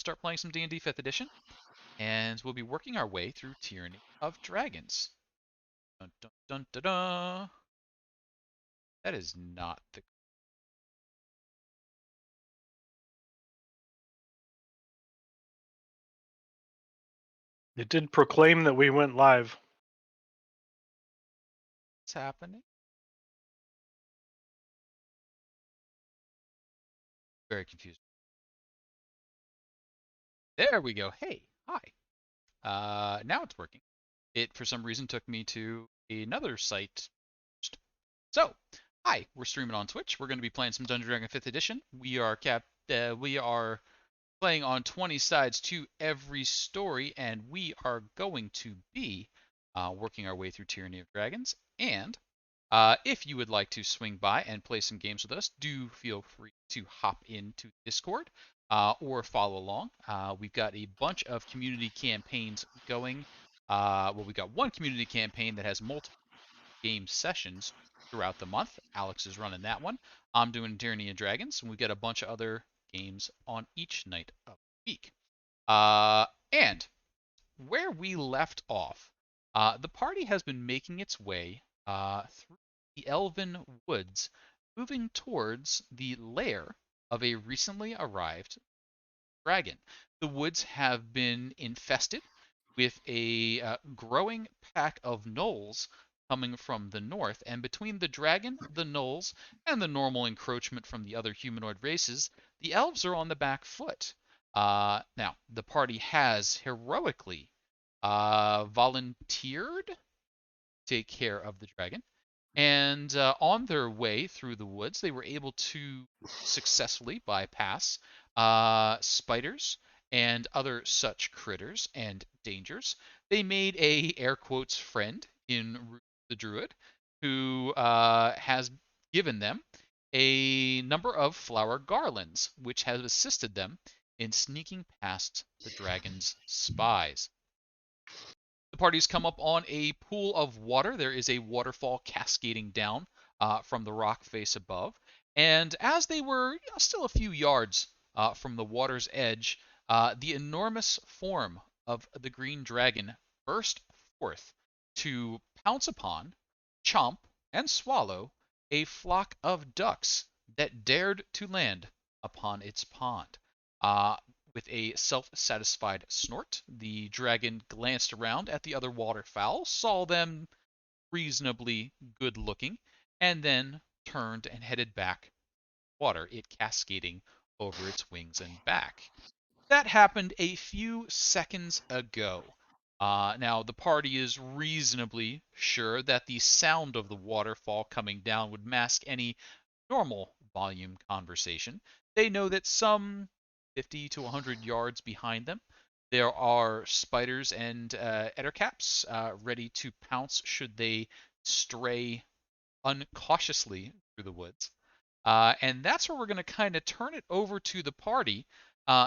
start playing some D&D 5th edition, and we'll be working our way through Tyranny of Dragons. Dun, dun, dun, dun, dun. That is not the... It did proclaim that we went live. What's happening? Very confused. There we go. Hey, hi. Now it's working. It, for some reason, took me to another site. So, hi, we're streaming on Twitch. We're going to be playing some Dungeon Dragon 5th Edition. We are playing on 20 sides to every story, and we are going to be working our way through Tyranny of Dragons. And if you would like to swing by and play some games with us, do feel free to hop into Discord or follow along. We've got a bunch of community campaigns going. We've got one community campaign that has multiple game sessions throughout the month. Alex is running that one. I'm doing Tyranny of Dragons, and we've got a bunch of other games on each night of the week. And where we left off, the party has been making its way through the Elven Woods, moving towards the lair of a recently arrived dragon. The woods have been infested with a growing pack of gnolls coming from the north, and between the dragon, the gnolls, and the normal encroachment from the other humanoid races, the elves are on the back foot. Now, the party has heroically volunteered to take care of the dragon, and on their way through the woods, they were able to successfully bypass spiders and other such critters and dangers. They made a air quotes friend in Root the Druid, who has given them a number of flower garlands, which has assisted them in sneaking past the dragon's spies. The parties come up on a pool of water. There is a waterfall cascading down from the rock face above. And as they were still a few yards from the water's edge, the enormous form of the green dragon burst forth to pounce upon, chomp, and swallow a flock of ducks that dared to land upon its pond. With a self-satisfied snort, the dragon glanced around at the other waterfowl, saw them reasonably good-looking, and then turned and headed back water, it cascading over its wings and back. That happened a few seconds ago. Now, the party is reasonably sure that the sound of the waterfall coming down would mask any normal volume conversation. They know that some 50 to 100 yards behind them, there are spiders and ettercaps ready to pounce should they stray uncautiously through the woods. And that's where we're going to kind of turn it over to the party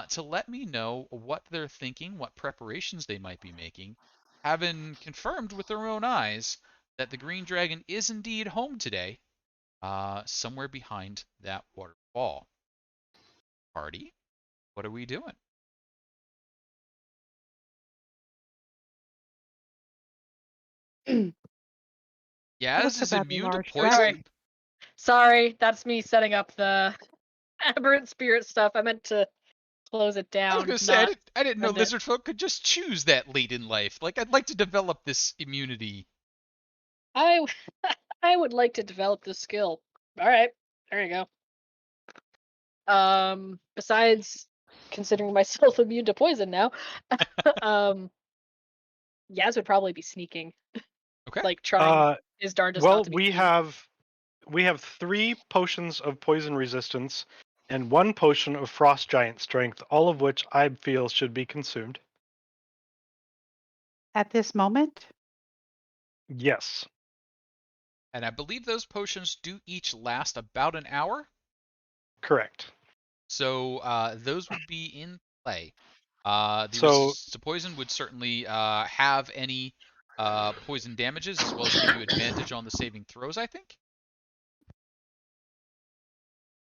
to let me know what they're thinking, what preparations they might be making, having confirmed with their own eyes that the Green Dragon is indeed home today, somewhere behind that waterfall. Party, what are we doing? Yaz What's is about a immune to large poison? dragon? Sorry, that's me setting up the aberrant spirit stuff. I meant to close it down. I was going to say, I didn't know send it. lizard folk could just choose that late in life. Like, I'd like to develop this immunity. I would like to develop this skill. All right, there you go. Besides considering myself immune to poison now, Yaz would probably be sneaking. Okay. Like trying his darndest Well, not to be we seen. have 3 potions of poison resistance and 1 potion of frost giant strength, all of which I feel should be consumed. At this moment? Yes. And I believe those potions do each last about an hour. Correct. So those would be in play. The So- resistance to poison would certainly have any poison damages, as well as give you advantage on the saving throws, I think.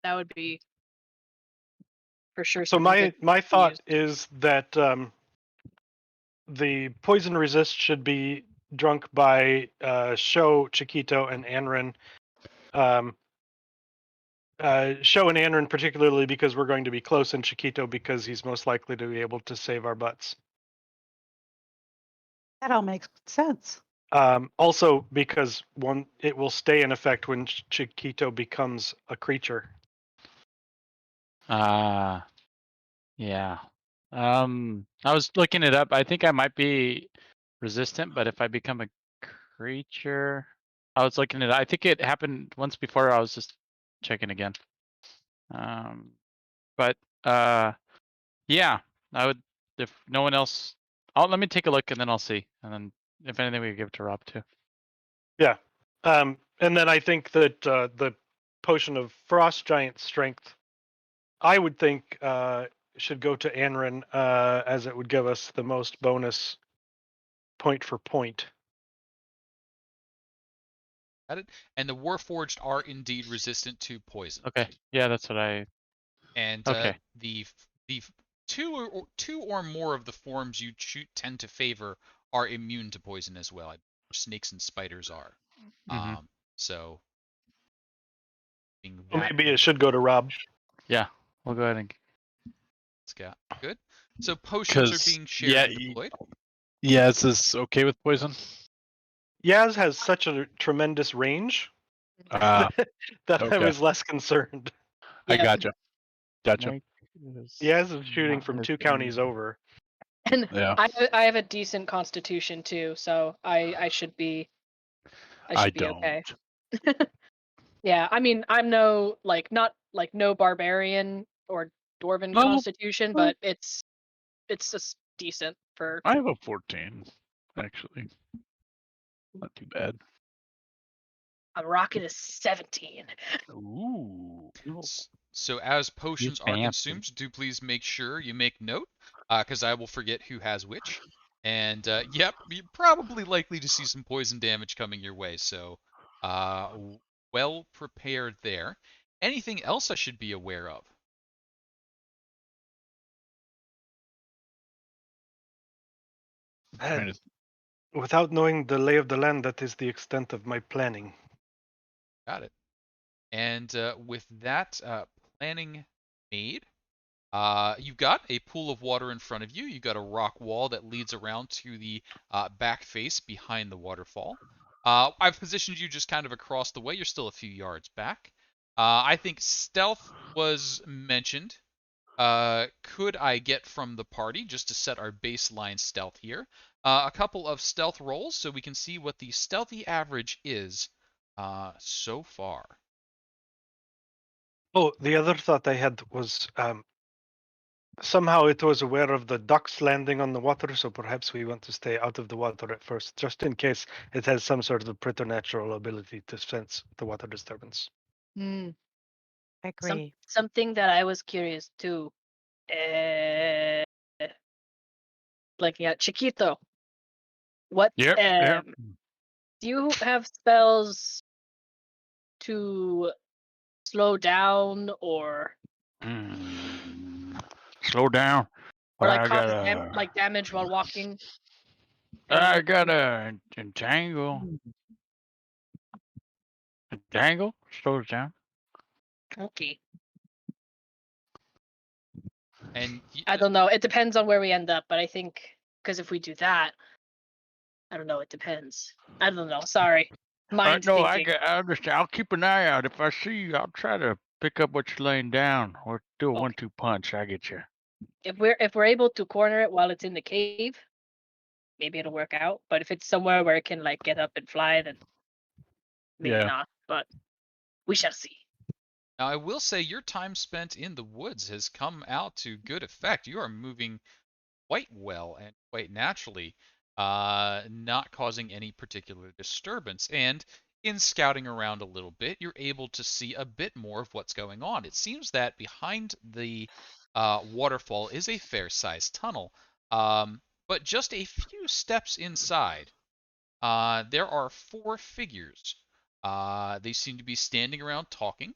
That would be for sure. So Something good my to use. thought is that the poison resist should be drunk by Sho, Chiquito, and Anrin. Sho and Anrin particularly because we're going to be close, and Chiquito because he's most likely to be able to save our butts. That all makes sense. Also because it will stay in effect when Chiquito becomes a creature. Yeah. I was looking it up. I think I might be resistant, but if I become a creature, I was looking at it. I think it happened once before. I was just checking again. But yeah, I would if no one else. Let me take a look and then I'll see, and then if anything, we can give it to Rob too. Yeah. And then I think that the potion of frost giant strength, I would think, should go to Anrin, as it would give us the most bonus point for point. Got it. And the Warforged are indeed resistant to poison. Okay. Yeah, that's what I. And Okay. the two or more of the forms you tend to favor are immune to poison as well. Snakes and spiders are. Mm-hmm. So being Well, that maybe it should go to Rob. Yeah, we'll go ahead and. Scott. Good. So potions are Because being shared and deployed. Yaz is okay with poison. Yaz has such a tremendous range Ah, that I okay. was less concerned. I Yeah. gotcha. Gotcha. Snake Yaz is shooting not from his 2 counties enemy. over. And Yeah. I have a decent constitution too, so I should be I okay. don't. Yeah, I mean I'm no no barbarian or dwarven No, constitution, no. but it's just decent for I have a 14, actually. Not too bad. a rocket is 17. Ooh. So as potions are fancy. consumed, do please make sure you make note, because I will forget who has which. And yep, you're probably likely to see some poison damage coming your way. So well prepared there. Anything else I should be aware of? Trying to Without knowing the lay of the land, that is the extent of my planning. Got it. And with that planning made, you've got a pool of water in front of you. You've got a rock wall that leads around to the back face behind the waterfall. I've positioned you just kind of across the way. You're still a few yards back. I think stealth was mentioned. Could I get from the party just to set our baseline stealth here? A couple of stealth rolls so we can see what the stealthy average is so far. Oh, the other thought I had was somehow it was aware of the ducks landing on the water, so perhaps we want to stay out of the water at first, just in case it has some sort of preternatural ability to sense the water disturbance. I agree. Something that I was curious too. Looking at Chiquito. What Yep. do you have spells to slow down or Slow down. like I cause gotta. damage while walking? I Anything? gotta entangle. Entangle slows down. Okay. And I don't know. It depends on where we end up, but I think because if we do that, I don't know. It depends. I don't know. Sorry. Mind No, thinking. I understand. I'll keep an eye out. If I see you, I'll try to pick up what you're laying down or do a Okay. 1-2 punch. I get you. If we're able to corner it while it's in the cave, maybe it'll work out. But if it's somewhere where it can like get up and fly, then maybe Yeah. not. But we shall see. Now, I will say your time spent in the woods has come out to good effect. You are moving quite well and quite naturally, not causing any particular disturbance. And in scouting around a little bit, you're able to see a bit more of what's going on. It seems that behind the waterfall is a fair-sized tunnel, but just a few steps inside, there are four figures. They seem to be standing around talking.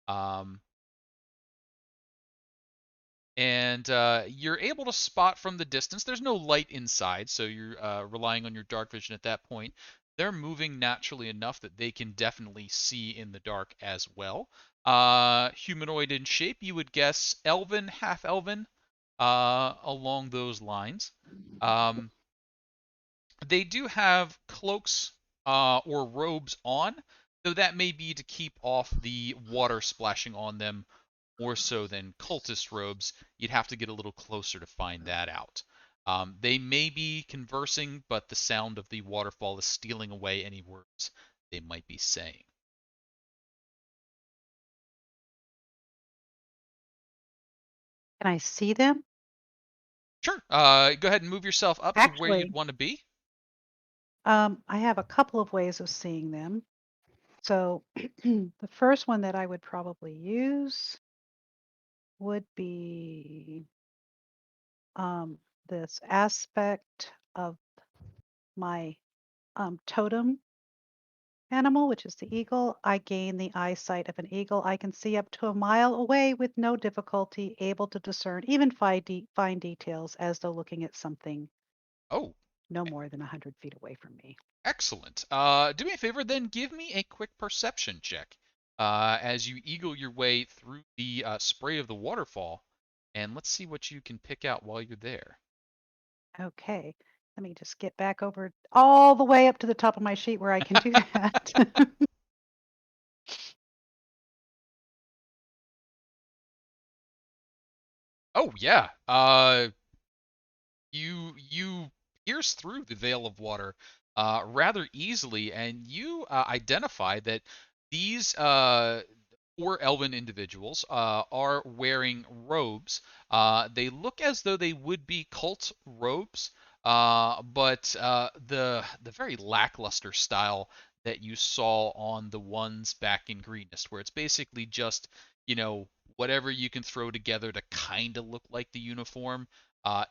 Um, and you're able to spot from the distance. There's no light inside, so you're relying on your dark vision at that point. They're moving naturally enough that they can definitely see in the dark as well. Humanoid in shape, you would guess elven, half elven, along those lines. Um, they do have cloaks or robes on, though that may be to keep off the water splashing on them more so than cultist robes. You'd have to get a little closer to find that out. They may be conversing, but the sound of the waterfall is stealing away any words they might be saying. Can I see them? Sure. Go ahead and move yourself up to where you'd Actually, want to be. I have a couple of ways of seeing them. So the first one that I would probably use would be this aspect of my totem animal, which is the eagle. I gain the eyesight of an eagle. I can see up to a mile away with no difficulty, able to discern even fine details as though looking at something Oh, no more than 100 feet away from me. excellent. Do me a favor then, give me a quick perception check as you eagle your way through the spray of the waterfall, and let's see what you can pick out while you're there. Okay, let me just get back over all the way up to the top of my sheet where I can do that. Oh yeah. You pierce through the veil of water rather easily, and you identify that these four elven individuals are wearing robes. They look as though they would be cult robes, but the very lackluster style that you saw on the ones back in Greenest, where it's basically just whatever you can throw together to kind of look like the uniform.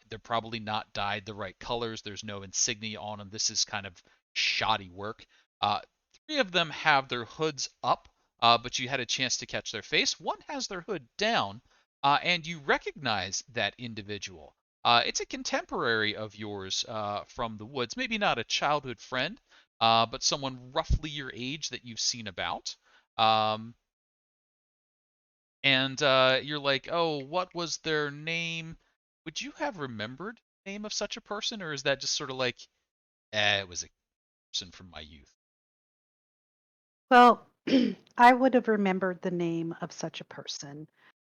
They're probably not dyed the right colors. There's no insignia on them. This is kind of shoddy work. Uh, Three of them have their hoods up, but you had a chance to catch their face. One has their hood down, and you recognize that individual. It's a contemporary of yours from the woods. Maybe not a childhood friend, but someone roughly your age that you've seen about. Um, and you're like, oh, what was their name? Would you have remembered the name of such a person, or is that just sort of like, it was a person from my youth? Well, I would have remembered the name of such a person.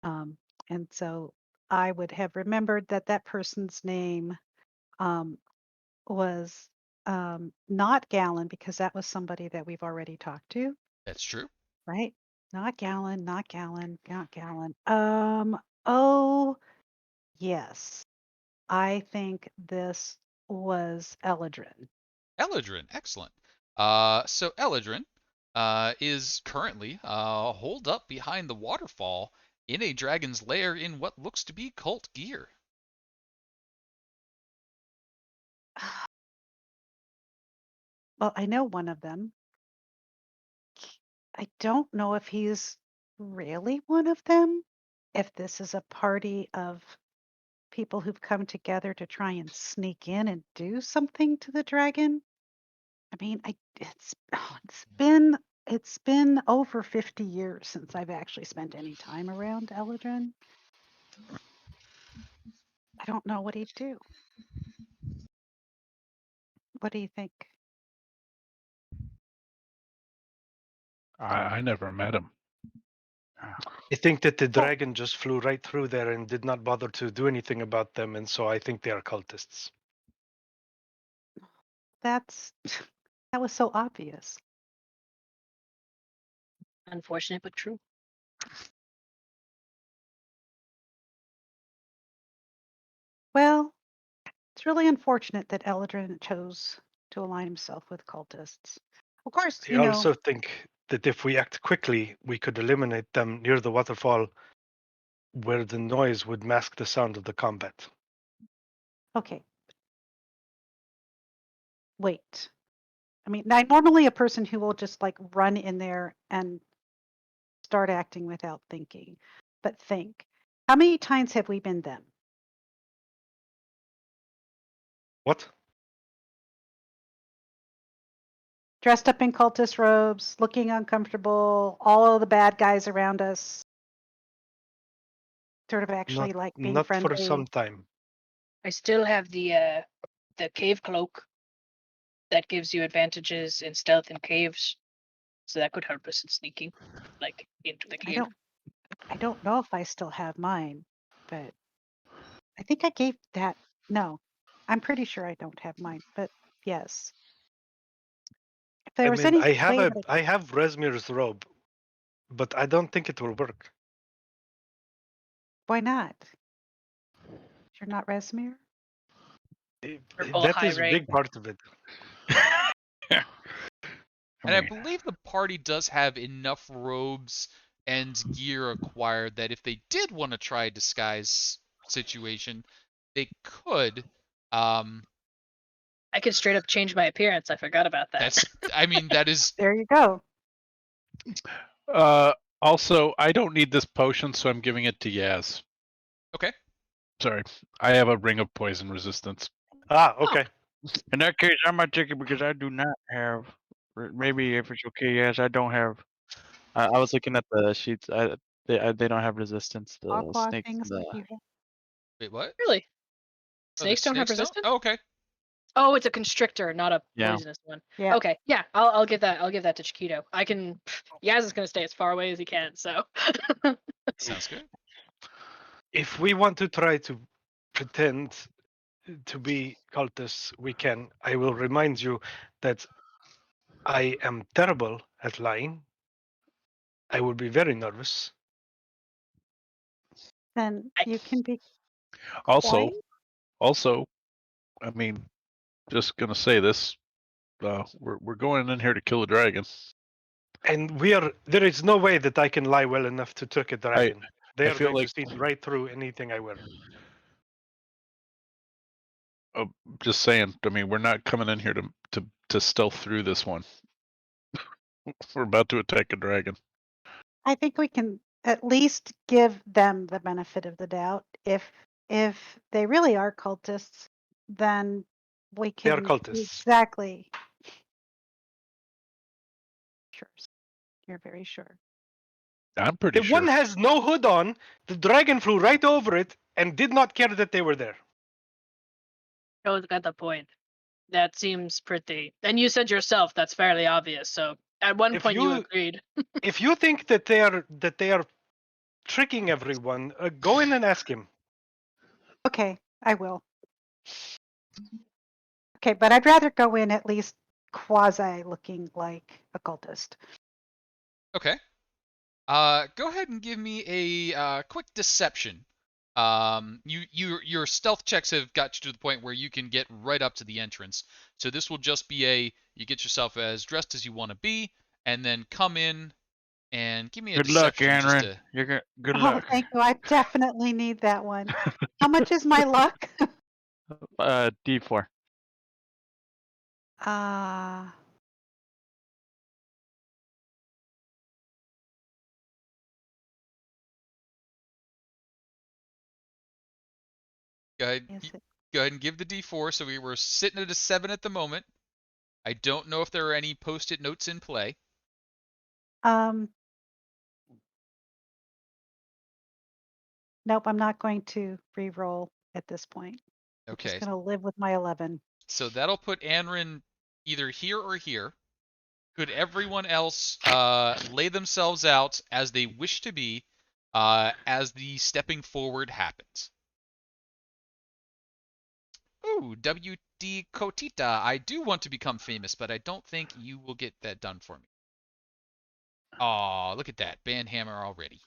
Um, and so I would have remembered that that person's name um, was not Gallon because that was somebody that we've already talked to, That's true. right? Not Gallon, not Gallon, not Gallon. Oh, yes. I think this was Eladrin. Eladrin, excellent. So Eladrin is currently holed up behind the waterfall in a dragon's lair in what looks to be cult gear. Well, I know one of them. I don't know if he's really one of them. If this is a party of people who've come together to try and sneak in and do something to the dragon. I mean, it's been over 50 years since I've actually spent any time around Eladrin. I don't know what he'd do. What do you think? I never met him. I think that the Well, dragon just flew right through there and did not bother to do anything about them, and so I think they are cultists. that's that was so obvious. Unfortunate but true. Well, it's really unfortunate that Eladrin chose to align himself with cultists. Of course, I also think that if we act quickly, we could eliminate them near the waterfall where the noise would mask the sound of the combat. okay, wait. I mean, I'm normally a person who will just like run in there and start acting without thinking, but think. How many times have we been them? What? Dressed up in cultist robes, looking uncomfortable, all of the bad guys around us. Sort of actually like being Not friendly. for some time. I still have the cave cloak that gives you advantages in stealth in caves, so that could help us in sneaking, like into the cave. I don't know if I still have mine, but I think I gave that. No, I'm pretty sure I don't have mine, but yes. If there I was mean, any I way that I have Resmir's robe, but I don't think it will work. why not? You're not Resmir? Purple That high is a rank. big part of it. And I believe the party does have enough robes and gear acquired that if they did want to try a disguise situation, they could. Um, I could straight up change my appearance. I forgot about that. that is There you go. Also, I don't need this potion, so I'm giving it to Yaz. okay. Sorry, I have a ring of poison resistance. Ah, okay. In that case, I might take it because I do not have. Maybe if it's okay, yes, I don't have. I was looking at the sheets. They don't have resistance. All The claw snakes. things like you have. Wait, what? Really? Oh, the Snakes don't have snakes don't? resistance? Oh, okay. Oh, it's a constrictor, not a Yeah. poisonous one. Yeah. Okay, yeah, I'll give that. I'll give that to Chiquito. I can. Yaz is gonna stay as far away as he can. So. Sounds good. If we want to try to pretend to be cultists, we can. I will remind you that I am terrible at lying. I will be very nervous. Then you can be Also, quiet. I mean, just gonna say this. We're going in here to kill a dragon. And there is no way that I can lie well enough to trick a dragon. They I are feel going to like- see right through anything I wear. Just saying. I mean, we're not coming in here to stealth through this one. We're about to attack a dragon. I think we can at least give them the benefit of the doubt. If they really are cultists, then we They are can cultists. exactly. Sure. You're very sure. I'm pretty The sure. one has no hood on. The dragon flew right over it and did not care that they were there. Oh, got the point. That seems pretty. And you said yourself that's fairly obvious. So at one If point you you- agreed. If you think that they are tricking everyone, go in and ask him. Okay, I will. Okay, but I'd rather go in at least quasi looking like a cultist. Okay. Go ahead and give me a quick deception. Your stealth checks have got you to the point where you can get right up to the entrance. So this will just be you get yourself as dressed as you want to be, and then come in and give me a Good luck, deception. Just Aaron. You're good Oh, luck. thank you. I definitely need that one. How much is my luck? D4. Uh go ahead. is it? Go ahead and give the D4. So we were sitting at a 7 at the moment. I don't know if there are any post-it notes in play. Nope, I'm not going to re-roll at this point. I'm Okay. just going to live with my 11. So that'll put Anrin either here or here. Could everyone else lay themselves out as they wish to be as the stepping forward happens? Ooh, WD Kotita. I do want to become famous, but I don't think you will get that done for me. Aw, look at that. Bandhammer already.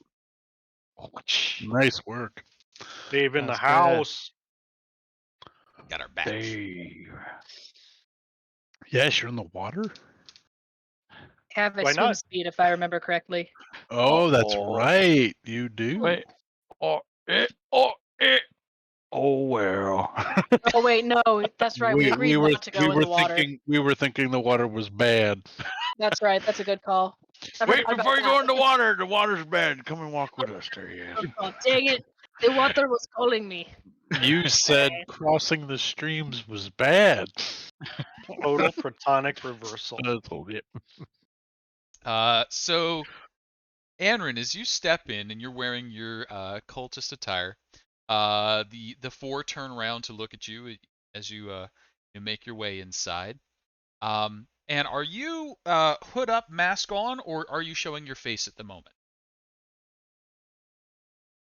Nice work, Dave in the That's good. house. Got our back. Dave. Yes, you're in the water. Have a Why swim not? speed if I remember correctly. Oh, that's Uh-oh. right. You do. Wait. Oh well. Oh wait, no, that's right. We agreed not to go in the water. We were thinking the water was bad. That's right. That's a good call. I Wait forgot before you about go in that. the water. The water's bad. Come and walk with us. There he is. Oh, dang it. The water was calling me. You said crossing the streams was bad. Total protonic reversal. So Anrin, as you step in and you're wearing your cultist attire, the four turn around to look at you as you make your way inside. And are you hood up, mask on, or are you showing your face at the moment?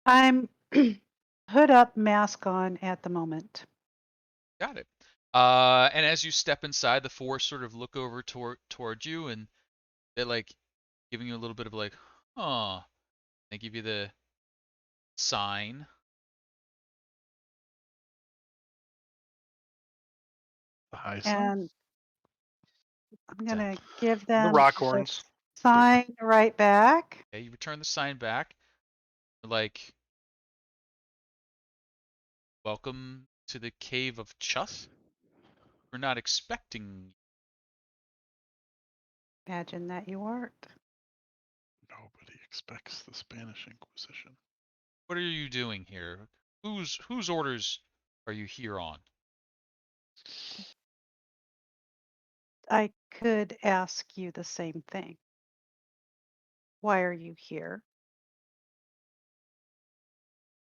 I'm hood up, mask on at the moment. Got it. And as you step inside, the four sort of look over toward you, and they're like giving you a little bit of like, huh. They give you the sign. The high sign? And I'm going to give The them rock the horns. sign right back. Okay, you return the sign back. Like, welcome to the cave of Chuth. We're not expecting. Imagine that you weren't. Nobody expects the Spanish Inquisition. What are you doing here? Whose orders are you here on? I could ask you the same thing. Why are you here?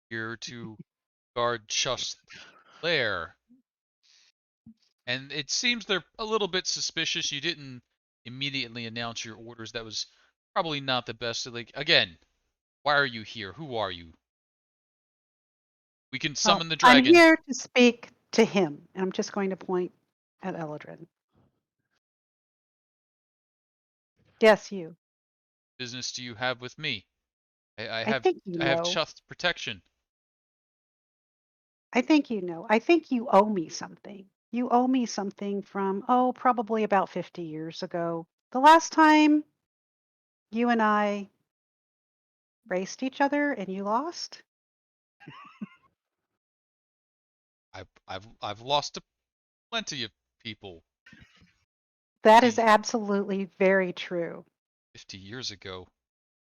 Here to guard Chuth's lair. And it seems they're a little bit suspicious. You didn't immediately announce your orders. That was probably not the best. Like, again, why are you here? Who are you? We can Well, summon the I'm dragon. here to speak to him. And I'm just going to point at Eldrin. Yes, you. Business do you have with me? I I have think you I have know. Chuth's protection. I think you know. I think you owe me something. You owe me something from, oh, probably about 50 years ago. The last time you and I raced each other and you lost. I've lost to plenty of people That is 50, absolutely very true. 50 years ago.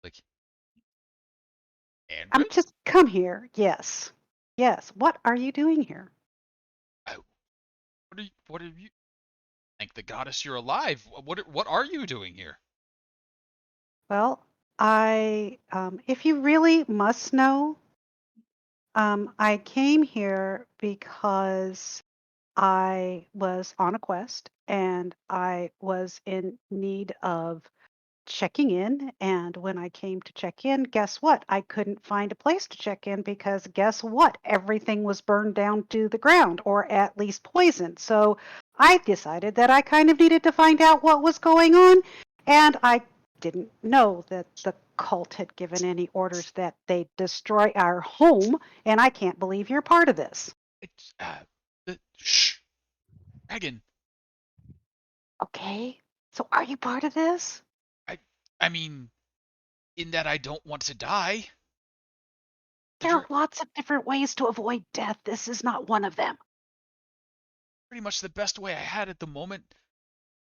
Like I'm Andrin? just come here. Yes. Yes. What are you doing here? What are you? Thank the goddess you're alive. What are you doing here? Well, if you really must know, I came here because I was on a quest and I was in need of checking in. And when I came to check in, guess what? I couldn't find a place to check in because guess what? Everything was burned down to the ground or at least poisoned. So I decided that I kind of needed to find out what was going on. And I didn't know that the cult had given any orders that they destroy our home. And I can't believe you're part of this. It's shh, dragon. Okay. So are you part of this? I I mean, in that I don't want to die. The There are dra- lots of different ways to avoid death. This is not one of them. Pretty much the best way I had at the moment.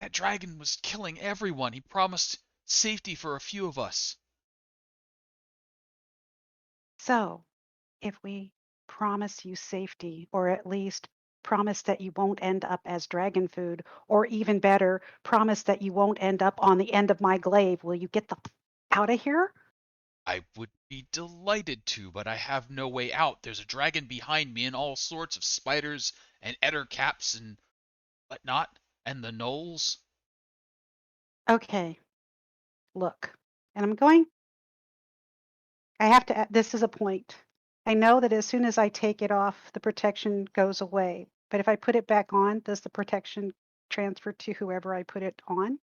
That dragon was killing everyone. He promised safety for a few of us. So, if we promise you safety, or at least promise that you won't end up as dragon food, or even better, promise that you won't end up on the end of my glaive, will you get the out of here? I would be delighted to, but I have no way out. There's a dragon behind me and all sorts of spiders and ettercaps and whatnot, and the gnolls. Okay, look. And I have to, this is a point. I know that as soon as I take it off, the protection goes away. But if I put it back on, does the protection transfer to whoever I put it on?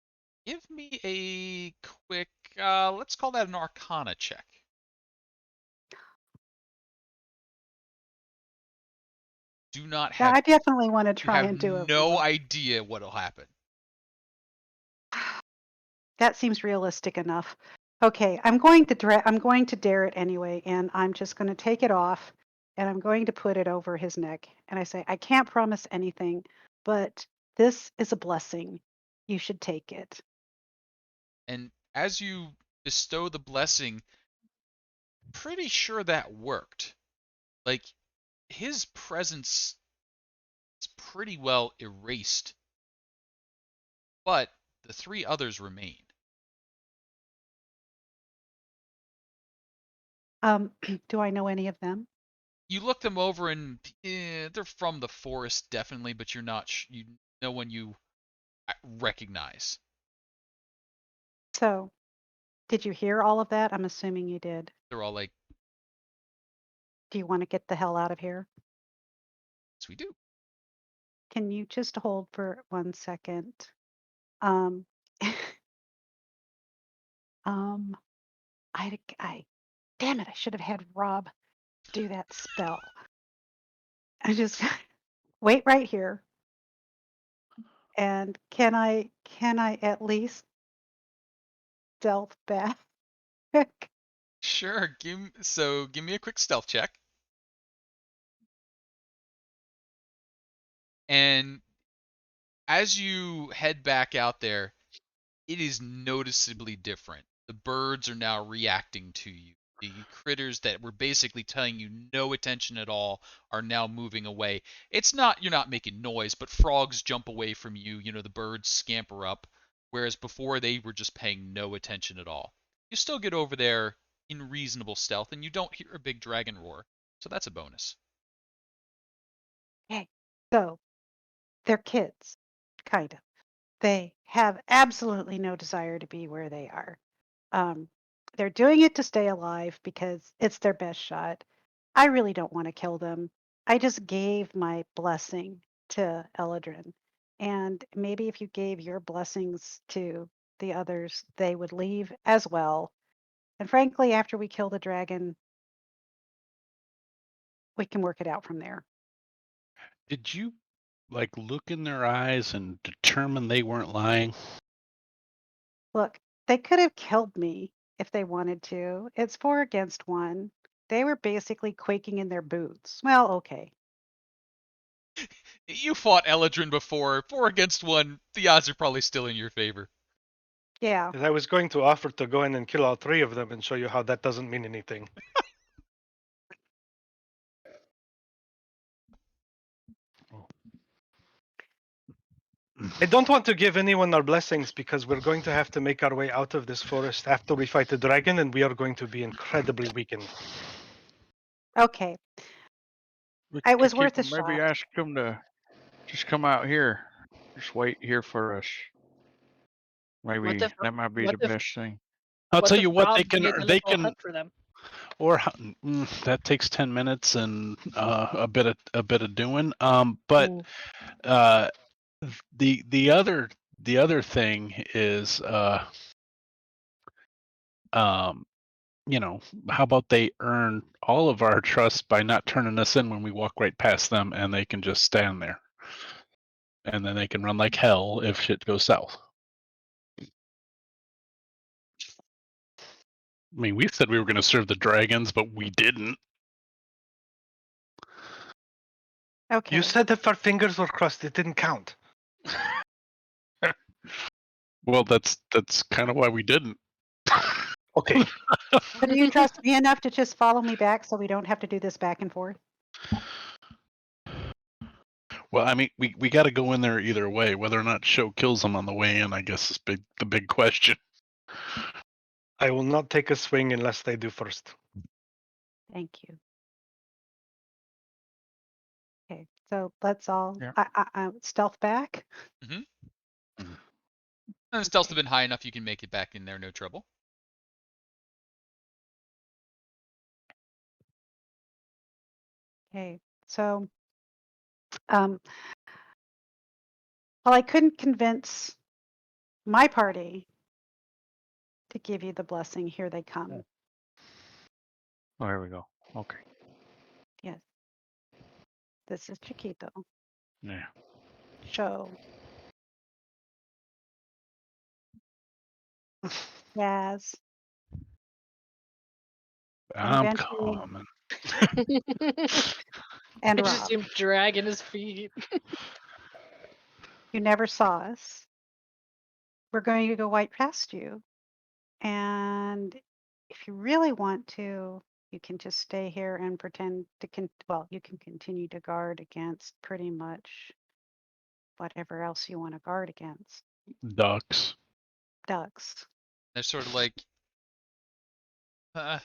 Give me a quick, let's call that an Arcana check. Do not Yeah, have, I definitely want to you try have and do it no well. idea what'll happen. That seems realistic enough. Okay, I'm going to dare it anyway, and I'm just going to take it off, and I'm going to put it over his neck. And I say, I can't promise anything, but this is a blessing. You should take it. And as you bestow the blessing, pretty sure that worked. Like, his presence is pretty well erased, but the three others remain. Do I know any of them? You look them over and they're from the forest, definitely, but you're not. You know when you recognize. So, did you hear all of that? I'm assuming you did. They're all like, Do you want to get the hell out of here? "Yes, we do." Can you just hold for 1 second? Um, um, damn it, I should have had Rob do that spell. I just wait right here. And can I at least stealth back? Sure. Give me a quick stealth check. And as you head back out there, it is noticeably different. The birds are now reacting to you. The critters that were basically telling you no attention at all are now moving away. You're not making noise, but frogs jump away from you. You know, the birds scamper up, whereas before they were just paying no attention at all. You still get over there in reasonable stealth, and you don't hear a big dragon roar, so that's a bonus. Okay, so they're kids, kind of. They have absolutely no desire to be where they are. Um, they're doing it to stay alive because it's their best shot. I really don't want to kill them. I just gave my blessing to Eladrin. And maybe if you gave your blessings to the others, they would leave as well. And frankly, after we kill the dragon, we can work it out from there. Did you like look in their eyes and determine they weren't lying? Look, they could have killed me if they wanted to. It's 4 against 1. They were basically quaking in their boots. Well, okay. You fought Eladrin before. 4 against 1. The odds are probably still in your favor. Yeah. And I was going to offer to go in and kill all three of them and show you how that doesn't mean anything. I don't want to give anyone our blessings because we're going to have to make our way out of this forest after we fight the dragon, and we are going to be incredibly weakened. Okay. We It could was keep worth a them. Maybe shot. ask them to just come out here. Just wait here for us. What Maybe if that might be what the if best thing. I'll what tell if you what, Rob made a little hut for them? or that takes 10 minutes and a bit of doing. But Ooh. the other thing is, you know, how about they earn all of our trust by not turning us in when we walk right past them, and they can just stand there, and then they can run like hell if shit goes south. I mean, we said we were going to serve the dragons, but we didn't. Okay. You said if our fingers were crossed, it didn't count. Well, that's kind of why we didn't. Okay. So do you trust me enough to just follow me back so we don't have to do this back and forth? Well, I mean, we got to go in there either way. Whether or not Show kills them on the way in, I guess, is the big question. I will not take a swing unless they do first. Thank you. Okay, so let's all Yeah. stealth back. Mm-hmm. And the stealth has been high enough you can make it back in there, no trouble. Okay, so well, I couldn't convince my party to give you the blessing. Here they come. Oh, here we go. Okay. Yes, this is Chiquito. Yeah. Show. Yaz. And I'm eventually, coming. and I just Rob. see him dragging his feet. You never saw us. We're going to go right past you. And if you really want to, You can just stay here and pretend to well, you can continue to guard against pretty much whatever else you want to guard against. Ducks. Ducks. They're sort of like, gonna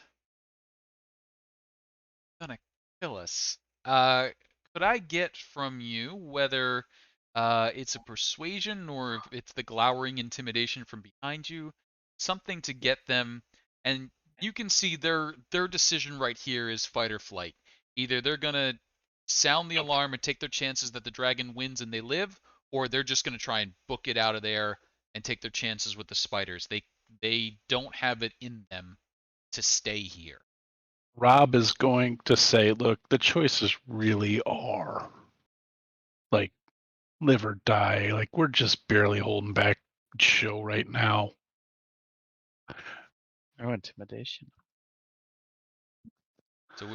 kill us. Could I get from you whether it's a persuasion or if it's the glowering intimidation from behind you, something to get them, and you can see their decision right here is fight or flight. Either they're gonna sound the alarm and take their chances that the dragon wins and they live, or they're just gonna try and book it out of there and take their chances with the spiders. They don't have it in them to stay here. Rob is going to say, look, the choices really are like live or die. Like we're just barely holding back show right now. Oh, intimidation. So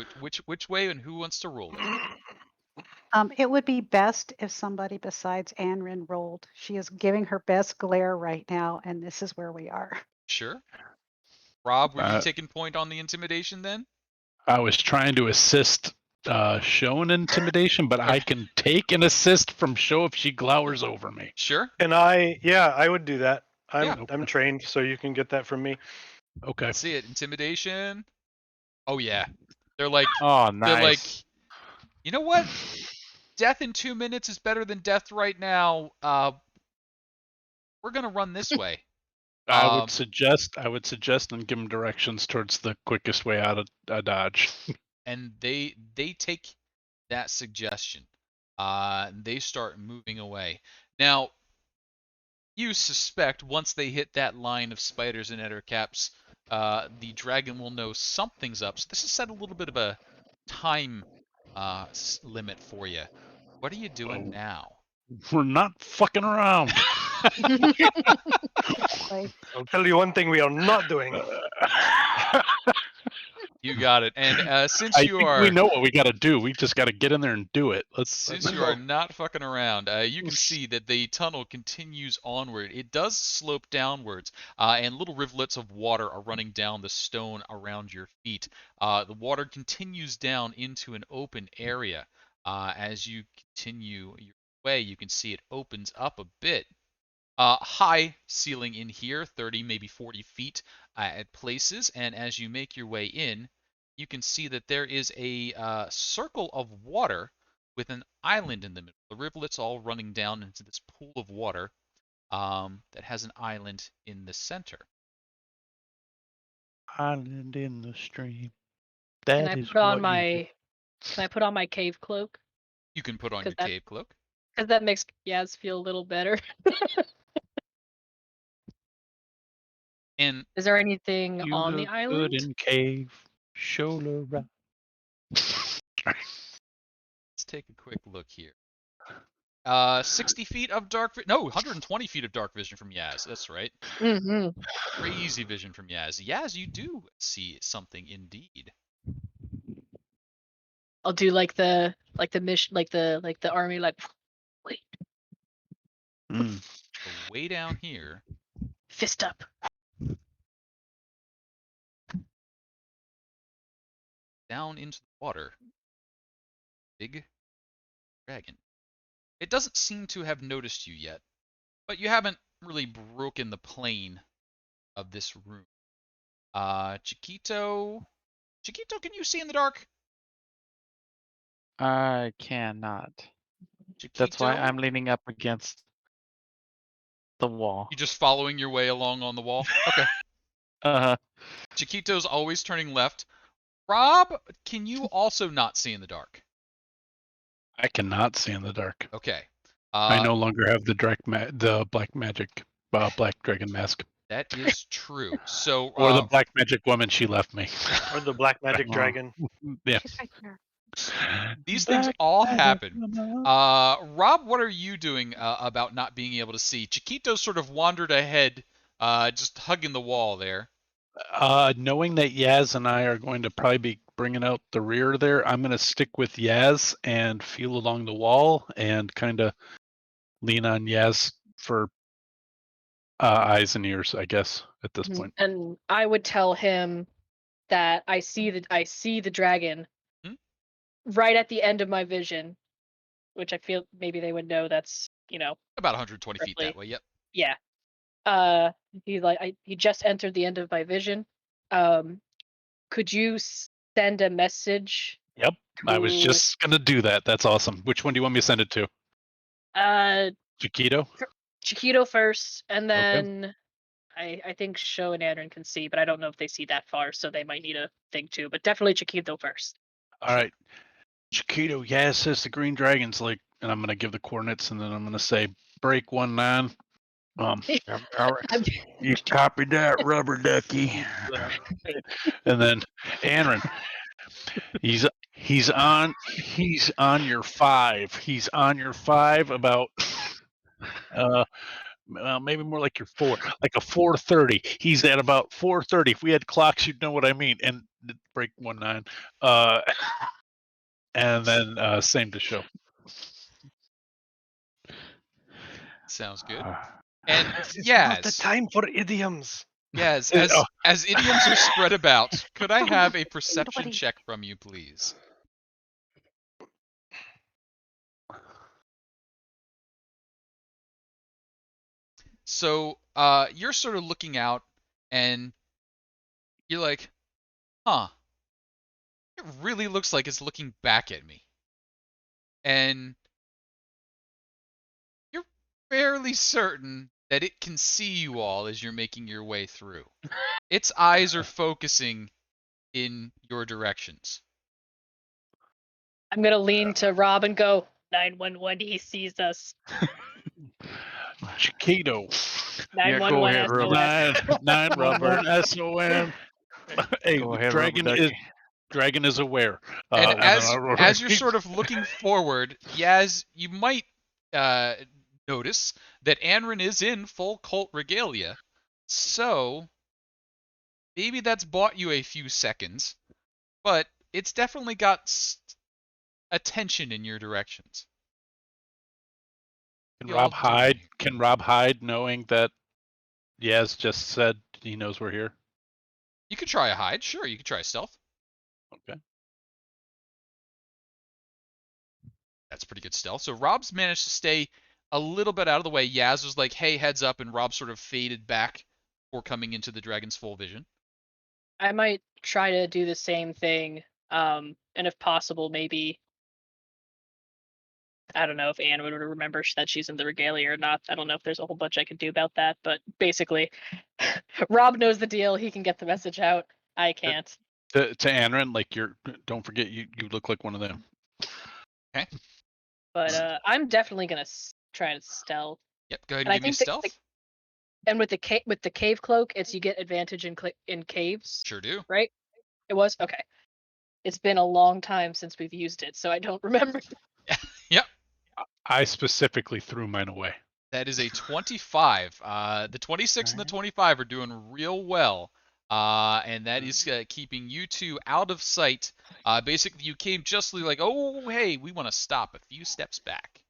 which way and who wants to roll it? It would be best if somebody besides Anrin rolled. She is giving her best glare right now, and this is where we are. Sure. Rob, were you Uh, taking point on the intimidation then? I was trying to assist show an intimidation, but I Okay. can take an assist from show if she glowers over me. Sure. And I would do that. I'm Yeah. trained, so you can get that from me. Okay. Let's see it. Intimidation. Oh yeah. They're like Oh, they're like, nice. you know what? Death in 2 minutes is better than death right now. We're gonna run this way. I would suggest and give them directions towards the quickest way out of Dodge. And they take that suggestion. They start moving away. Now, you suspect once they hit that line of spiders and ettercaps, the dragon will know something's up. So this has set a little bit of a time limit for you. What are you doing now? We're not fucking around. Like, I'll tell you one thing we are not doing. You got it. And since I you think we are know what we got to do. We just got to get in there and do it. Let's are go. not fucking around, you can see that the tunnel continues onward. It does slope downwards, and little rivulets of water are running down the stone around your feet. The water continues down into an open area. As you continue your way, you can see it opens up a bit. High ceiling in here, 30, maybe 40 feet at places. And as you make your way in, you can see that there is a circle of water with an island in the middle. The rivulets all running down into this pool of water that has an island in the center. Island in the stream. Can That I is put on what you do. my Can I put on my cave cloak? You can put on your 'Cause that- cave cloak. Because that makes Yaz feel a little better. And Is there anything You on the look island? good in cave. Shoulder rock. let's take a quick look here. 60 feet of dark vision. No, 120 feet of dark vision from Yaz. That's right. Mm-hmm. Crazy vision from Yaz. Yaz, you do see something indeed. I'll do like the mission, like the army, like wait, Mm. So way down here, fist up. down into the water, big dragon. It doesn't seem to have noticed you yet, but you haven't really broken the plane of this room. Chiquito, can you see in the dark? I cannot. Chiquito, That's why I'm leaning up against the wall. you just following your way along on the wall. Okay. Uh, Chiquito's always turning left. Rob, can you also not see in the dark? I cannot see in the dark. Okay. I no longer have the black magic, black dragon mask, That is true. So, or the black magic woman. She left me. Or the black magic Wow. dragon. Yeah. she's right there. these things Black all magic happen. woman. Rob, what are you doing about not being able to see? Chiquito sort of wandered ahead, just hugging the wall there. Knowing that Yaz and I are going to probably be bringing out the rear there, I'm going to stick with Yaz and feel along the wall and kind of lean on Yaz for eyes and ears, I guess, at this point. And I would tell him that I see the dragon Hmm? right at the end of my vision, which I feel maybe they would know that's About 120 feet that roughly. way. Yep. Yeah. He just entered the end of my vision. Could you send a message Yep. I was to just gonna do that. That's awesome. Which one do you want me to send it to? uh Chiquito? Chiquito first, and Okay. then I think Sho and Adrian can see, but I don't know if they see that far, so they might need a thing too. But definitely Chiquito first. All right. Chiquito, yeah, it says the Green Dragon's like, and I'm gonna give the coordinates, and then I'm gonna say break 19. I'm- You copied that, rubber ducky. And then Aaron, he's on your 5. He's on your 5 about well, maybe more like your 4, like a 4:30. He's at about 4:30. If we had clocks, you'd know what I mean. And break 19. And then same to show. Sounds good. And This is not the Yaz, time for idioms. Yaz, Oh, as idioms are spread about, could I have a perception Nobody- check from you, please? So, you're sort of looking out, and you're like, huh, it really looks like it's looking back at me. And you're fairly certain that it can see you all as you're making your way through. Its eyes are focusing in your directions. I'm gonna lean to Rob and go 911. He sees us. Chiquito. Yeah, go 911 ahead, Rubber. SOS. 911 SOM. Hey, Go ahead, Rubber Ducky. Dragon is aware. And And then as you're sort of looking forward, Yaz, you might uh, notice that Anrin is in full cult regalia. So maybe that's bought you a few seconds, but it's definitely got attention in your directions. can What are y'all Rob hide? doing? Can Rob hide knowing that Yaz just said he knows we're here? You could try a hide, sure. You could try stealth. Okay. That's pretty good stealth. So Rob's managed to stay a little bit out of the way. Yaz was like, "Hey, heads up," and Rob sort of faded back before coming into the dragon's full vision. I might try to do the same thing. And if possible, maybe I don't know if Anne would remember that she's in the regalia or not. I don't know if there's a whole bunch I could do about that, but basically, Rob knows the deal. He can get the message out. I can't. To Anrin, like don't forget you look like one of them. Okay. But I'm definitely gonna try to stealth. Yep. Go ahead And and I give me think stealth. and with the cave cloak, it's you get advantage in caves, Sure do. right? It was okay. It's been a long time since we've used it, so I don't remember. Yep. I specifically threw mine away. That is a 25. The 26 and the 25 are doing real well. And that is keeping you two out of sight. Basically, you came justly like, oh, hey, we want to stop a few steps back.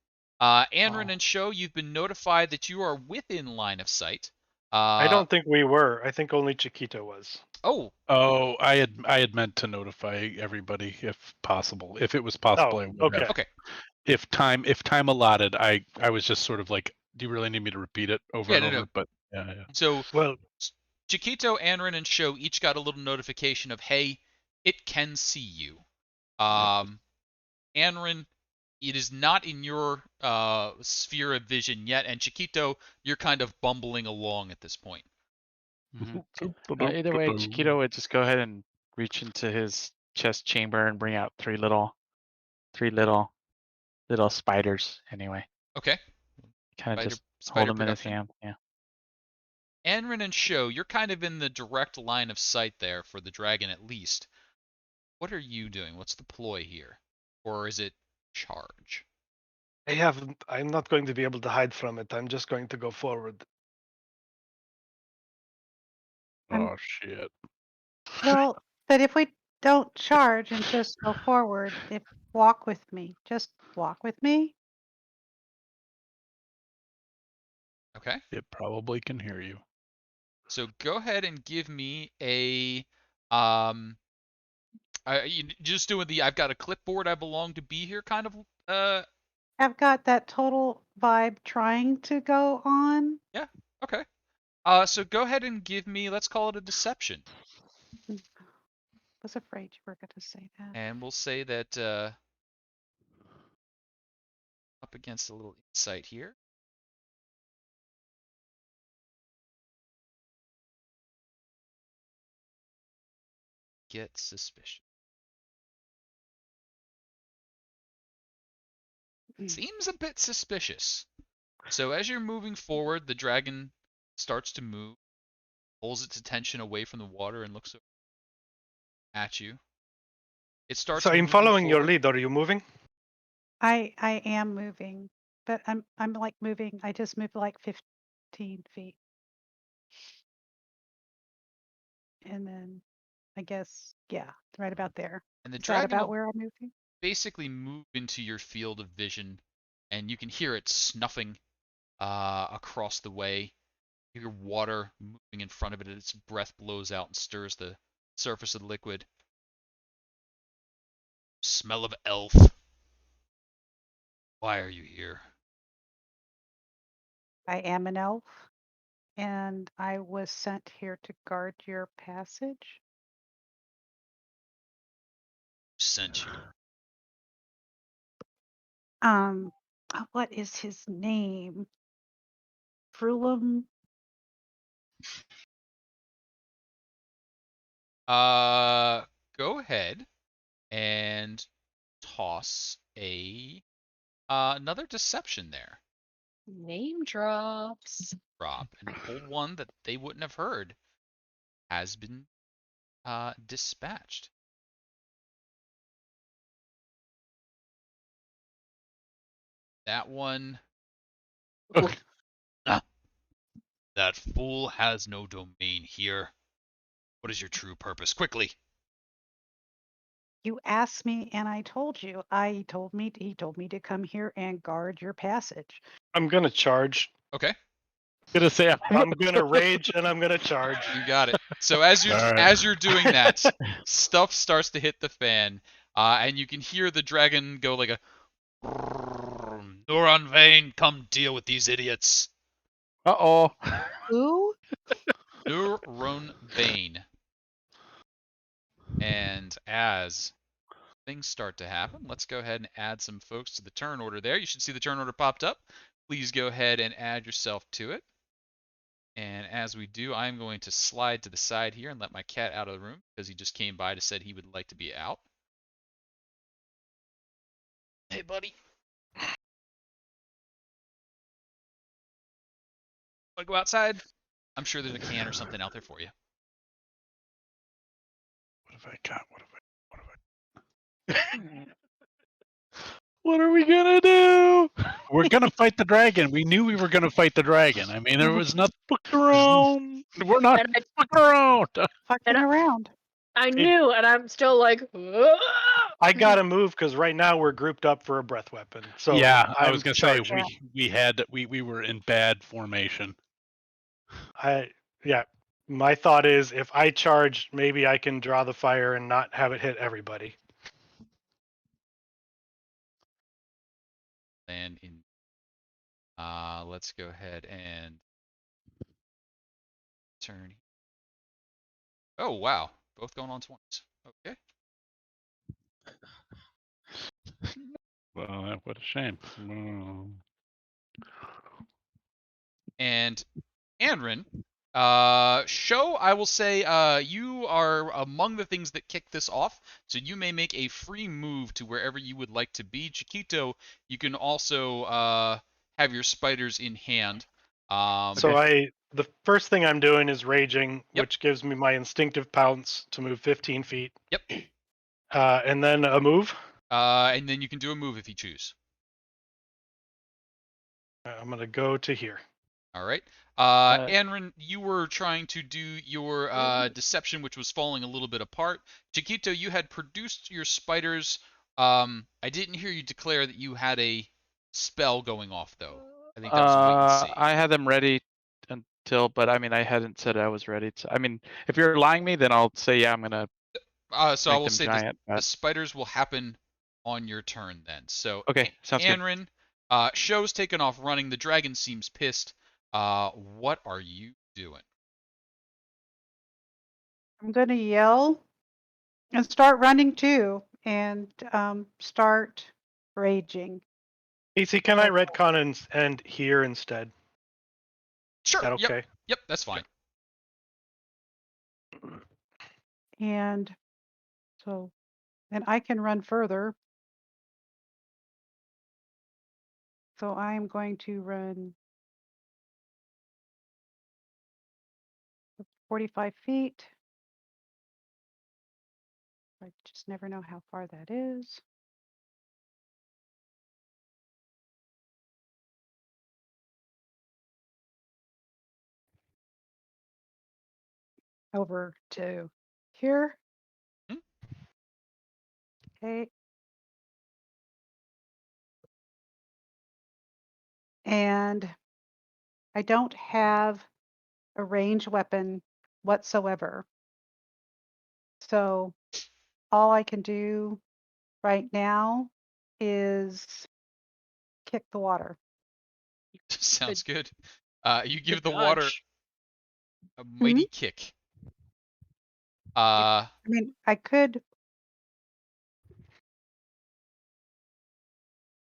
Anrin and Sho, you've been notified that you are within line of sight. I don't think we were. I think only Chiquito was. Oh, Oh, I had meant to notify everybody if possible. If it was possible, Oh, I would okay. have. okay. If time allotted, I was just sort of like, do you really need me to repeat it over Yeah, and no. over? But yeah. So Well, Chiquito, Anrin, and Sho each got a little notification of, hey, it can see you. Anrin, it is not in your sphere of vision yet, and Chiquito, you're kind of bumbling along at this point. Either way, Chiquito would just go ahead and reach into his chest chamber and bring out three little spiders. Anyway, Okay. kind of Spider, just hold spider them in his production. hand. Yeah. Anrin and Sho, you're kind of in the direct line of sight there for the dragon at least. What are you doing? What's the ploy here? Or is it charge? I'm not going to be able to hide from it. I'm just going to go forward. Oh shit. Well, but if we don't charge and just go forward, walk with me. Just walk with me. Okay. It probably can hear you. So go ahead and give me a You just doing the I've got a clipboard, I belong to be here kind of. I've got that total vibe trying to go on. Yeah. Okay. So go ahead and give me, let's call it a deception, Was afraid you were going to say that. and we'll say that up against a little insight here. Get suspicious. Seems a bit suspicious. So as you're moving forward, the dragon starts to move, pulls its attention away from the water, and looks at you. It starts So I'm moving following your forward. lead. Are you moving? I am moving, but I'm like moving. I just moved like 15 feet. And then I guess, yeah, right about there. And the Is that dragon about will where I'm moving? basically move into your field of vision, and you can hear it snuffing across the way. You hear water moving in front of it, and its breath blows out and stirs the surface of the liquid. Smell of elf. Why are you here? I am an elf, and I was sent here to guard your passage. Sent you. What is his name? Frulum? Go ahead and toss another deception there. Name drops. Drop and pull one that they wouldn't have heard has been dispatched. That one. Okay. Ah, that fool has no domain here. What is your true purpose? Quickly. You asked me, and I told you. He told me to come here and guard your passage. I'm gonna charge. Okay, Gonna say I'm gonna rage and I'm gonna charge. you got it. So as you're All right. as you're doing that, stuff starts to hit the fan, and you can hear the dragon go like a. Noron Vane, come deal with these idiots. Uh-oh. Who? Nuron Vane. And as things start to happen, let's go ahead and add some folks to the turn order there. You should see the turn order popped up. Please go ahead and add yourself to it. And as we do, I'm going to slide to the side here and let my cat out of the room because he just came by to said he would like to be out. Hey, buddy. Want to go outside? I'm sure there's a can or something out there for you. What have I got? What have I? What are we gonna do? We're gonna fight the dragon. We knew we were gonna fight the dragon. I mean, there was nothing fucking around. We're not And fucking around. Fucking around. I knew, and I'm still like, I gotta move because right now we're grouped up for a breath weapon. So yeah, I was I'm gonna say charging. we were in bad formation. Yeah. My thought is if I charge, maybe I can draw the fire and not have it hit everybody. And in let's go ahead and turn. Oh wow, both going on 20s. Okay. Well, what a shame. Oh. And Anrin, show, I will say, you are among the things that kick this off, so you may make a free move to wherever you would like to be. Chiquito, you can also have your spiders in hand. So the first thing I'm doing is raging, Yep. which gives me my instinctive pounce to move 15 feet. Yep. And then a move. And then you can do a move if you choose. I'm gonna go to here. All right. Uh, Anrin, you were trying to do your deception, which was falling a little bit apart. Chiquito, you had produced your spiders. I didn't hear you declare that you had a spell going off, though. I think that was wait and see. I had them ready but I mean, I hadn't said I was ready to. I mean, if you're lying me, then I'll say yeah, I'm gonna So I make will them say giant. the But spiders will happen on your turn then. So okay, sounds good. Anrin, Show's taken off running. The dragon seems pissed. What are you doing? I'm going to yell and start running too, and start raging. Casey, can I Okay. retcon and end here instead? Is Sure. that Yep. okay? Yep. That's fine. And so, and I can run further. So I am going to run 45 feet. I just never know how far that is. Over to here. Hmm? Okay. And I don't have a range weapon whatsoever. So all I can do right now is kick the water. Sounds good. You Good give the water dodge. a Hmm? mighty kick. Uh, I mean, I could.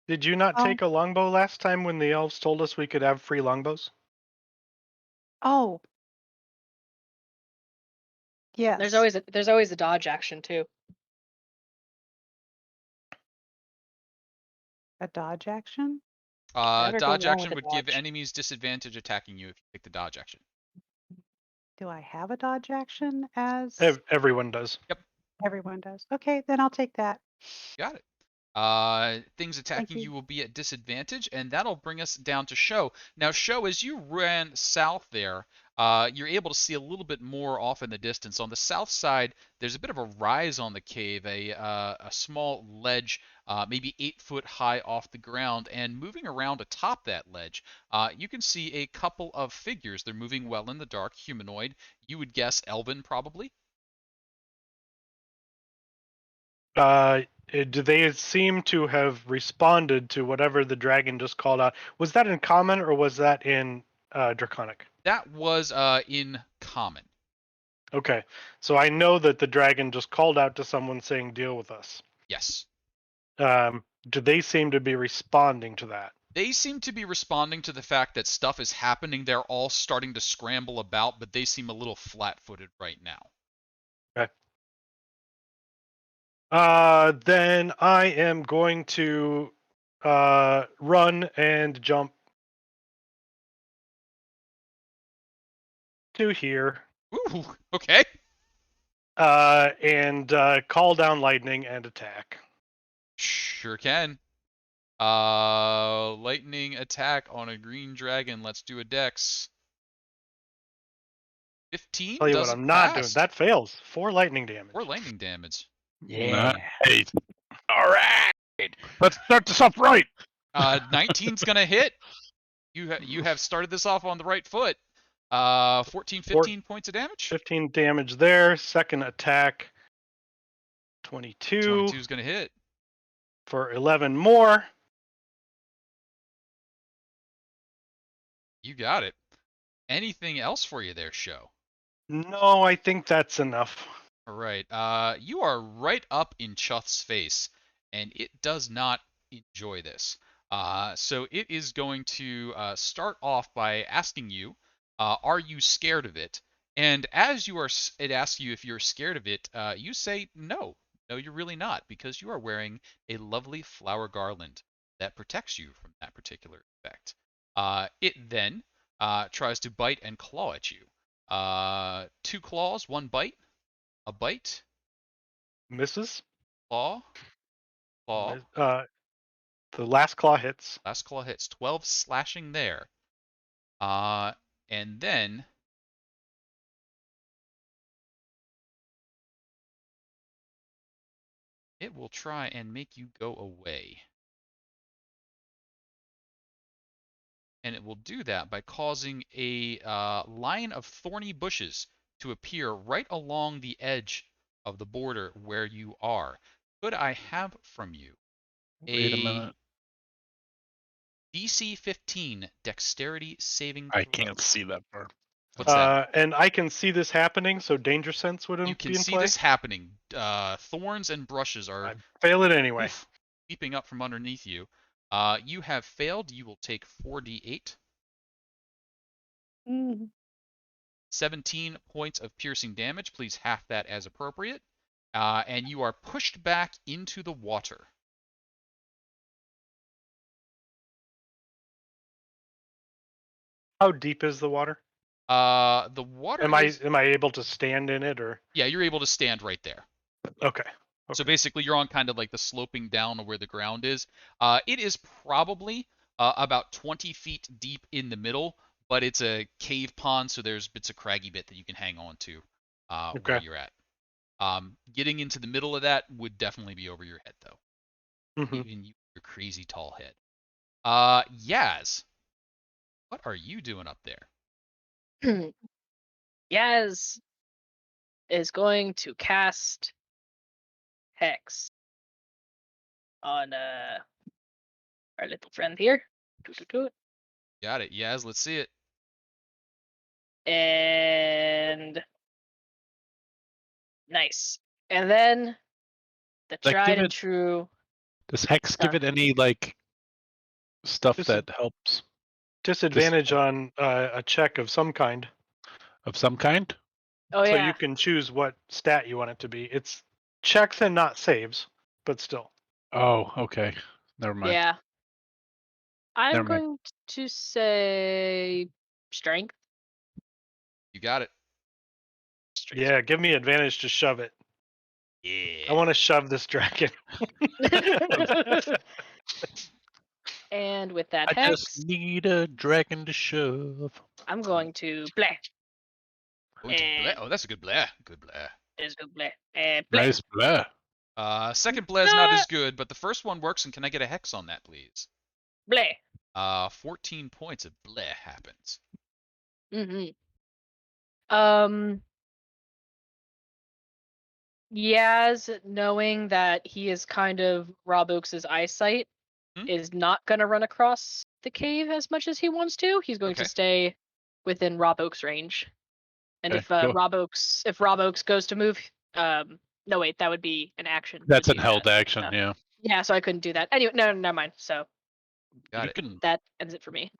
Did you not Oh, take a longbow last time when the elves told us we could have free longbows? oh, yes. There's always a dodge action too. A dodge action. Never go dodge wrong with action a would give dodge. enemies disadvantage attacking you if you take the dodge action. Do I have a dodge action as Everyone does. Yep. everyone does? Okay, then I'll take that. Got it. Things Thank attacking you. you will be at disadvantage, and that'll bring us down to Show. Now, Show, as you ran south there, you're able to see a little bit more off in the distance. On the south side, there's a bit of a rise on the cave, a small ledge, maybe 8 foot high off the ground, and moving around atop that ledge, you can see a couple of figures. They're moving well in the dark, humanoid. You would guess Elven, probably. Do they seem to have responded to whatever the dragon just called out? Was that in common or was that in draconic? That was in common. Okay, so I know that the dragon just called out to someone saying, "Deal with us." Yes. Do they seem to be responding to that? They seem to be responding to the fact that stuff is happening. They're all starting to scramble about, but they seem a little flat-footed right now. Okay. Then I am going to run and jump to here. Ooh, okay. And call down lightning and attack. Sure can. Lightning attack on a green dragon. Let's do a dex. 15 Tell you what, doesn't I'm not doing. pass. That fails. 4 lightning damage. Or lightning damage. Nice. All right. Let's start this off right. 19's gonna hit. You have started this off on the right foot. 14, 15 points of damage. 15 damage there. Second attack, 22 22's gonna hit. for 11 more. You got it. Anything else for you there, Show? No, I think that's enough. All right. You are right up in Chuth's face, and it does not enjoy this. So it is going to start off by asking you, are you scared of it? And as you are, it asks you if you're scared of it. You say no. No, you're really not, because you are wearing a lovely flower garland that protects you from that particular effect. It then tries to bite and claw at you. 2 claws, 1 bite. A bite, Misses. claw, claw. The last claw hits. Last claw hits. 12 slashing there. Uh, and then it will try and make you go away. and it will do that by causing a line of thorny bushes to appear right along the edge of the border where you are. Could I have from you Wait a a minute. DC 15 dexterity saving I throw? can't see that far. What's that? And I can see this happening, so danger sense would You can be in see play. this happening. Thorns and brushes are I fail it anyway. leaping up from underneath you. You have failed. You will take 4d8. Mm. 17 points of piercing damage. Please half that as appropriate. And you are pushed back into the water. How deep is the water? The water Am is... I able to stand in it or? Yeah, you're able to stand right there. Okay. So Okay. basically, you're on kind of like the sloping down of where the ground is. It is probably about 20 feet deep in the middle, but it's a cave pond, so there's bits of craggy bit that you can hang on to where Okay. you're at. Getting into the middle of that would definitely be over your head, though. hmm Even you, your crazy tall head. Yaz, what are you doing up there? Yaz is going to cast Hex on our little friend here. Got it, Yaz. Let's see it. And nice. And then the Like, tried give and it. true. Does Hex give Huh. it any like stuff Dis- that helps Disadvantage on a check of some kind, of some kind? Oh so yeah. you can choose what stat you want it to be. It's checks and not saves, but still. Oh, okay. Never mind. Yeah. I'm Never mind. going to say strength. You got it. Yeah, give me advantage to shove it. I Yeah. want to shove this dragon. And with that I just hex, need a dragon to shove. I'm going to bleh. Going to bleh. And Oh, that's a good bleh. Good bleh. there's go bleh. And bleh. Nice blah. Second bleh is not as good, but the first one works, and can I get a hex on that, please? Bleh. 14 points of bleh happens. Mm-hmm. Um, Yaz, knowing that he is kind of Rob Oakes' eyesight, Hmm? is not going to run across the cave as much as he wants to. He's going to Okay. stay within Rob Oakes' range. And Okay, if go. Rob Oakes goes to move, no wait, that would be an action. That's to an do held that. action, So, yeah. yeah, so I couldn't do that. Anyway, no, never mind. So Got You it. can. that ends it for me.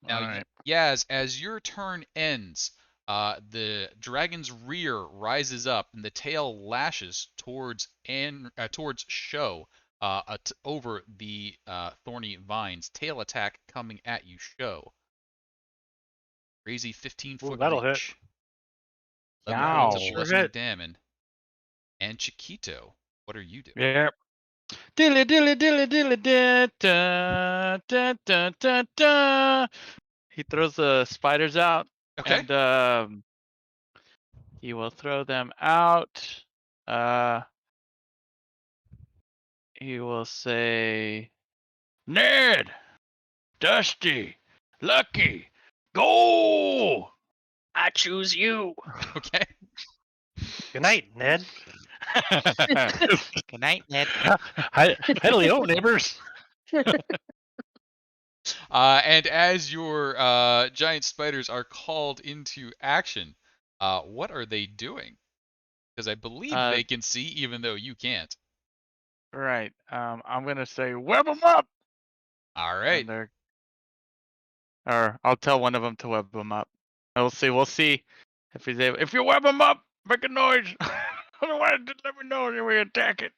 Now, All right. Yaz, as your turn ends, the dragon's rear rises up and the tail lashes towards Sho over the thorny vines. Tail attack coming at you, Sho. Crazy 15-foot That'll hit. reach. 11 That points will of Yow. sure bludgeoning hit. damage. And Chiquito, what are you doing? Yeah. Dilly dilly dilly dilly da da da da da da. He throws the spiders out, Okay. and he will throw them out. He will say, Ned, Dusty, Lucky, go! I choose you. Okay. Good night, Ned. Good night, Ned. Hello, neighbors. And as your giant spiders are called into action, what are they doing? Because I believe they can see, even though you can't. Right. I'm gonna say, web them up, All right. and they're, or I'll tell one of them to web them up. We'll see. We'll see if he's able. If you web them up, make a noise. Otherwise, just let me know and we attack it.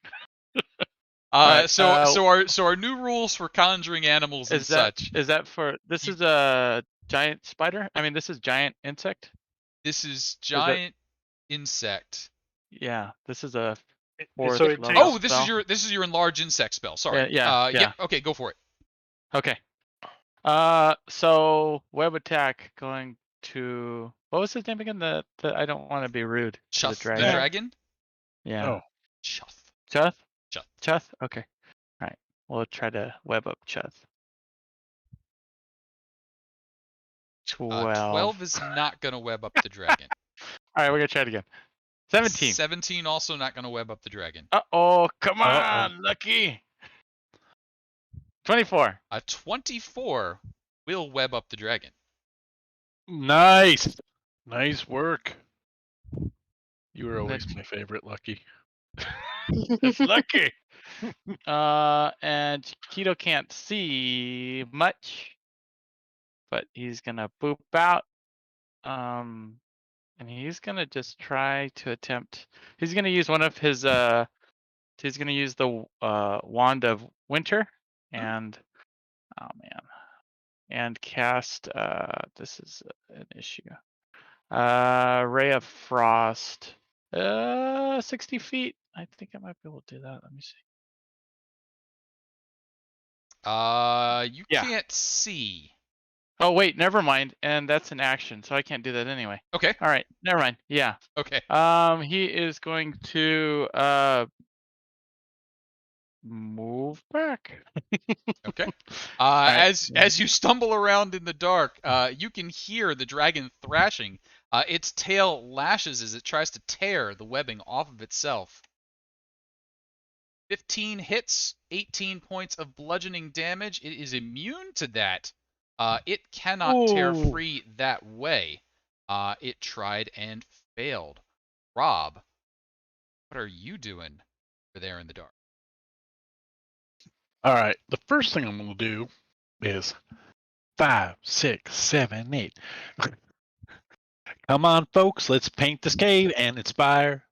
Right. So our new rules for conjuring animals and Is that such. for this You- is a giant spider? I mean, this is giant insect. This is Is that giant insect. yeah? This is a So fourth it level takes. Oh, this is your enlarge insect spell. Sorry. Yeah. Yep. Okay, go for it. Okay. So web attack going to what was his name again? The I don't want to be rude to the Chuth the dragon. dragon. Yeah. Oh, Chuth. Chuth. Chuth. Chuth. Okay. All right. We'll try to web up Chuth. 12. 12 is not going to web up the dragon. All right, we're gonna try it again. 17. 17 also not going to web up the dragon. Uh-oh, come Uh-oh. on, Lucky. 24. A 24 will web up the dragon. Nice. Nice work. You were always That's- my favorite, Lucky. That's Lucky. And Keto can't see much, but he's gonna boop out. And he's gonna just try to attempt. He's gonna use one of his. He's gonna use the wand of winter, and oh man, and cast. This is an issue. Ray of frost. 60 feet. I think I might be able to do that. Let me see. You Yeah. can't see. Oh wait, never mind. And that's an action, so I can't do that anyway. Okay. All right, never mind. Yeah. Okay. He is going to move back. Okay. right. As you stumble around in the dark, you can hear the dragon thrashing. Its tail lashes as it tries to tear the webbing off of itself. 15 hits, 18 points of bludgeoning damage. It is immune to that. It cannot tear Ooh. free that way. It tried and failed. Rob, what are you doing over there in the dark? All right. The first thing I'm going to do is 5, 6, 7, 8. Come on, folks. Let's paint this cave and inspire.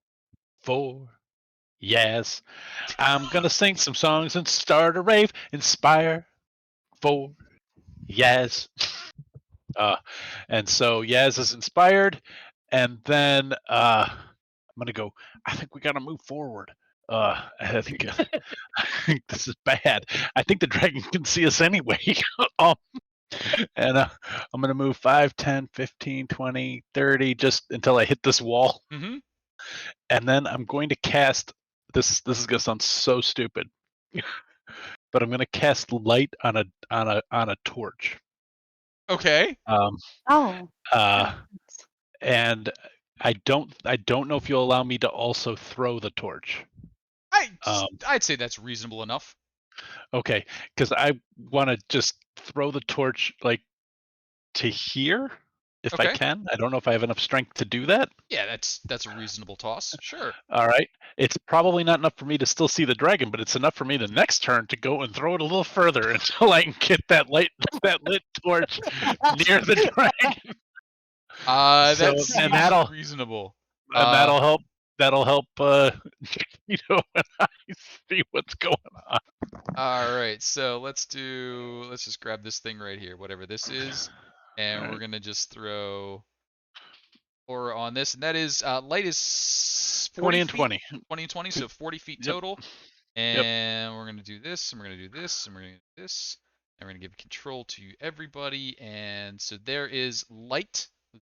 4. Yes. I'm going to sing some songs and start a rave. Inspire. 4. Yes. And so Yaz is inspired. And then I'm going to go, I think we got to move forward. I think this is bad. I think the dragon can see us anyway. And I'm going to move 5, 10, 15, 20, 30, just until I hit this wall. Mm-hmm. And then I'm going to cast this. This is going to sound so stupid, but I'm going to cast light on a torch. Okay. Oh. Uh, Heavens. and I don't know if you'll allow me to also throw the torch. I'd say that's reasonable enough. Okay, because I want to just throw the torch like to here if I Okay. can. I don't know if I have enough strength to do that. Yeah, that's a reasonable toss. Sure. All right. It's probably not enough for me to still see the dragon, but it's enough for me the next turn to go and throw it a little further until I can get that lit torch near the dragon. That And seems that'll reasonable. help. That'll help. And I see what's going on. All right, so let's just grab this thing right here, whatever this is, and All we're right. gonna just throw aura on this, and that is light is 20 40 and feet, 20. 20 and 20, so 40 feet Yep. total. Yep. And we're gonna do this, and we're gonna do this, and we're gonna do this, and we're gonna give control to everybody, and so there is light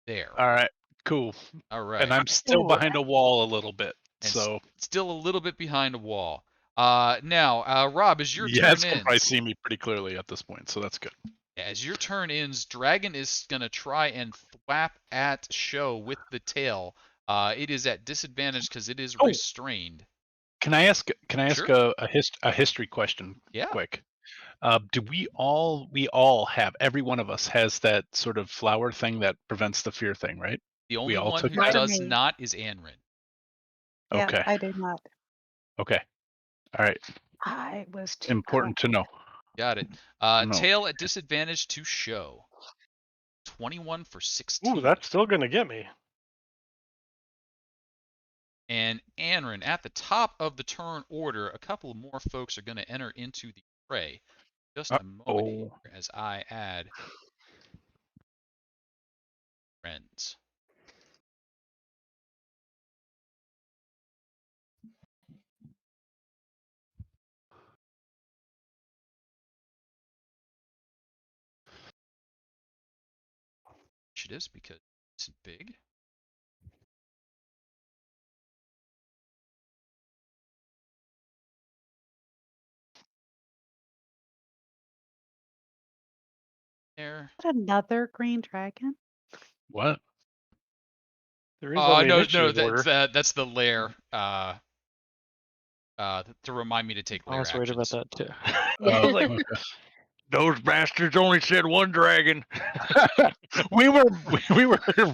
there. All right. Cool. All right. And I'm still behind a wall a little bit. And So still a little bit behind a wall. Now, Rob, as your turn Yaz can probably ends, see me pretty clearly at this point, so that's good. as your turn ends, Dragon is gonna try and thwap at Show with the tail. It is at disadvantage because it is Oh. restrained. Can I ask Sure. a history question Yeah. quick? Do we all have, every one of us has that sort of flower thing that prevents the fear thing, right? The only We all one took who Not that? does me. not is Anrin. Yeah, Okay. I do not. Okay. All right. I was too Important to know. Got it. No. Tail at disadvantage to Show. 21 for 16. Ooh, that's still gonna get me. And Anrin, at the top of the turn order, a couple more folks are going to enter into the fray. Just a moment here as I add friends. Initiatives because it's big. there. Another green dragon? What? There is only No, initiative order. that's the lair. To remind me to take I lair was worried about actions. that too. Yeah. Oh, Like, okay. those bastards only said one dragon. we were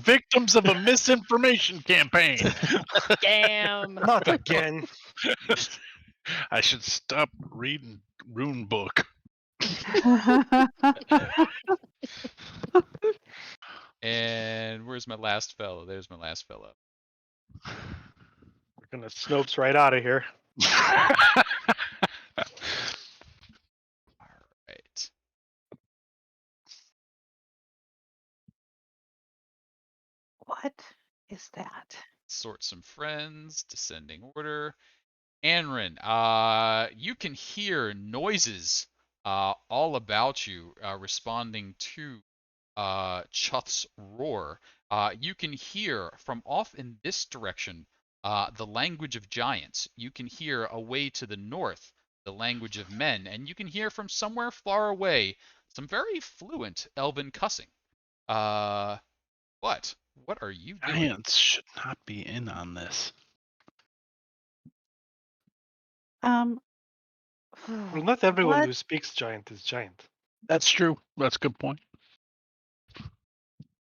victims of a misinformation campaign. Damn. Not again. I should stop reading Rune Book. And where's my last fellow? There's my last fellow. We're gonna Snopes right out of here. All right. What is that? Sort some friends, descending order. Anrin, you can hear noises all about you responding to Chuth's roar. You can hear from off in this direction the language of giants. You can hear away to the north the language of men, and you can hear from somewhere far away some very fluent elven cussing. Uh, but what are you doing? Giants should not be in on this. Um, Well, not everyone what? who speaks giant is giant. That's true. That's a good point.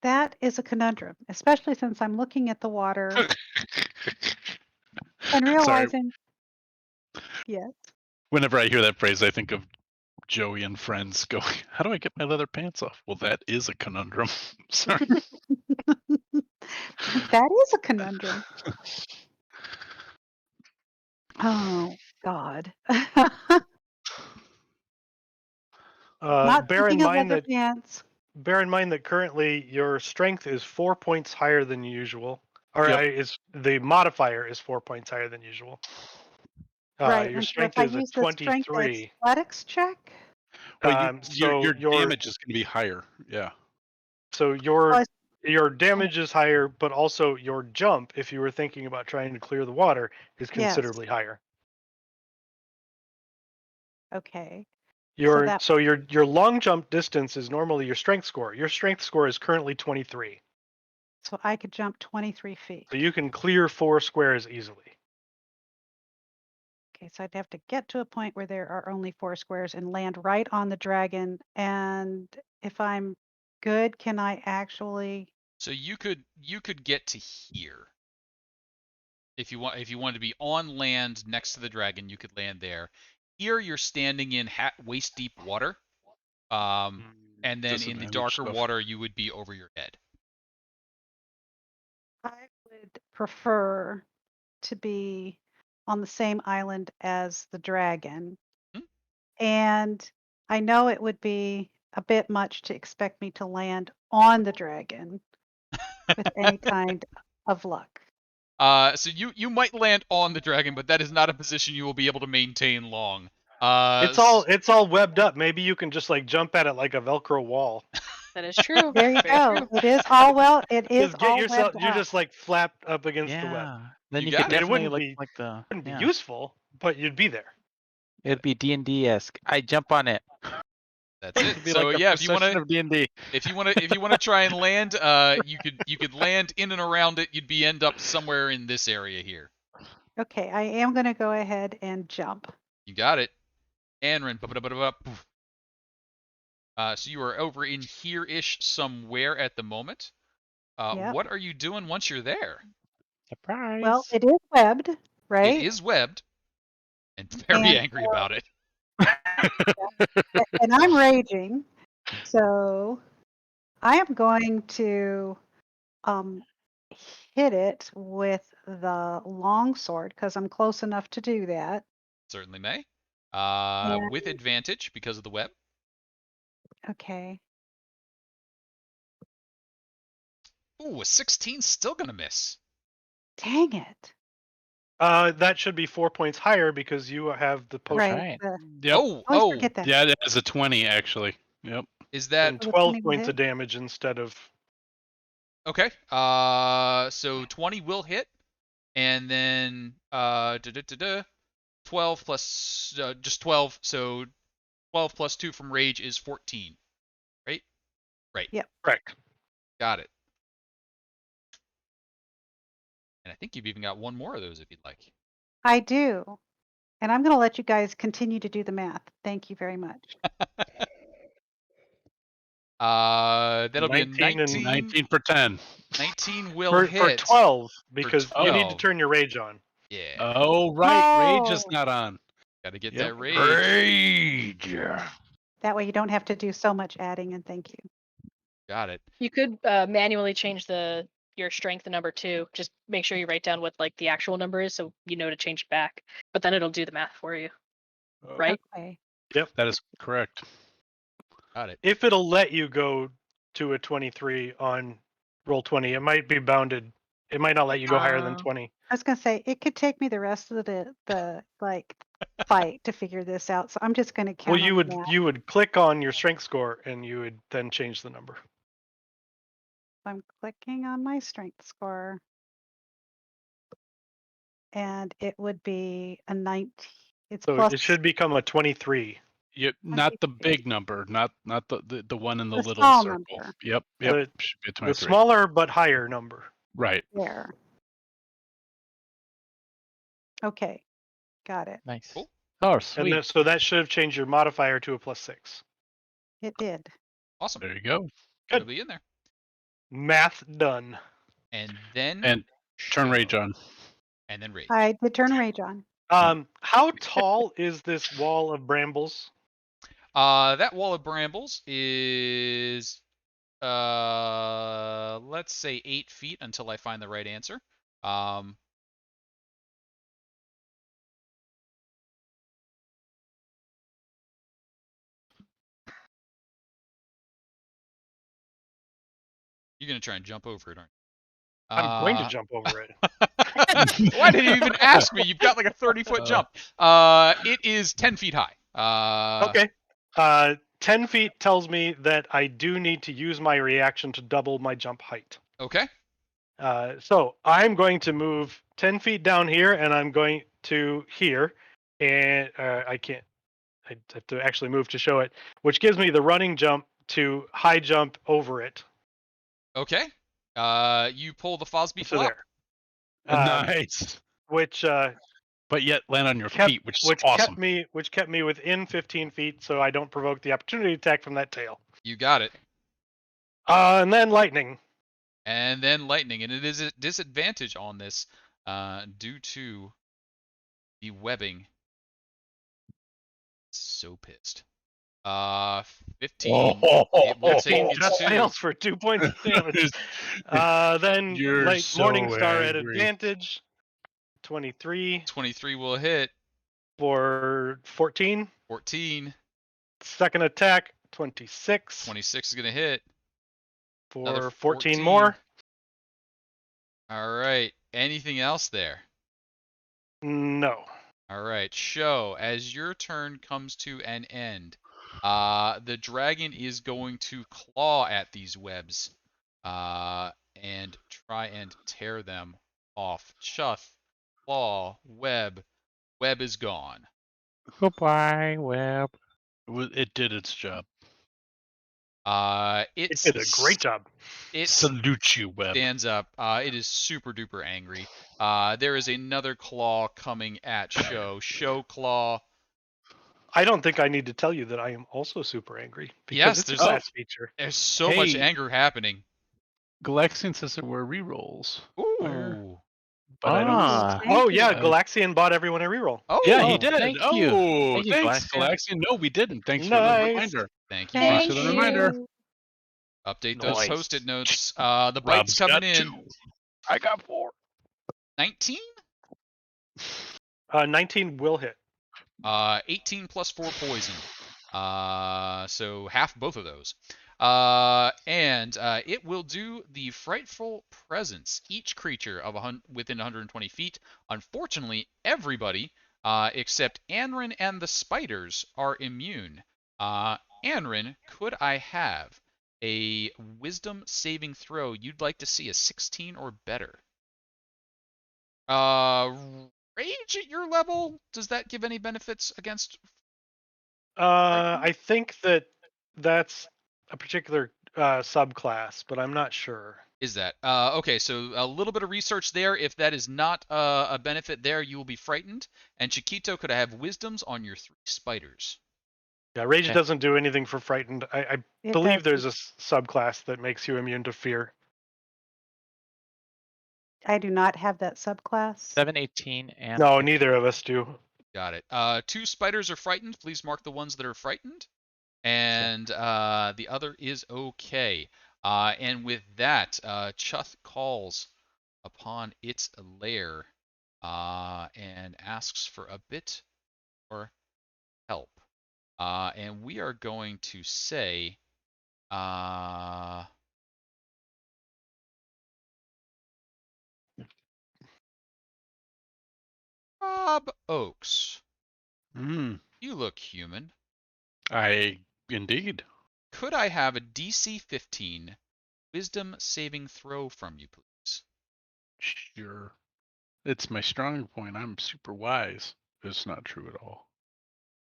That is a conundrum, especially since I'm looking at the water and Sorry. realizing, yes. Whenever I hear that phrase, I think of Joey and friends going, "How do I get my leather pants off?" Well, that is a conundrum. Sorry. That is a conundrum. Oh, God. Not Bear in thinking of mind leather that pants. currently your strength is 4 points higher than usual, or Yep. is the modifier is 4 points higher than usual. Right. Your And so if strength I is a use the strength 23. athletics check, Well, So your damage is going to be higher. Yeah. so plus, your damage is higher, but also your jump, if you were thinking about trying to clear the water, is yes. considerably higher. Okay. So Your that, so your long jump distance is normally your strength score. Your strength score is currently 23. so I could jump 23 feet. So you can clear 4 squares easily. Okay, so I'd have to get to a point where there are only 4 squares and land right on the dragon. And if I'm good, can I actually? So you could get to here if you wanted to be on land next to the dragon, you could land there. Here you're standing in waist deep water, and then in the Disadvantage darker stuff. water you would be over your head. I would prefer to be on the same island as the dragon. Hmm? And I know it would be a bit much to expect me to land on the dragon with any kind of luck. So you might land on the dragon, but that is not a position you will be able to maintain long. It's all webbed up. Maybe you can just like jump at it like a Velcro wall. That is true. There you Very go. true. It is all well. It is Just get all yourself. webbed You up. just like flap up against the web. Yeah. Then You you got could it. It definitely look like wouldn't be yeah. useful, but you'd be there. It'd be D&D-esque. I jump on it. That's it. It'd be So like the yeah, first session of D&D. if you wanna try and land, you could land in and around it. You'd end up somewhere in this area here. Okay, I am going to go ahead and jump. You got it. Anrin. So you are over in here-ish somewhere at the moment. Yep. What are you doing once you're there? Surprise. Well, it is webbed, It right? is webbed, and very And angry about it. and I'm raging. So I am going to um, hit it with the long sword because I'm close enough to do that. Certainly may. And With advantage because of the web. okay, Ooh, a 16 still gonna miss. dang it! That should be 4 points higher because you have the potion. Right. Right. Yep. Oh, Always forget that. Yeah, that is a 20 actually. Yep. is that And So the 12 20 will points hit? of damage instead of. okay? So 20 will hit, and then 12 plus just 12. So 12 plus 2 from rage is 14, right? Right. Yep. Correct. Got it. And I think you've even got one more of those if you'd like. I do. And I'm going to let you guys continue to do the math. Thank you very much. That'll be a 19 and 19. 19 for 10. 19 will for hit 12 for because you need to 12. turn your rage on. Yeah. Oh, right. Rage is Oh, not on. Got to get Yep. that rage. Rage. that way you don't have to do so much adding, and thank you. Got it. You could manually change your strength number too. Just make sure you write down what like the actual number is, so you know to change it back. But then it'll do the math for you, right? Okay. That is correct. Got it. If it'll let you go to a 23 on roll 20, it might be bounded. It might not let you go higher than 20. I was going to say, it could take me the rest of the like fight to figure this out. So I'm just going to Well, count on that. you would click on your strength score and you would then change the number. I'm clicking on my strength score. And it would be a 19. It's So plus it should become a 23. Yep, not the 23. big number, not the one in the The little small circle. number. Yep, The should be a the 23. smaller but higher number. Right. There. Okay. Got it. Nice. Cool. Oh, And sweet. so that should have changed your modifier to a +6. It did. Awesome. There you go. It'll be in there. Math done. And then And turn show. rage on. And then rage. I did turn rage on. How tall is this wall of brambles? That wall of brambles is let's say 8 feet until I find the right answer. You're gonna try and jump over it, aren't you? I'm going to jump over it. Why did you even ask me? You've got like a 30-foot jump. It is 10 feet high. Okay. 10 feet tells me that I do need to use my reaction to double my jump height. Okay. So I'm going to move 10 feet down here, and I'm going to here, and I can't. I have to actually move to show it, which gives me the running jump to high jump over it. Okay. You pull the Fosby So flop. there. Nice. Which But yet land on your kept feet, which is awesome. kept me within 15 feet, so I don't provoke the opportunity attack from that tail. You got it. And then lightning. And then lightning, and it is a disadvantage on this due to the webbing. So pissed. 15. It will take 15 you just to. fails for 2 points of damage. Then You're light so Morning Star at angry. advantage. 23 23 will hit. for 14. 14. Second attack, 26 26 is gonna hit. Another for 14 more. All right. Anything else there? No. All right. Show, as your turn comes to an end, the dragon is going to claw at these webs and try and tear them off. Chuff, claw, web. Web is gone. Goodbye, web. It did its job. It did a great job. It Salute you, Web. stands up. It is super duper angry. There is another claw coming at Show. Show claw. I don't think I need to tell you that I am also super angry because Yes, it's a there's- class feature. There's so much Hey. anger happening. Galaxian says there were rerolls. Ooh. But I don't. Ah. Oh Thank yeah, you. Galaxian bought everyone a reroll. Oh, Yeah, he Oh, did. thank you. Oh, Thank you, thanks, Galaxian. Galaxian. No, we didn't. Thanks for Nice. the reminder. Thank you. Thank Thanks for the reminder. you. Update those Nice. post-it notes. The bite's Rob's coming got in. 2. I got 4. 19? 19 will hit. 18 plus 4 poison. So half both of those. And it will do the frightful presence. Each creature of within 120 feet. Unfortunately, everybody except Anrin and the spiders are immune. Anrin, could I have a wisdom saving throw? You'd like to see a 16 or better. Rage at your level, does that give any benefits against? I think that's a particular subclass, but I'm not sure. Is that okay? So a little bit of research there. If that is not a benefit there, you will be frightened. And Chiquito could have wisdoms on your 3 spiders. Yeah, rage Okay. doesn't do anything for frightened. I It believe does. there's a subclass that makes you immune to fear. I do not have that subclass. 7, 18, and No, 50. neither of us do. Got it. 2 spiders are frightened. Please mark the ones that are frightened. And the other is okay. And with that, Chuth calls upon its lair and asks for a bit more help. And we are going to say, Rob Oakes, Hmm. you look human. I indeed. Could I have a DC 15 wisdom saving throw from you, please? Sure. It's my strong point. I'm super wise. It's not true at all.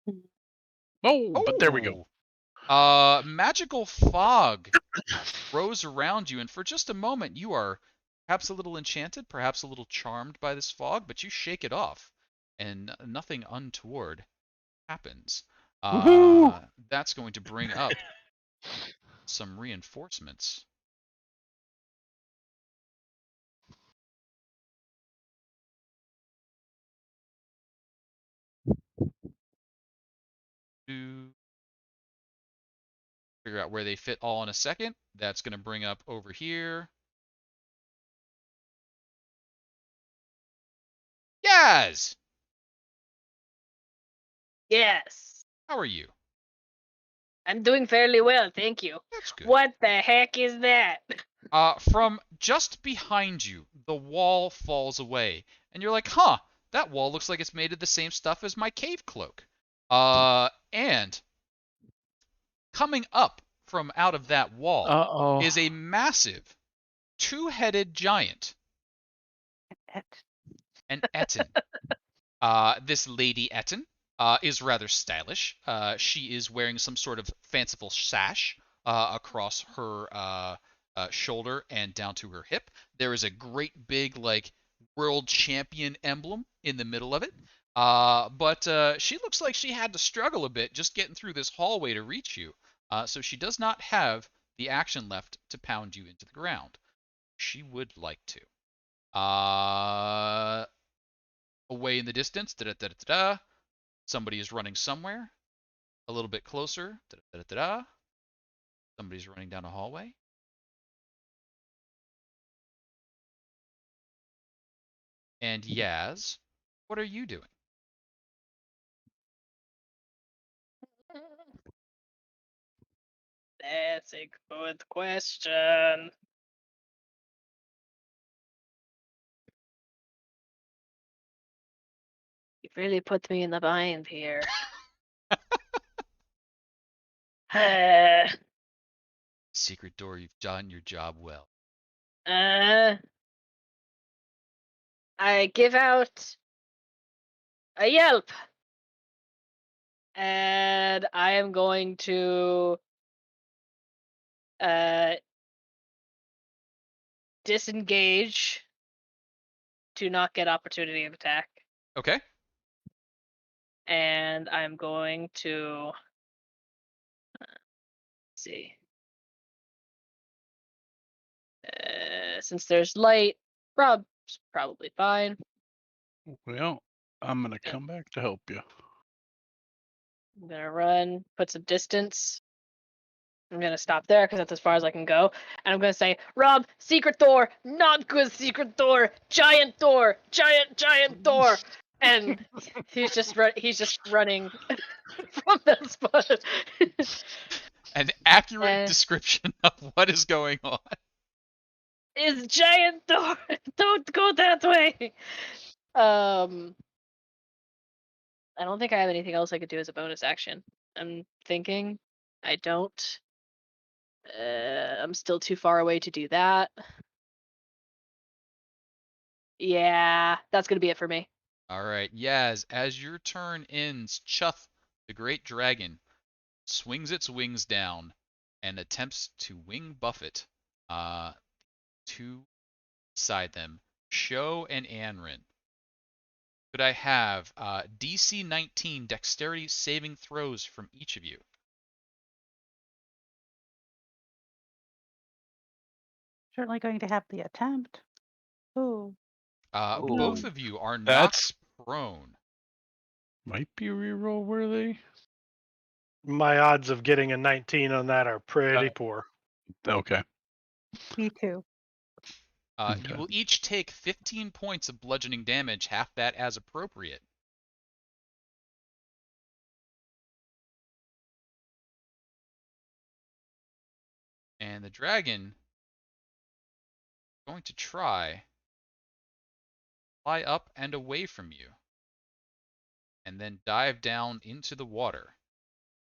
Mm. Oh, but there we go. Magical fog grows around you, and for just a moment you are perhaps a little enchanted, perhaps a little charmed by this fog, but you shake it off, and nothing untoward happens. Woohoo! That's going to bring up some reinforcements. To figure out where they fit all in a second. That's going to bring up over here. Yaz! Yes. How are you? I'm doing fairly well, thank you. That's good. What the heck is that? From just behind you, the wall falls away, and you're like, huh, that wall looks like it's made of the same stuff as my cave cloak. And coming up from out of that wall Uh-oh. is a massive 2-headed giant, an Etten. This Lady Etten is rather stylish. She is wearing some sort of fanciful sash across her shoulder and down to her hip. There is a great big like world champion emblem in the middle of it. But she looks like she had to struggle a bit just getting through this hallway to reach you. So she does not have the action left to pound you into the ground. She would like to. Away in the distance, da-da-da-da-da, somebody is running somewhere. A little bit closer, da-da-da-da-da, somebody's running down a hallway. And Yaz, what are you doing? That's a good question. You've really put me in the bind here. Secret door, you've done your job well. I give out a yelp. And I am going to disengage to not get opportunity of attack. Okay. And I'm going to see. Since there's light, Rob's probably fine. Well, I'm gonna come back to help you. I'm gonna run, put some distance. I'm gonna stop there because that's as far as I can go. And I'm gonna say, Rob, secret door, not good secret door, giant door, giant door. And he's just running from that spot. An accurate Uh, description of what is going on. Is giant door. Don't go that way. I don't think I have anything else I could do as a bonus action. I'm thinking I don't. I'm still too far away to do that. Yeah, that's gonna be it for me. All right, Yaz, as your turn ends, Chuth, the great dragon, swings its wings down and attempts to wing buffet to side them, Sho and Anrin. Could I have DC 19 dexterity saving throws from each of you? Certainly going to have the attempt. Ooh. Both Ooh, of you are knocked that's prone. might be reroll worthy. My odds of getting a 19 on that are pretty Uh, poor. Okay. Me too. You Okay. will each take 15 points of bludgeoning damage, half that as appropriate. And the dragon is going to try fly up and away from you, and then dive down into the water.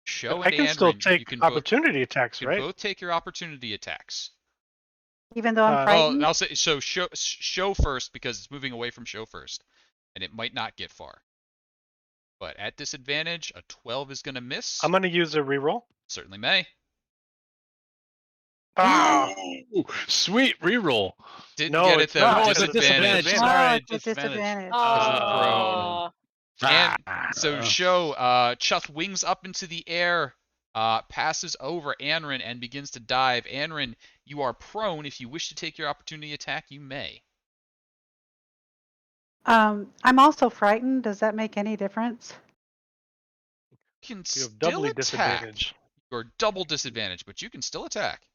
But Sho I and can still Anrin, you take can both opportunity attacks, right? take your opportunity attacks. Even though I'm Uh, Well, frightened. I'll say so. Show first because it's moving away from Show first, and it might not get far. But at disadvantage, a 12 is going to miss. I'm going to use a reroll. Certainly may. Ah, Ooh, sweet reroll. Didn't no, get it it's though. not. No, it's a 'cause it's a disadvantage. Disadvantage. disadvantage. Sorry, Oh, it's a disadvantage. Because of prone. Oh, And Ah, so Sho, Chuth wings up into the air, passes over Anrin, and begins to dive. Anrin, you are prone. If you wish to take your opportunity attack, you may. I'm also frightened. Does that make any difference? You can You have still doubly attack. disadvantage. You're double disadvantage, but you can still attack.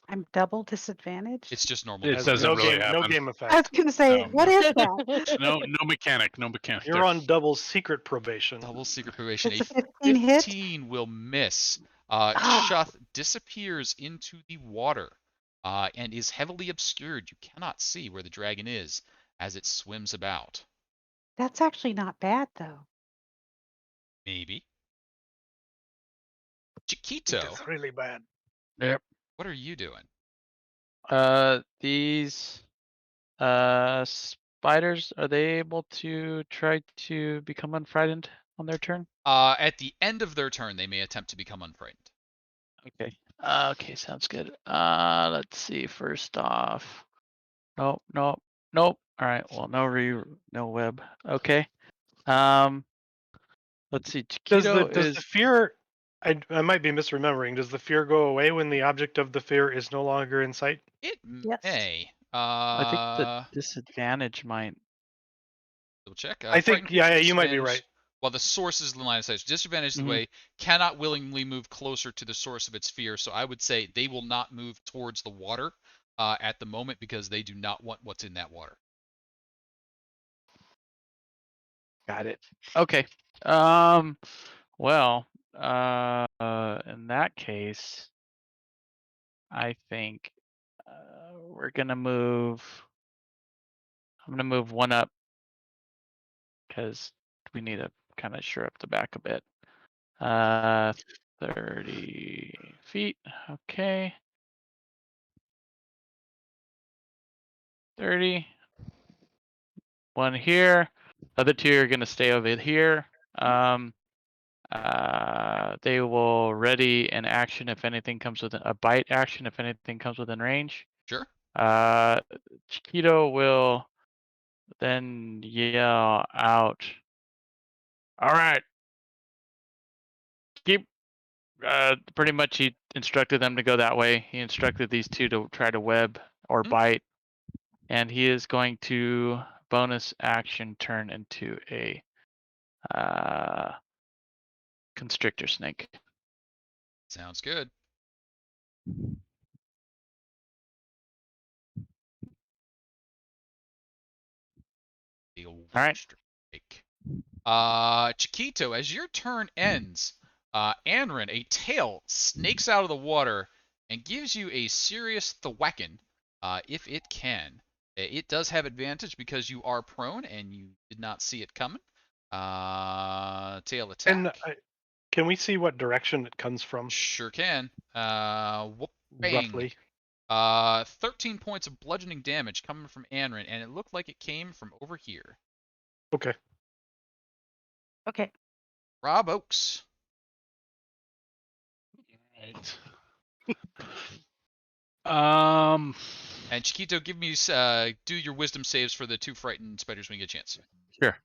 I'm double disadvantaged. It's just normal. It Has doesn't no really game, no happen. game I was effect. going to say, No. what is that? No mechanic. No mechanic. You're there. on double secret probation. Double secret probation. It's A a 15 hit. 15 will miss. Ah, Chuth disappears into the water and is heavily obscured. You cannot see where the dragon is as it swims about. that's actually not bad though. Maybe. It Chiquito, is really bad. Yep. what are you doing? These spiders, are they able to try to become unfrightened on their turn? At the end of their turn, they may attempt to become unfrightened. Okay. Okay, sounds good. Let's see. First off, nope, nope, nope. All right. Well, no web. Okay. Um, let's see. Chiquito Does the is. fear? I might be misremembering. Does the fear go away when the object of the fear is no longer in sight? It Yes. may. I think the disadvantage might. Double check. I think, Frightened yeah, creature you might be disadvantage. right. While the source is in the line of sight, disadvantage is the Mhm. way cannot willingly move closer to the source of its fear. So I would say they will not move towards the water at the moment because they do not want what's in that water. Got it. Okay. Um. Well. In that case, I think we're gonna move. I'm gonna move one up because we need to kind of shore up the back a bit. 30 feet. Okay. 30. One here. Other two are gonna stay over here. They will ready an action if anything comes within a bite action if anything comes within range. Sure. Chiquito will then yell out, "All right, keep." Pretty much, he instructed them to go that way. He instructed these two to try to web or bite, and he is going to bonus action turn into a constrictor snake. Sounds good. The old All right. strike. Chiquito, as your turn ends, Anrin, a tail snakes out of the water and gives you a serious thwacken, if it can. It does have advantage because you are prone and you did not see it coming. Tail attack. And can we see what direction it comes from, Sure can. Whoop, bang. roughly? 13 points of bludgeoning damage coming from Anrin, and it looked like it came from over here. Okay. Okay. Rob Oakes. Right. Um, And Chiquito, give me do your wisdom saves for the 2 frightened spiders when you get a chance. sure.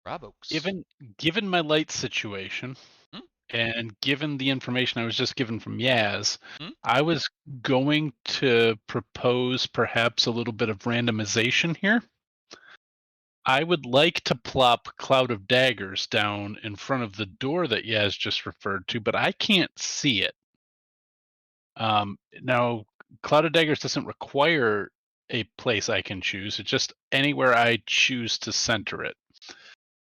Bravox. Given my light situation, Hmm? and given the information I was just given from Yaz, Hmm? I was going to propose perhaps a little bit of randomization here. I would like to plop Cloud of Daggers down in front of the door that Yaz just referred to, but I can't see it. Now, Cloud of Daggers doesn't require a place I can choose. It's just anywhere I choose to center it.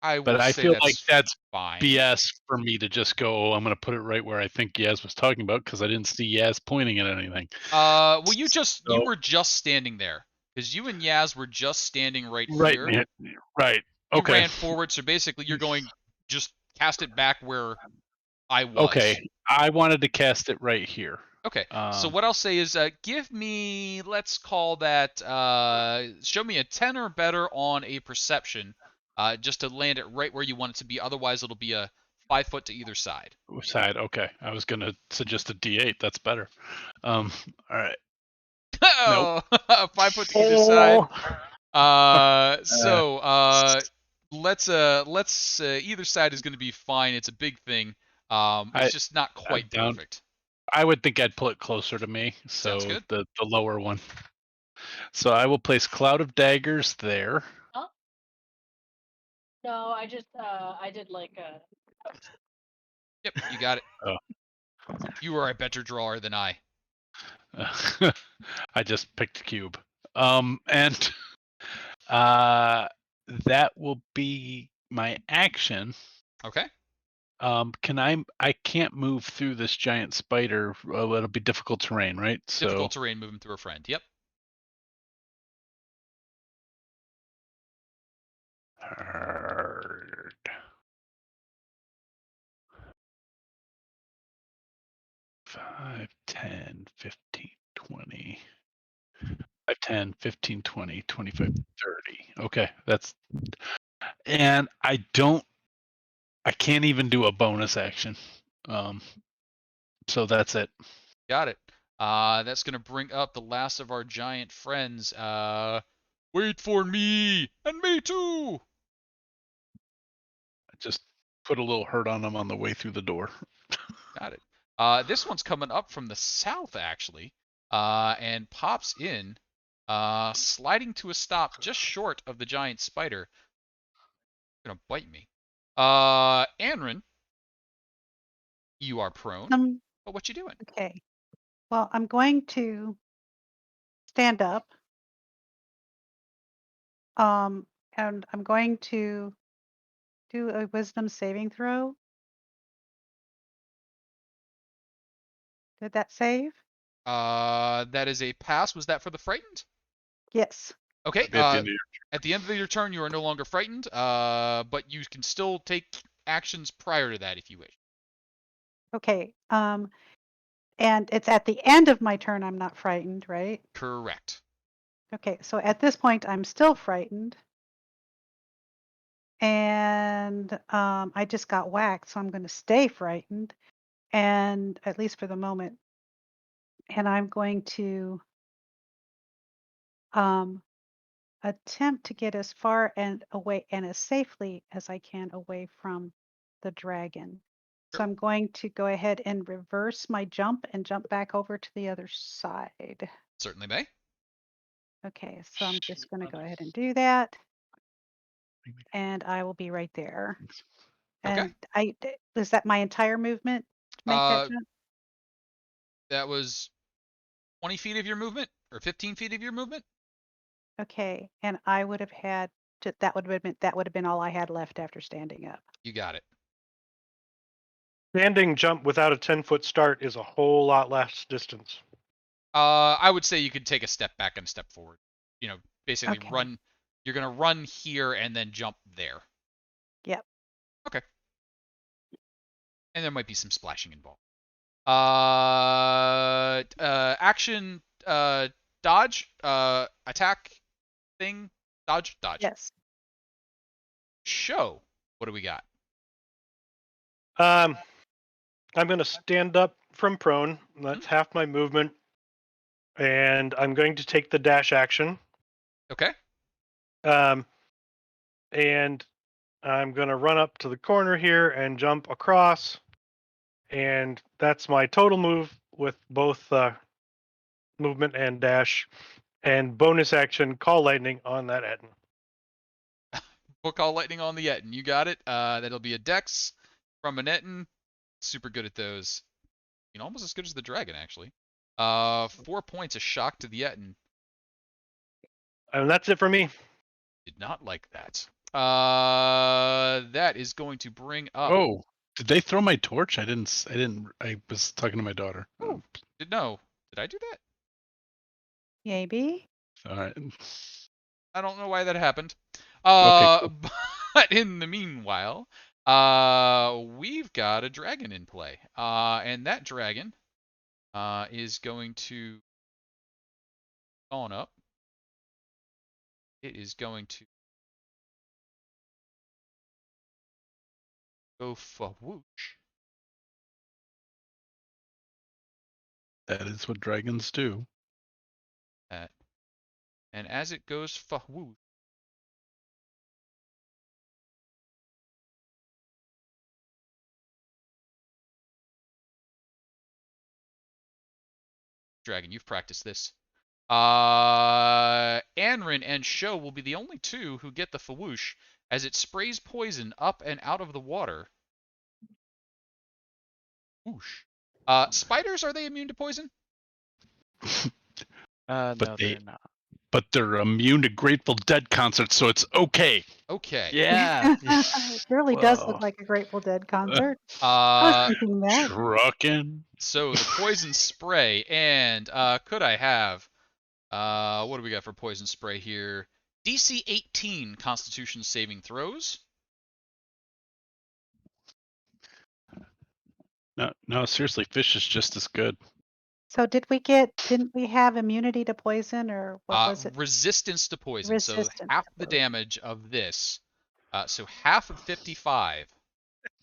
I But will I say feel like that's that's fine. BS for me to just go, I'm going to put it right where I think Yaz was talking about because I didn't see Yaz pointing at anything. Well, you So, were just standing there because you and Yaz were just standing right right, here. right. You Okay. ran forward, so basically you're going just cast it back where I Okay. was. I wanted to cast it right here. Okay, so Um, what I'll say is give me, let's call that, show me a 10 or better on a perception, just to land it right where you want it to be. Otherwise, it'll be a 5 foot to either side. side. Okay. I was going to suggest a D8. That's better. All right. Nope. Oh, 5 foot to either side. Oh. Let's either side is going to be fine. It's a big thing. It's I just not I'm quite down. perfect. I would think I'd pull it closer to me, Sounds so good. the lower one. So I will place Cloud of Daggers there. Huh? No, I did like Yep, you got it. Oh. You are a better drawer than I. I just picked a cube. And that will be my action. Okay. I can't move through this giant spider. It'll be difficult terrain, right? So Difficult terrain moving through a friend. Yep. hard. 5, 10, 15, 20. 5, 10, 15, 20, 25, 30. Okay, that's and I can't even do a bonus action. Um, so that's it. Got it. That's gonna bring up the last of our giant friends. Wait for me and me too. I just put a little hurt on them on the way through the door. Got it. This one's coming up from the south actually, and pops in, sliding to a stop just short of the giant spider. Gonna bite me. Anrin, you are prone. Um, But what you doing? okay. Well, I'm going to stand up. And I'm going to do a wisdom saving throw. Did that save? That is a pass. Was that for the frightened? Yes. Okay. That'd be at the end of At the end of your turn, you are no longer frightened. But you can still take actions prior to that if you wish. Okay. And it's at the end of my turn I'm not frightened, right? Correct. Okay, so at this point I'm still frightened. And I just got whacked, so I'm going to stay frightened. And at least for the moment. And I'm going to attempt to get as far and away and as safely as I can away from the dragon. So Sure. I'm going to go ahead and reverse my jump and jump back over to the other side. Certainly may. Okay, so I'm just going to go ahead and do that. And I will be right there. Okay. And is that my entire movement to make that jump? That was 20 feet of your movement or 15 feet of your movement. Okay, and I would have had that would have been all I had left after standing up. You got it. Standing jump without a 10-foot start is a whole lot less distance. I would say you could take a step back and a step forward. You know, basically Okay. run. You're gonna run here and then jump there. Yep. Okay. And there might be some splashing involved. Action, dodge, attack, thing, dodge, dodge. Yes. Show. What do we got? Um, I'm going to stand up from prone. That's half my movement. And I'm going to take the dash action. Okay. And I'm going to run up to the corner here and jump across. And that's my total move with both movement and dash. And bonus action, call lightning on that Etten. We'll call lightning on the Etten. You got it. That'll be a Dex from an Etten. Super good at those. You know, almost as good as the dragon, actually. 4 points of shock to the Etten. And that's it for me. Did not like that. That is going to bring up. Oh, did they throw my torch? I didn't. I was talking to my daughter. Oh, no. Did I do that? Maybe. All right. I don't know why that happened. Okay, cool. But in the meanwhile, we've got a dragon in play. And that dragon is going to on up. It is going to go for whoosh. That is what dragons do. And as it goes for whoosh, dragon, you've practiced this. Anrin and Sho will be the only two who get the Fawoosh as it sprays poison up and out of the water. Whoosh. Spiders, are they immune to poison? No, But they're not. But they're immune to Grateful Dead concerts, so it's okay. Okay. Yeah. It really does look Whoa. like a Grateful Dead concert. I was thinking that. Truckin'. So the poison spray, and could I have what do we got for poison spray here? DC 18 Constitution saving throws. No, seriously, fish is just as good. So didn't we have immunity to poison or what was it? Resistance to poison. So Resistance half to the poison. damage of this. So half of 55.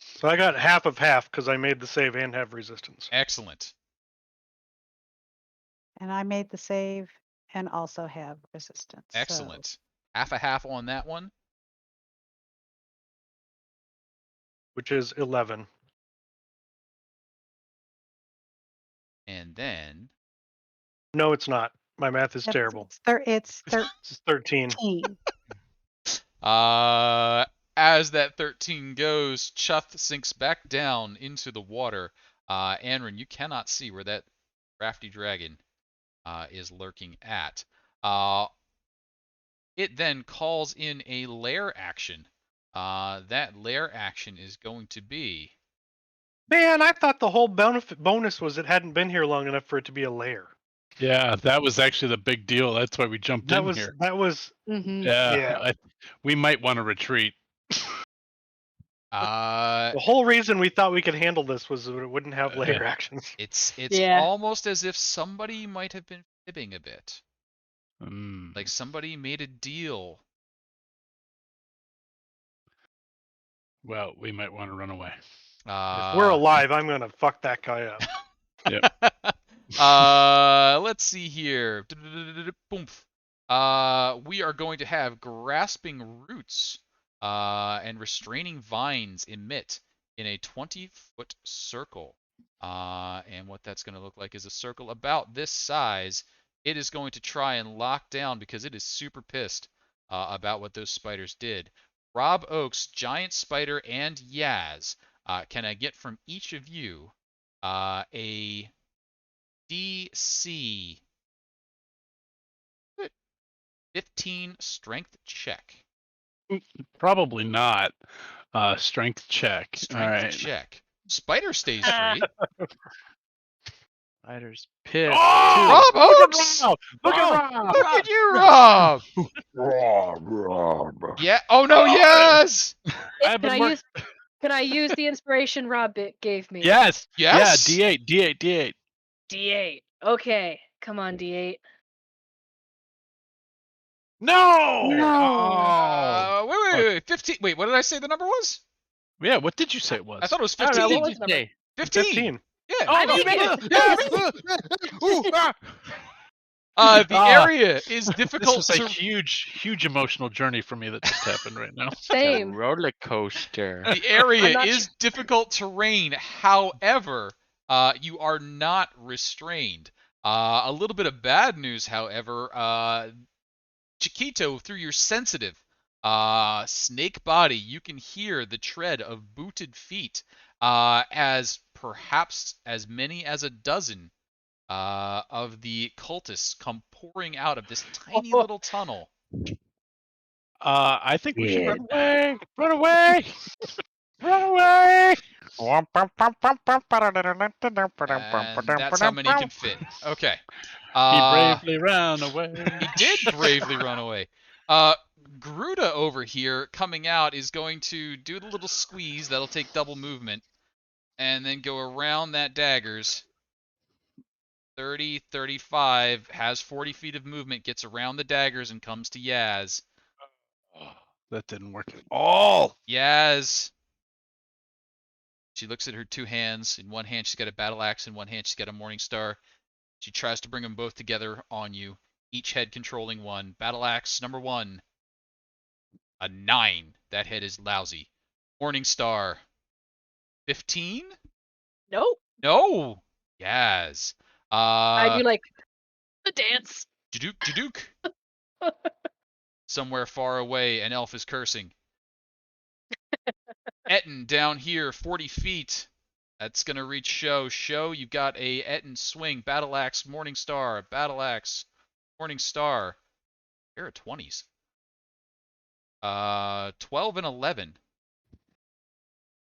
So I got half of half because I made the save and have resistance. Excellent. And I made the save and also have resistance. Excellent. So Half a half on that one. Which is 11. And then No, it's not. My math is terrible. It's It's 13. 13. As that 13 goes, Chuth sinks back down into the water. Anrin, you cannot see where that crafty dragon is lurking at. It then calls in a lair action. That lair action is going to be. Man, I thought the whole bonus was it hadn't been here long enough for it to be a lair. Yeah, that was actually the big deal. That's why we jumped That in was here. that was Yeah, yeah. we might want to retreat. The whole reason we thought we could handle this was that it wouldn't have lair actions. It's Yeah. almost as if somebody might have been fibbing a bit. Mm. Like somebody made a deal. Well, we might want to run away. If we're alive, I'm gonna fuck that guy up. Let's see here. Boomf. We are going to have grasping roots and restraining vines emit in a 20-foot circle. And what that's going to look like is a circle about this size. It is going to try and lock down because it is super pissed about what those spiders did. Rob Oakes, Giant Spider, and Yaz, can I get from each of you a DC 15 strength check? Probably not. Strength check. Strength All right. check. Spider stays free. Spider's pissed. Oh! Rob Oakes! Look at Rob! Look at you, Rob! Yeah. Oh no, yes! Can I use the inspiration Rob gave me? Yes. Yes. Yeah. D8. D8. Okay. Come on, D8. No. No. Wait. 15. Wait, what did I say the number was? Yeah. What did you say it was? I thought it was I don't 15. know. What What was did the you number? say? 15. Yeah. Oh, I you made made it. it. Ooh, ah. The Ah, area is this difficult is a to. huge emotional journey for me that just happened right now. The Same. roller coaster. The area I'm not is difficult terrain. However, you are not restrained. A little bit of bad news, however. Chiquito, through your sensitive snake body, you can hear the tread of booted feet as perhaps as many as a dozen of the cultists come pouring out of this tiny little tunnel. I think we should run away. Run away. Run away. And that's how many can fit. Okay. He Uh, bravely ran away. he did bravely run away. Uh, Garuda over here coming out is going to do the little squeeze. That'll take double movement. And then go around that daggers. 30, 35, has 40 feet of movement, gets around the daggers and comes to Yaz. Oh, that didn't work at all. Yaz. She looks at her two hands. In one hand, she's got a battle axe. In one hand, she's got a morning star. She tries to bring them both together on you, each head controlling one. Battle axe number 1. A 9. That head is lousy. Morning star. 15? Nope. No. Yaz. I'd be like, the dance. Jadook, Jadook. Somewhere far away, an elf is cursing. Etten down here, 40 feet. That's going to reach Show. Show, you've got a Etten swing. Battle Axe, Morning Star. Battle Axe, Morning Star. Pair of 20s. 12 and 11.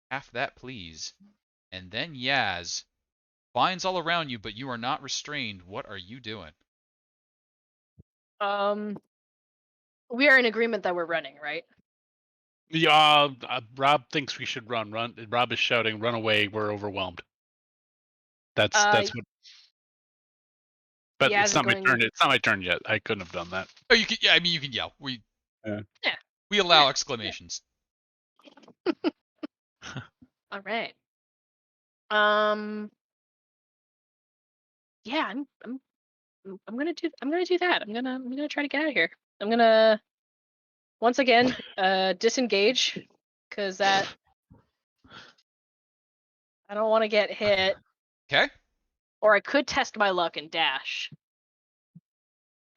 Half that, please. And then Yaz. Vines all around you, but you are not restrained. What are you doing? We are in agreement that we're running, right? Yeah, Rob thinks we should run. Run. Rob is shouting, "Run away! We're overwhelmed." That's what. But Yaz it's is not my going. turn. It's not my turn yet. I couldn't have done that. Oh, you can. Yeah, I mean, you can yell. Yeah. We allow exclamations. All right. Yeah, I'm gonna do that. I'm gonna try to get out of here. I'm gonna once again disengage because that I don't want to get hit. Okay. Or I could test my luck and dash.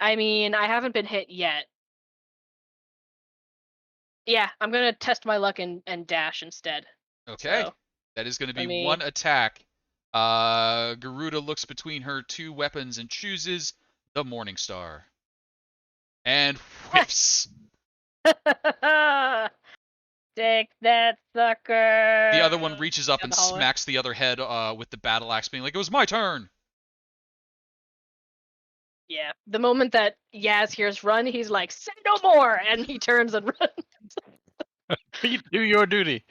I mean, I haven't been hit yet. Yeah, I'm gonna test my luck and dash instead. Okay. So, That is going to be let me- one attack. Garuda looks between her two weapons and chooses the Morning Star. And whiffs. Take that, sucker. The other one reaches up Down and the hallway. smacks the other head with the battle axe, being like, "It was my turn." Yeah. The moment that Yaz hears run, he's like, "Say no more," and he turns and runs. You do your duty.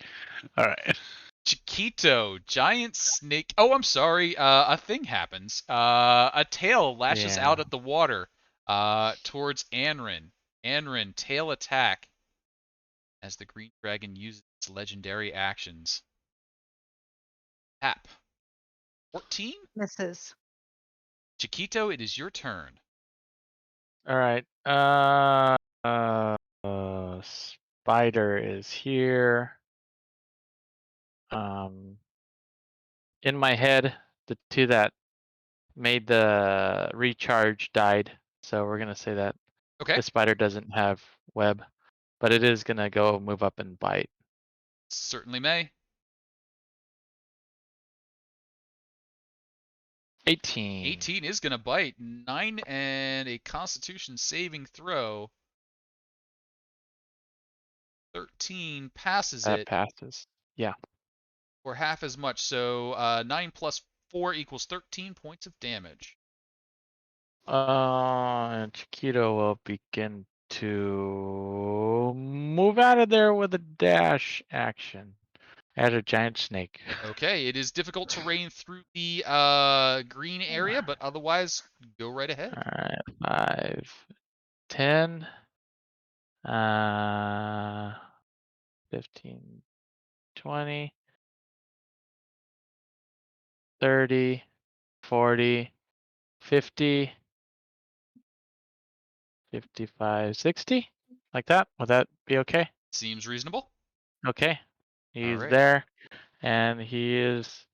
All right. Chiquito, giant snake. Oh, I'm sorry. A thing happens. A tail lashes Yeah. out at the water towards Anrin. Anrin, tail attack as the green dragon uses its legendary actions. Tap. 14? Misses. Chiquito, it is your turn. All right. Spider is here. In my head, the two that made the recharge died. So we're gonna say that Okay. the spider doesn't have web, but it is gonna go move up and bite. Certainly may. 18. 18 is going to bite. 9 and a constitution saving throw. 13 passes That it passes. Yeah. for half as much. So 9 plus 4 equals 13 points of damage. And Chiquito will begin to move out of there with a dash action as a giant snake. Okay, it is difficult terrain through the green area, but otherwise, go right ahead. All right, 5, 10, 15, 20. 30, 40, 50, 55, 60? Like that? Would that be okay? Seems reasonable. Okay. He's right. there, and he is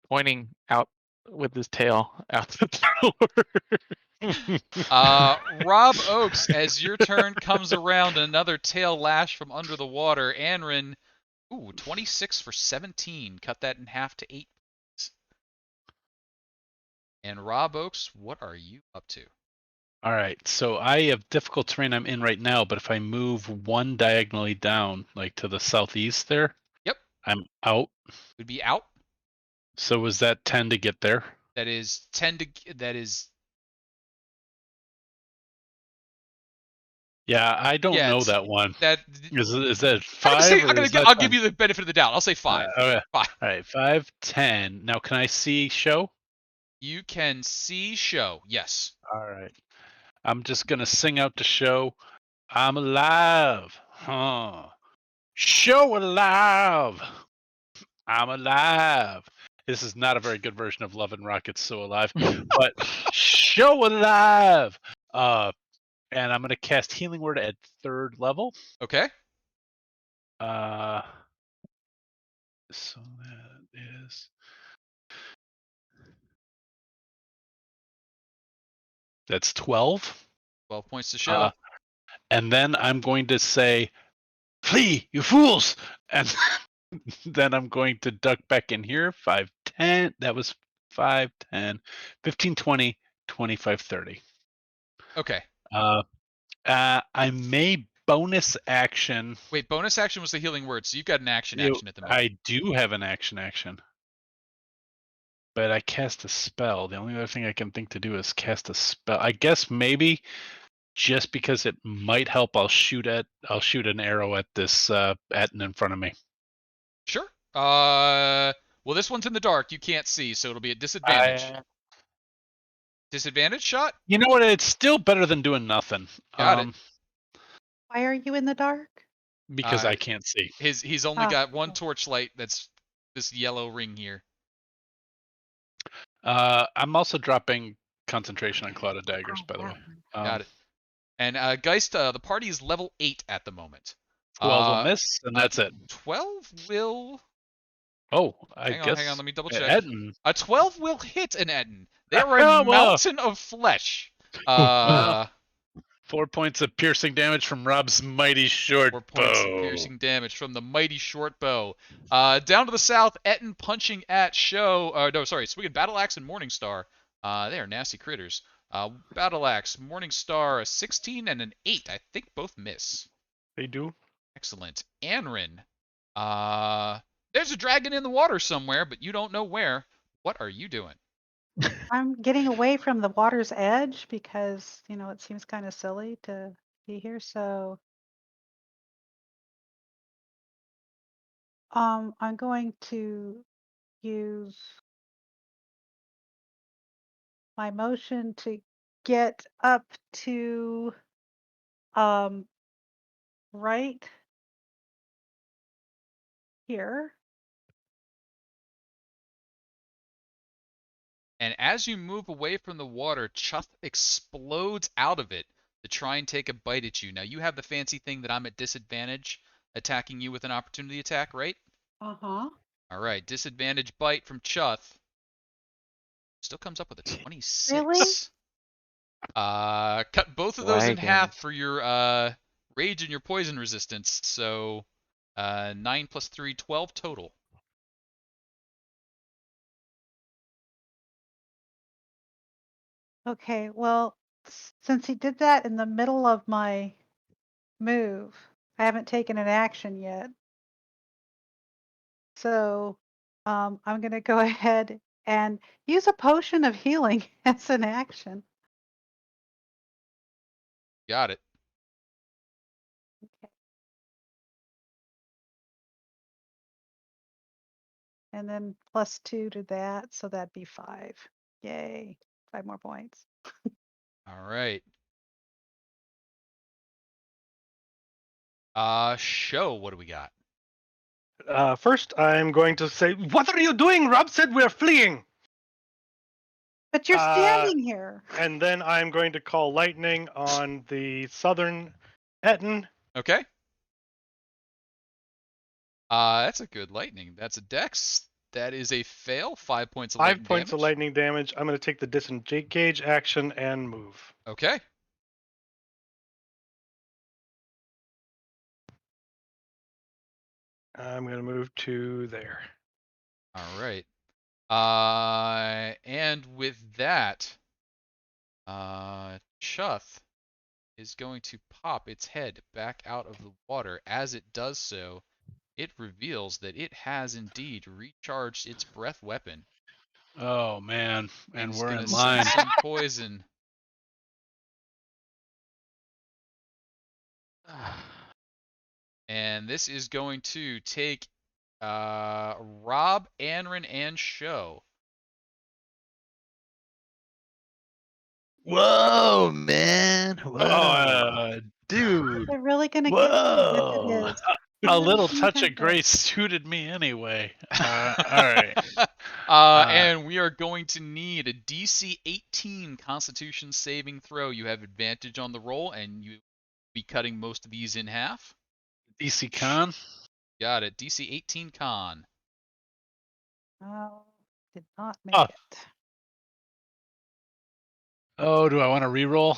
pointing out with his tail out the door. Rob Oakes, as your turn comes around, another tail lash from under the water. Anrin, 26 for 17. Cut that in half to 8. And Rob Oakes, what are you up to? All right, so I have difficult terrain I'm in right now, but if I move one diagonally down, like to the southeast there, Yep. I'm out. Would be out. So was that 10 to get there? That is 10 to. That is. Yeah, I don't Yeah, know it's that one. that. Is that I'm gonna say 5 or is that I'll 10? give you the benefit of the doubt. I'll say 5. Okay. 5. All right, 5, 10. Now, can I see show? You can see show. Yes. All right. I'm just going to sing out to show. I'm alive. Huh. Show alive. I'm alive. This is not a very good version of Love and Rockets So Alive, but show alive. And I'm going to cast Healing Word at 3rd level. Okay. So that is. That's 12. 12 points to show. And then I'm going to say, flee, you fools! And then I'm going to duck back in here. 5, 10. That was 5, 10, 15, 20, 25, 30. Okay. I may bonus action. Wait, bonus action was the healing word, so you've got an action at the moment. I do have an action. But I cast a spell. The only other thing I can think to do is cast a spell. I guess maybe just because it might help, I'll shoot an arrow at this Etten in front of me. Sure. Well, this one's in the dark. You can't see, so it'll be a disadvantage. Disadvantage shot? You know what? It's still better than doing nothing. Got it. Why are you in the dark? Because I can't see. He's only got one torchlight. That's this yellow ring here. I'm also dropping concentration on Cloud of Daggers, by the way. Got it. And Geist, the party is level 8 at the moment. 12 will miss, and that's it. 12 will. Oh, I hang guess. on. Let me double check. Etten. A 12 will hit an Etten. They are a mountain of flesh. 4 points of piercing damage from Rob's mighty short 4 points of bow. piercing damage from the mighty short bow. Down to the south, Etten punching at Show. Swinging Battle Axe and Morningstar. They are nasty critters. Battle Axe, Morningstar, a 16 and an 8. I think both miss. They do. Excellent. Anrin. There's a dragon in the water somewhere, but you don't know where. What are you doing? I'm getting away from the water's edge because, it seems kind of silly to be here. So I'm going to use my motion to get up to right here. And as you move away from the water, Chuth explodes out of it to try and take a bite at you. Now, you have the fancy thing that I'm at disadvantage attacking you with an opportunity attack, right? Uh-huh. All right, disadvantage bite from Chuth. Still comes up with a 26. Really? Cut both of those in Dragon. half for your rage and your poison resistance. So 9 plus 3, 12 total. Okay, well, since he did that in the middle of my move, I haven't taken an action yet. So I'm going to go ahead and use a potion of healing as an action. Got it. Okay. And then +2 to that, so that'd be 5. Yay, 5 more points. All right. Show, what do we got? First, I'm going to say, "What are you doing?" Rob said we're fleeing. But you're standing here. And then I'm going to call lightning on the southern Etten. Okay. That's a good lightning. That's a dex. That is a fail. 5 points of 5 lightning points of damage. lightning damage. I'm going to take the disengage action and move. Okay. I'm going to move to there. All right. And with that, Chuth is going to pop its head back out of the water. As it does so, it reveals that it has indeed recharged its breath weapon Oh man, and is we're going in to send line. some poison. And this is going to take Rob, Anrin, and Show. Whoa, man. Whoa. Dude. They're really gonna get me. Yes, it Whoa. is. A Really little gonna touch of get grace suited me anyway. All right. And we are going to need a DC 18 Constitution saving throw. You have advantage on the roll, and you be cutting most of these in half. DC Con. Got it. DC 18 Con. Oh, did not make Oh. it. Oh, do I want to reroll?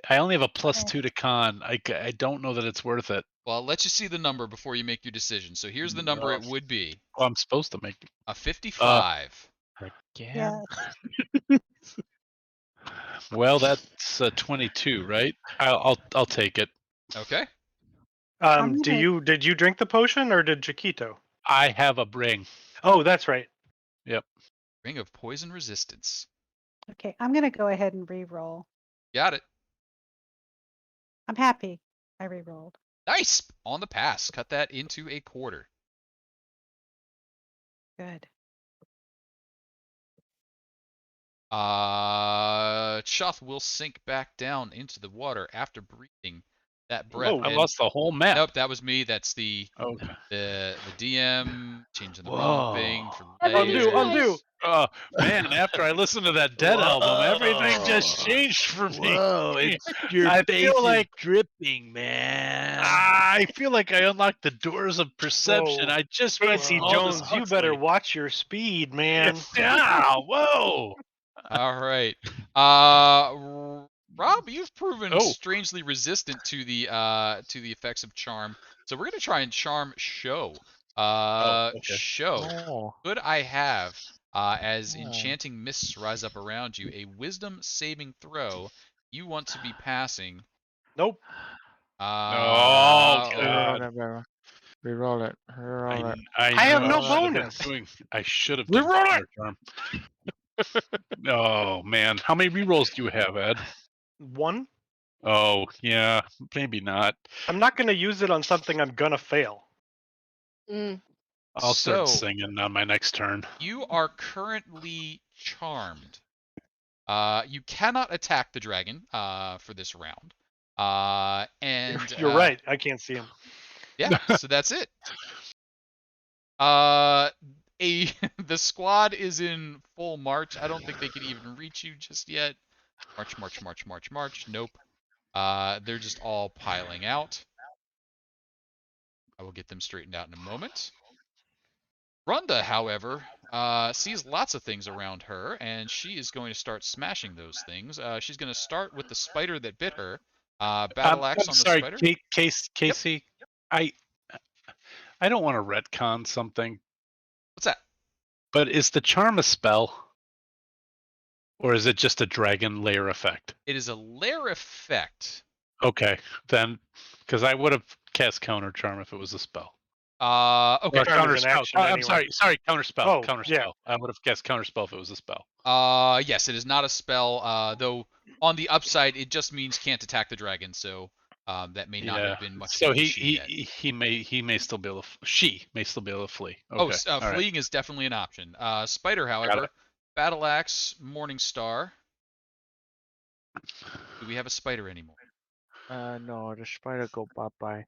I only have a Okay. +2 to con. I don't know that it's worth it. Well, I'll let you see the number before you make your decision. So here's the number it would be. Well, I'm supposed to make A 55. Again? Yes. Well, that's a 22, right? I'll take it. Okay. I'm Did gonna. you drink the potion or did Chiquito? I have a ring. Oh, that's right. Yep. Ring of Poison Resistance. Okay, I'm gonna go ahead and re-roll. Got it. I'm happy. I re-rolled. Nice. On the pass. Cut that into a quarter. Good. Chuth will sink back down into the water after breathing that breath. Oh, I And lost the whole map. nope, that was me. That's the Okay. DM changing the wrong thing Whoa. for Everything's layers. Undo. Oh man, after I listened to that Dead album, everything just Whoa. changed for me. Whoa, it's your I face feel like is dripping, man. I feel like I unlocked the doors of perception. Whoa. I just read Casey some Aldous Jones, you better Huxley. watch your speed, man. Yeah, whoa. All right. Rob, you've proven Oh. strangely resistant to the effects of charm. So we're gonna try and charm Show. Okay. Show. Oh. Could I have, as Oh. enchanting mists rise up around you, a wisdom saving throw you want to be passing? Nope. Oh Oh, god. Reroll it. Reroll it. I I have knew no I should have been bonus. doing. I should have done Reroll it! Counter Charm. Oh man, how many rerolls do you have, Ed? 1. Oh yeah, maybe not. I'm not going to use it on something I'm going to fail. Mm. I'll start So- singing on my next turn. You are currently charmed. You cannot attack the dragon for this round. And You're right. I can't see him. Yeah, so that's it. The squad is in full march. I don't think they can even reach you just yet. March, march, march, march, march. Nope. They're just all piling out. I will get them straightened out in a moment. Rhonda, however, sees lots of things around her, and she is going to start smashing those things. She's going to start with the spider that bit her. Battle axe I'm on the sorry, spider. Casey. I don't want to retcon something, What's that? but is the charm a spell, or is it just a dragon layer effect? It is a lair effect. Okay, then, because I would have cast counter charm if it was a spell. Okay. Or Charm counter is an spell. action I'm anyway. sorry, counter spell. Oh, Counter yeah. spell. I would have cast counter spell if it was a spell. Yes, it is not a spell. Though on the upside, it just means can't attack the dragon. So that may not Yeah. have been much So of an issue yet. he may still be able to. She may still be able to flee. Oh, Okay. all right. fleeing is definitely an option. Spider, however, battle axe, morning star. Do we have a spider anymore? No, the spider go bye-bye.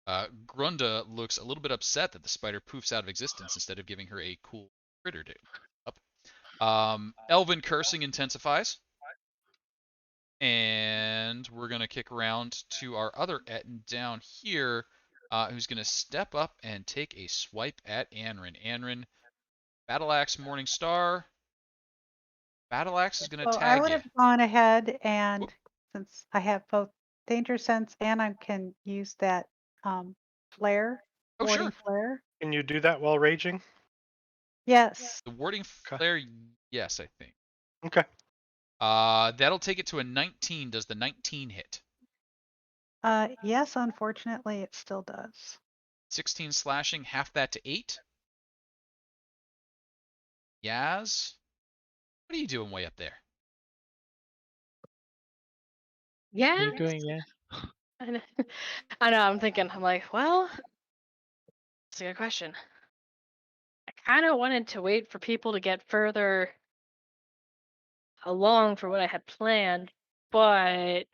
Grunda looks a little bit upset that the spider poofs out of existence instead of giving her a cool critter to up. Elven cursing intensifies. And we're going to kick around to our other Etten down here, who's going to step up and take a swipe at Anrin. Anrin, Battle Axe, Morning Star. Battle Axe is going to So I tag would you. have gone ahead and since I have both danger sense and I can use that flare, Oh, warding sure. flare. Can you do that while raging? Yes. The warding Okay. flare, yes, I think. Okay. That'll take it to a 19. Does the 19 hit? Yes, unfortunately it still does. 16 slashing, half that to 8. Yaz, what are you doing way up there? Yeah. What are you doing, yeah? I know. I know. I'm thinking. I'm like, well, that's a good question. I kind of wanted to wait for people to get further along for what I had planned, but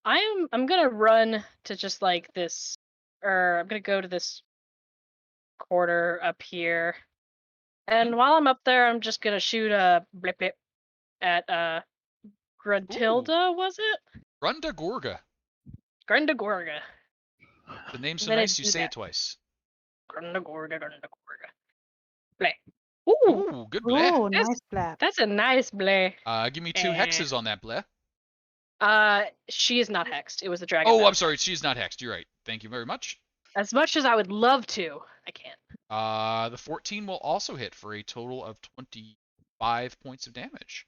I'm gonna run to just like this, or I'm gonna go to this quarter up here, and while I'm up there, I'm just gonna shoot a blip blip at Gruntilda, was it? Grunda Gorga. Grundagorga. The name's I'm so gonna nice you do say it that. twice. Grundagorga, Grundagorga. Bleh. Ooh, Ooh, good bleh. Ooh, that's nice flap. that's a nice bleh. Give me 2 Eh. hexes on that bleh. She is not hexed. It was the dragon. Oh, that I'm was sorry. hexed. She's not hexed. You're right. Thank you very much. As much as I would love to, I can't. The 14 will also hit for a total of 25 points of damage.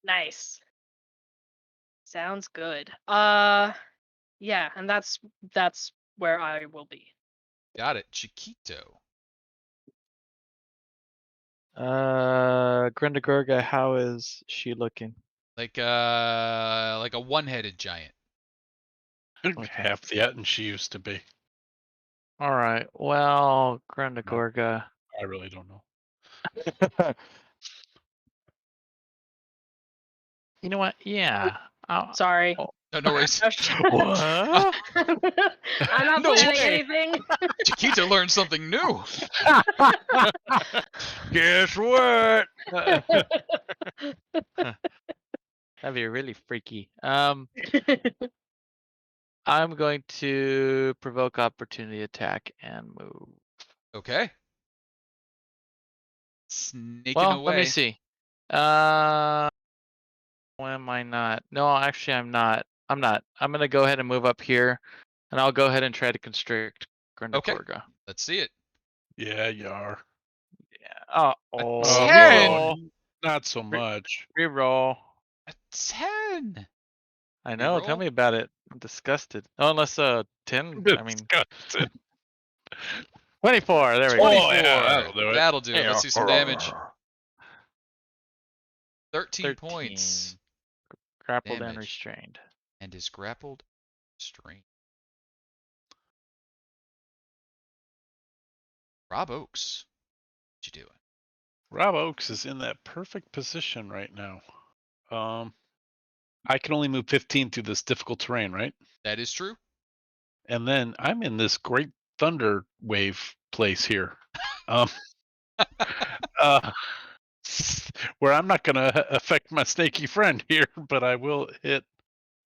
Nice. Sounds good. Yeah, and that's where I will be. Got it. Chiquito. Grundagorga, how is she looking? Like a one-headed giant. Okay. Half the Etten she used to be. All right. Well, Grundagorga. I really don't know. You know what? Yeah. Sorry. Oh, No, no worries. what? I'm not No planning way. anything. Chiquito learned something new. Guess what? That'd be really freaky. I'm going to provoke opportunity attack and move. Okay. Snaking Well, let me away. see. When am I not? No, actually, I'm not. I'm not. I'm gonna go ahead and move up here, and I'll go ahead and try to constrict Okay. Grundagorga. Let's see it. Yeah, you are. Yeah. A Oh, 10. not so much. Reroll. A 10. I know. Tell Reroll. me about it. I'm disgusted. Oh, unless 10. I mean, Disgusted. 24. There we go. 24. Oh, yeah, that'll do it. That'll do it. Let's see some damage. 13 13. points. Grappled and Damage. restrained. And is grappled, restrained. Rob Oakes, what you doing? Rob Oakes is in that perfect position right now. I can only move 15 through this difficult terrain, right? That is true. And then I'm in this great thunder wave place here. Um, uh, where I'm not going to affect my snaky friend here, but I will hit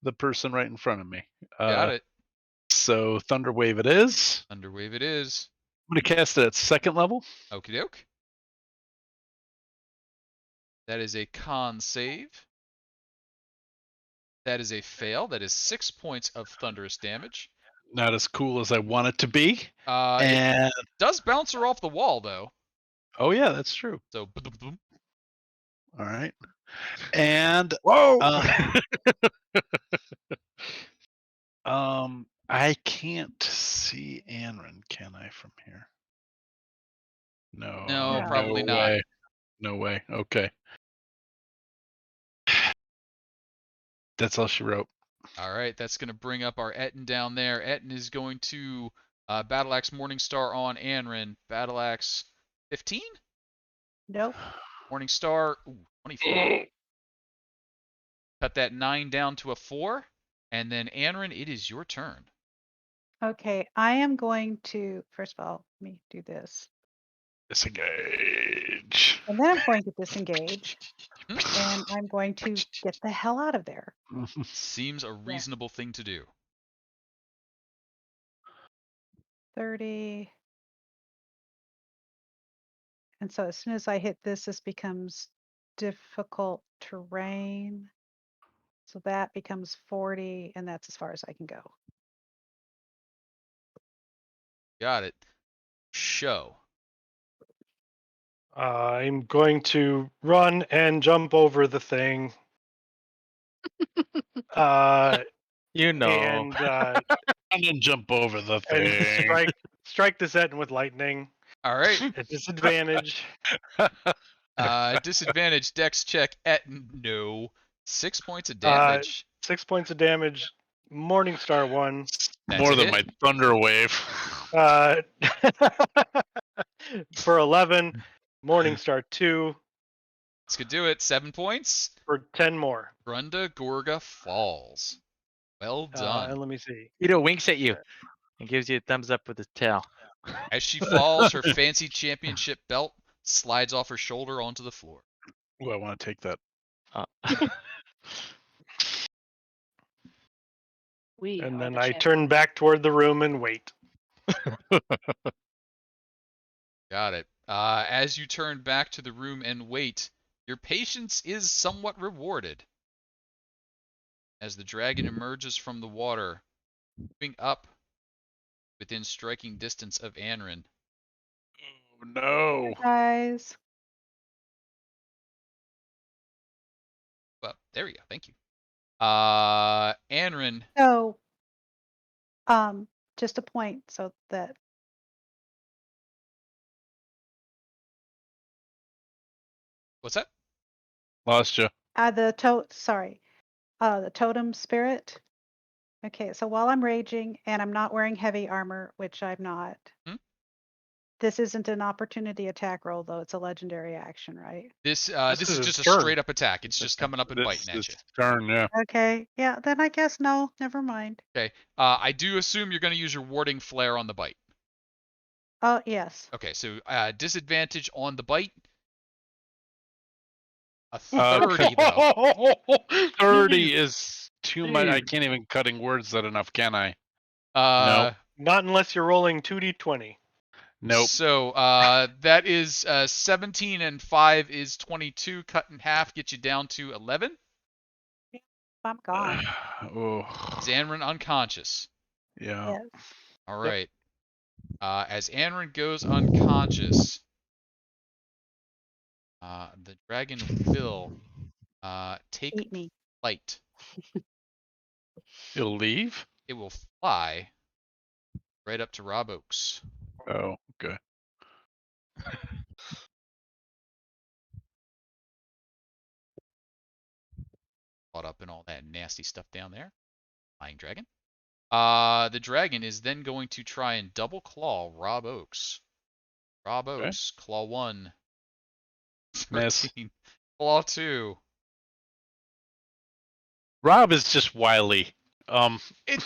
the person right in front of me. Got it. So thunder wave it is. Underwave it is. I'm going to cast it at 2nd level. Okie doke. That is a con save. That is a fail. That is 6 points of thunderous damage. Not as cool as I want it to be. It And does bounce her off the wall, though. oh yeah, that's true. So, boom. All right. And Whoa! I can't see Anrin, can I, from here? No. No, No. probably no not. way. No way. Okay. That's all she wrote. All right, that's going to bring up our Etten down there. Etten is going to Battle Axe Morningstar on Anrin. Battle Axe 15? Nope. Morningstar, ooh, 24. Cut that 9 down to a 4. And then Anrin, it is your turn. Okay, I am going to, first of all, let me do this. Disengage. And then I'm going to disengage Hmm? and I'm going to get the hell out of there. Seems a reasonable thing to do. 30. And so as soon as I hit this, this becomes difficult terrain. So that becomes 40, and that's as far as I can go. Got it. Show. I'm going to run and jump over the thing. You know. And And then jump over the and thing. strike the Zetan with lightning All right. at disadvantage. Disadvantage dex check at no. 6 points of Uh, damage. 6 points of damage. Morningstar 1. That's More a than hit. my thunder wave. Uh, for 11. Morningstar 2 This could do it. 7 points. for 10 more. Grunda Gorga falls. Well done. And let me see. Ito winks at you and gives you a thumbs up with his tail. As she falls, her fancy championship belt slides off her shoulder onto the floor. Ooh, I want to take that. We And are then the I champions. turn back toward the room and wait. Got it. As you turn back to the room and wait, your patience is somewhat rewarded. As the dragon emerges from the water, moving up within striking distance of Anrin. Oh, no. Guys, Well, there we go. Thank you. Anrin. so just a point so that What's that? Lost you. the totem spirit. Okay, so while I'm raging and I'm not wearing heavy armor, which I'm not, Hmm? this isn't an opportunity attack roll, though. It's a legendary action, right? This This is is just a his turn. straight up attack. It's just coming up and biting This at you. turn, yeah. Okay, yeah, then I guess no, never mind. Okay. I do assume you're going to use your warding flare on the bite. Oh, yes. Okay, so disadvantage on the bite. A Uh, 30 though. 30 is too much. I Jeez. can't even cutting words that enough, can I? Uh, Not unless you're rolling 2d20. Nope. So that is 17 and 5 is 22. Cut in half, get you down to 11. I'm gone. Oh, Is Anrin unconscious? yeah. Yes. All Yep. right. As Anrin goes unconscious, the dragon will take Eat me. flight. You'll leave? It will fly right up to Rob Oaks. Oh, okay. Caught up in all that nasty stuff down there. Flying dragon. The dragon is then going to try and double claw Rob Oaks. Rob Okay. Oaks, claw 1. Miss. 13. Claw 2. Rob is just wily. It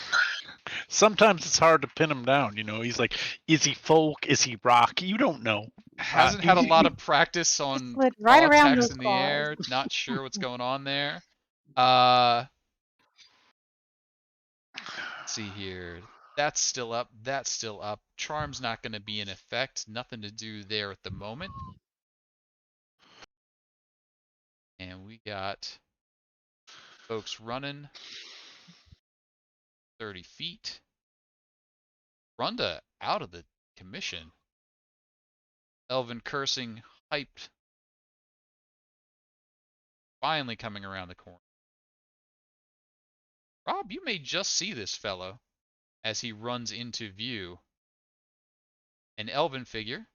Sometimes it's hard to pin him down. You know, he's like, is he folk? Is he rock? You don't know. hasn't had a lot of practice on Slid right claw around attacks those in the claws. air. Not sure what's going on there. Let's see here. That's still up. That's still up. Charm's not going to be in effect. Nothing to do there at the moment. And we got folks running 30 feet. Runda out of the commission. Elvin cursing, hyped. Finally coming around the corner. Rob, you may just see this fellow as he runs into view. An elven figure,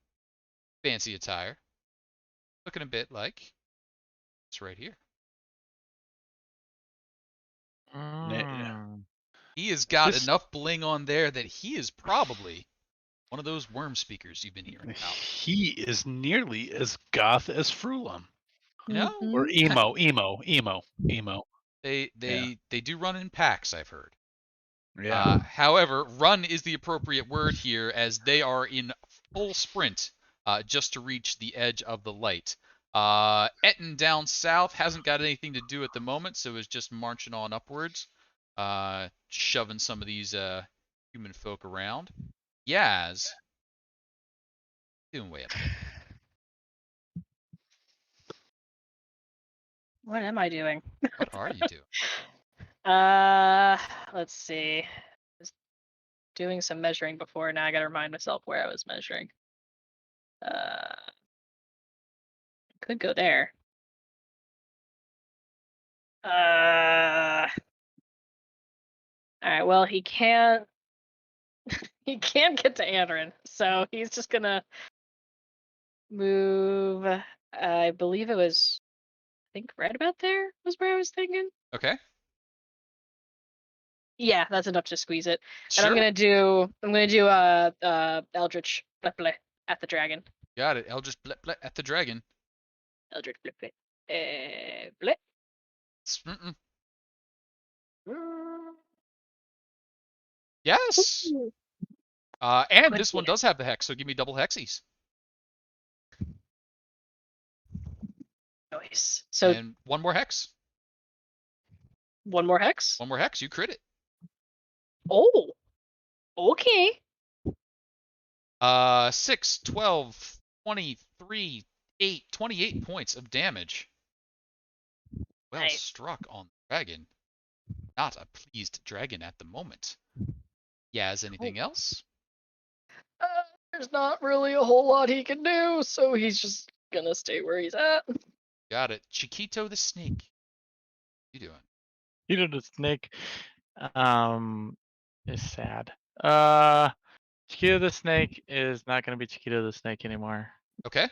fancy attire, looking a bit like it's right here. Mm. He has got This- enough bling on there that he is probably one of those worm speakers you've been hearing about. He is nearly as goth as Frulon. No, Mhm. Or emo. They do run in packs, I've heard. Yeah. However, run is the appropriate word here, as they are in full sprint just to reach the edge of the light. Etten down south hasn't got anything to do at the moment, so is just marching on upwards, shoving some of these human folk around. Yaz, doing way up there. What am I doing? What are you doing? Let's see. Was doing some measuring before. Now I gotta remind myself where I was measuring. Could go there. All right. Well, he can't. He can't get to Anrin, so he's just gonna move. I believe it was. I think right about there was where I was thinking. Okay, Yeah, that's enough to squeeze it. And sure. I'm gonna do Eldritch Blip at the dragon. Got it. Eldritch blip blip at the dragon. Eldritch Blip Blip. Mm-mm. Yes. And this one does have the hex, so give me double hexies. Nice. So And one more hex. one more hex. One more hex, you crit it. Oh. Okay. 6, 12, 23, 8, 28 points of damage. Well Nice. struck on the dragon. Not a pleased dragon at the moment. Yaz, anything else? There's not really a whole lot he can do, so he's just gonna stay where he's at. Got it. Chiquito the snake. You doing? You know, the snake is sad. Chiquito the snake is not gonna be Chiquito the snake anymore. Okay.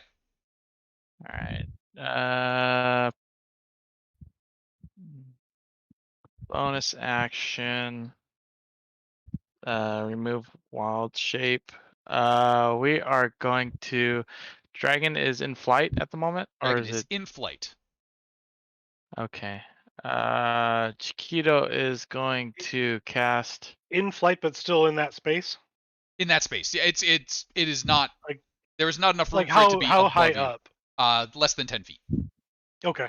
All right. Bonus action. Remove wild shape. We are going to. Dragon is in flight at the moment, or Dragon is is it? in flight. Okay. Chiquito is going to cast. In flight, but still in that space. In that space. Yeah, it is not Like- there is not enough room Like for it to be how above high you. up? Less than 10 feet. Okay.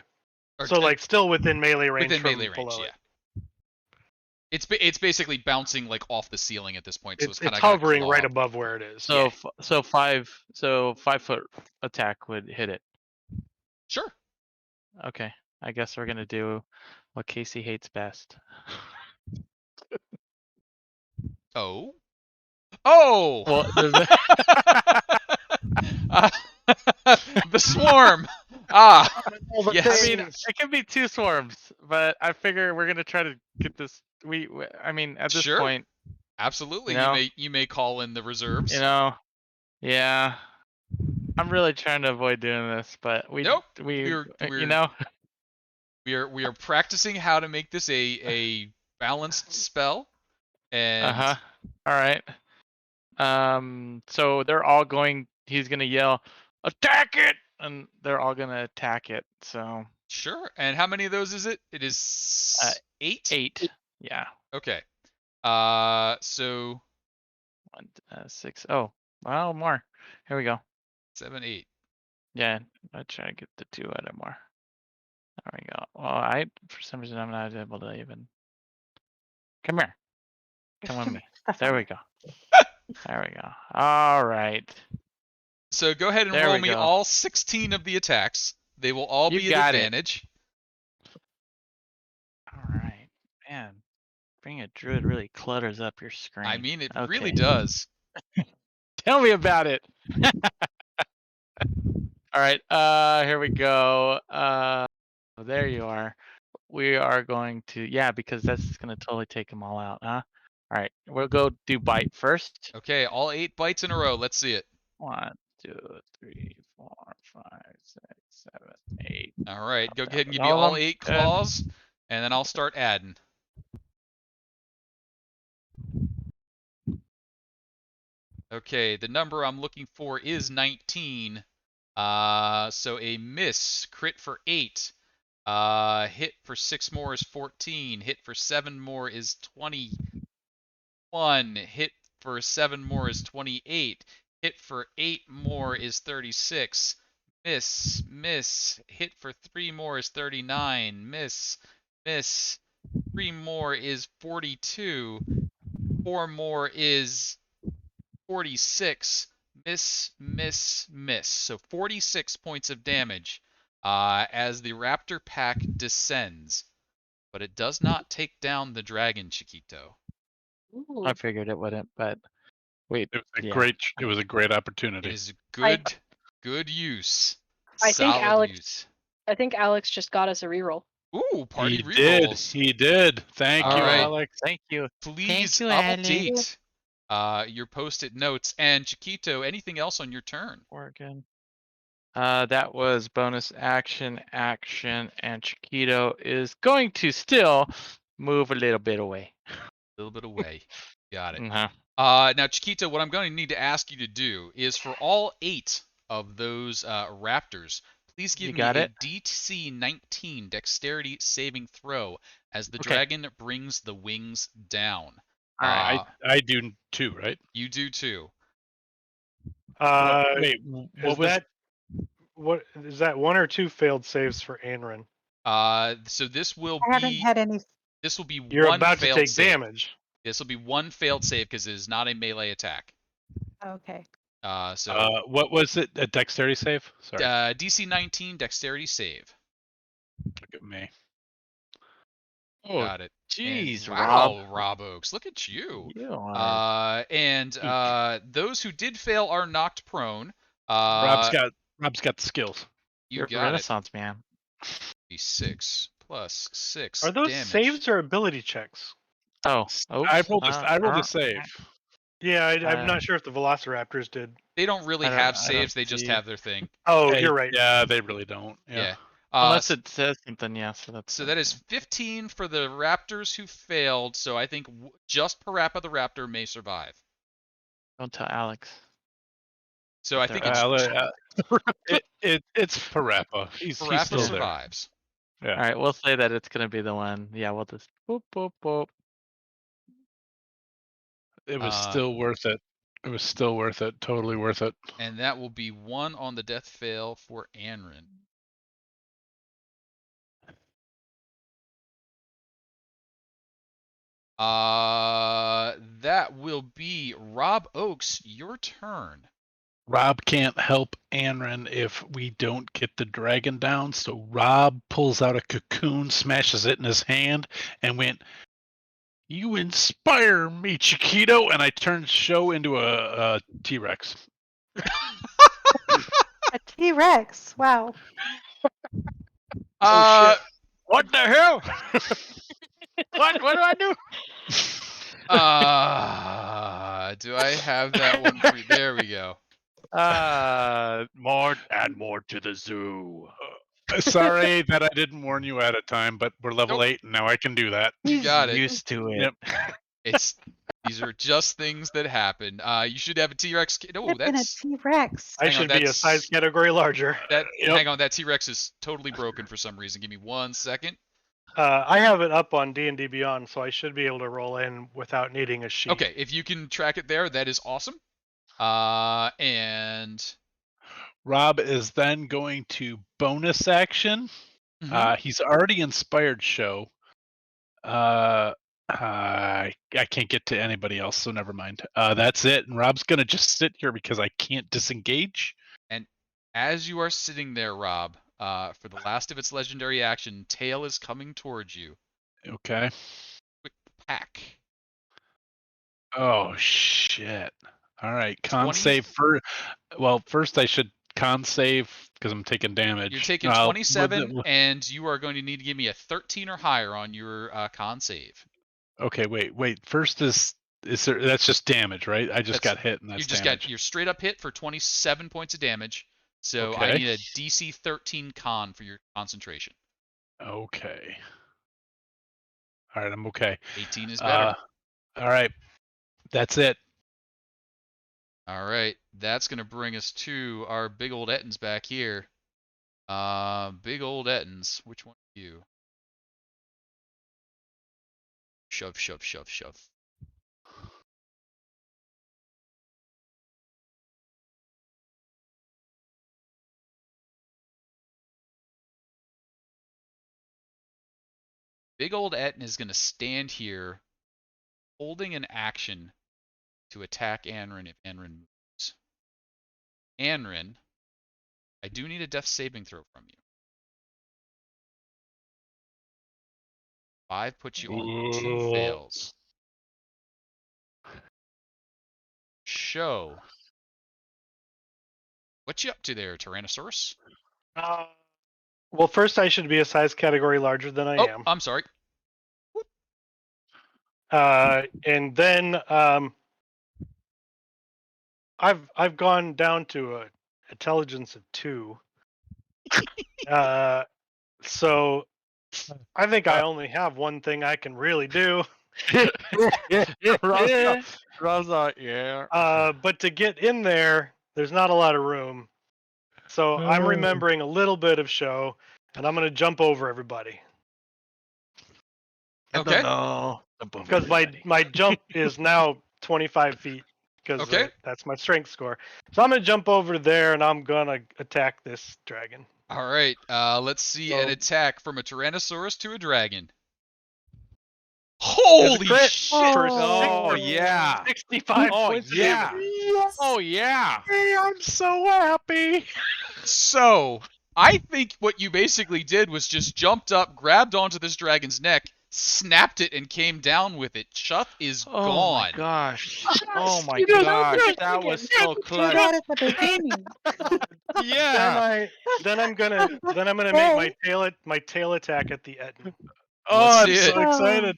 Or So like still within melee range within from melee range, below yeah. it. It's basically bouncing like off the ceiling at this point, so it's kind It's of gonna hovering claw right up. above where it is. So Yeah. so 5 foot attack would hit it. Sure. Okay. I guess we're gonna do what Casey hates best. Oh. Oh. Well, Uh, the swarm. Ah. Well, Yes. I mean, it can be 2 swarms, but I figure we're gonna try to get this. I mean, at this Sure. point, Absolutely. You know? You may call in the reserves. Yeah. I'm really trying to avoid doing this, but Nope. we We are practicing how to make this a balanced spell. And All right. So they're all going. He's gonna yell, "Attack it!" and they're all gonna attack it. So sure. And how many of those is it? It is 8? 8. Yeah. Okay. So 1, 6. Oh, well, more. Here we go. 7, 8. Yeah. I'll try to get the 2 out of more. There we go. Well, for some reason, I'm not able to even. Come here. Come with me. There we go. There we go. All right. So go ahead and There roll we me go. all 16 of the attacks. They will all You be at got it. advantage. All right. Man, being a druid really clutters up your screen. I mean, it Okay. really does. Tell me about it. All right. Here we go. There you are. We are going to, yeah, because that's gonna totally take them all out, huh? All right. We'll go do bite first. Okay, all 8 bites in a row. Let's see it. 1, 2, 3, 4, 5, 6, 7, 8. All right, go That ahead and was give me all of all them. 8 Good. claws, and then I'll start adding. Okay, the number I'm looking for is 19. So a miss, crit for 8. Hit for 6 more is 14. Hit for 7 more is 21. Hit for 7 more is 28. Hit for 8 more is 36. Miss, miss. Hit for 3 more is 39. Miss, miss. 3 more is 42. 4 more is 46. Miss, miss, miss. So 46 points of damage as the raptor pack descends. But it does not take down the dragon, Chiquito. I Ooh. figured it wouldn't, but wait, It was a yeah. great It opportunity. is I good use. I think Solid Alex use. I think Alex just got us a reroll. Ooh, party He did. rerolls. He did. Thank All you, right. Alex. Thank you. Please you, Alex. update your post-it notes. And Chiquito, anything else on your turn? Oregon. That was bonus action, and Chiquito is going to still move a little bit away. A little bit away. Got it. Uh-huh. Now, Chiquito, what I'm going to need to ask you to do is for all 8 of those raptors, please You give me got a it? DC 19 dexterity saving throw as the Okay. dragon brings the wings down. All right. I do too, right? You do too. Wait, what Is was that 1 or 2 failed saves for Anrin? So this will I haven't be had any. You're one about to failed take save. damage. This will be one failed save because it is not a melee attack. Okay. So what was it? A dexterity save? Sorry. DC 19 dexterity save. Look at me. Oh, Got it. And jeez, Rob. wow, Rob Oakes, look at you. You are And peak. those who did fail are knocked prone. Rob's got the skills. You You're a got it. Renaissance man. D6 plus 6 Are those damage. saves or ability checks? Oh, I oops. rolled a save. Yeah, I'm not sure if the Velociraptors did. They don't really I don't- have I don't saves, they just see. have their thing. Oh, you're right. Yeah, they really don't. Yeah. Yeah. Unless it says something, yeah. So that's So that is 15 for the raptors who failed. So I think just Parappa the raptor may survive. Don't tell Alex. So I They're think all- It's Parappa. He's Parappa still there. survives. Yeah. All right, we'll say that it's gonna be the one. Yeah, we'll just boop boop boop. It was still worth it. It was still worth it. Totally worth it. And that will be 1 on the death fail for Anrin. That will be Rob Oakes, your turn. Rob can't help Anrin if we don't get the dragon down. So Rob pulls out a cocoon, smashes it in his hand, and went, "You inspire me, Chiquito!" And I turned Show into a T-Rex. A T-Rex. Wow. Uh, What the hell? What do I do? do I have that one for you? There we go. More to the zoo. Sorry that I didn't warn you at a time, but we're level Nope. 8 and now I can do that. You got it. Used to it. Yep. These are just things that happen. You should have a T-Rex. No, Could have been a that's T-Rex. I Hang on, should be a that's- size category larger. that. Yep. Hang on, that T-Rex is totally broken for some reason. Give me 1 second. I have it up on D&D Beyond, so I should be able to roll in without needing a sheet. Okay, if you can track it there, that is awesome. And Rob is then going to bonus action. Mhm. He's already inspired Show. I can't get to anybody else, so never mind. That's it. And Rob's gonna just sit here because I can't disengage. And as you are sitting there, Rob, for the last of its legendary action, Tail is coming towards you. Okay. Quick pack. Oh shit. All right. Con 20 save for. Well, first I should con save because I'm taking damage. You're taking 27, and you are going to need to give me a 13 or higher on your con save. Okay, wait. First is there? That's just damage, right? I just got hit, and that's You just damage. got your straight up hit for 27 points of damage. So I Okay. need a DC 13 con for your concentration. Okay. All right, I'm okay. 18 is better. All right, that's it. All right, that's going to bring us to our big old Ettins back here. Big old Ettins. Which one you. Shove, shove, shove, shove. Big old Etten is going to stand here holding an action to attack Anrin if Anrin moves. Anrin, I do need a death saving throw from you. 5 puts you on 2 fails. Show. What you up to there, Tyrannosaurus? Well, first I should be a size category larger than I Oh, am. I'm sorry. And then I've gone down to a intelligence of 2. So I think I only have one thing I can really do. Rob's like, yeah. But to get in there, there's not a lot of room. So I'm remembering a little bit of show, and I'm gonna jump over everybody Okay. because my jump is now 25 feet because Okay. that's my strength score. So I'm gonna jump over there, and I'm gonna attack this dragon. All right. Let's see an So- attack from a Tyrannosaurus to a dragon. There's a Holy crit shit! for Oh, yeah. 65 Oh, points of yeah. damage. Yes. Oh, yeah. I'm so happy. So, I think what you basically did was just jumped up, grabbed onto this dragon's neck, snapped it, and came down with it. Chuff is Oh, my gone. gosh. Oh, my You killed gosh. the That was dragon. so Do clutch. that at the beginning. Yeah. Then I'm gonna make my tail attack at the Etten. Oh, Let's I'm see so it. excited.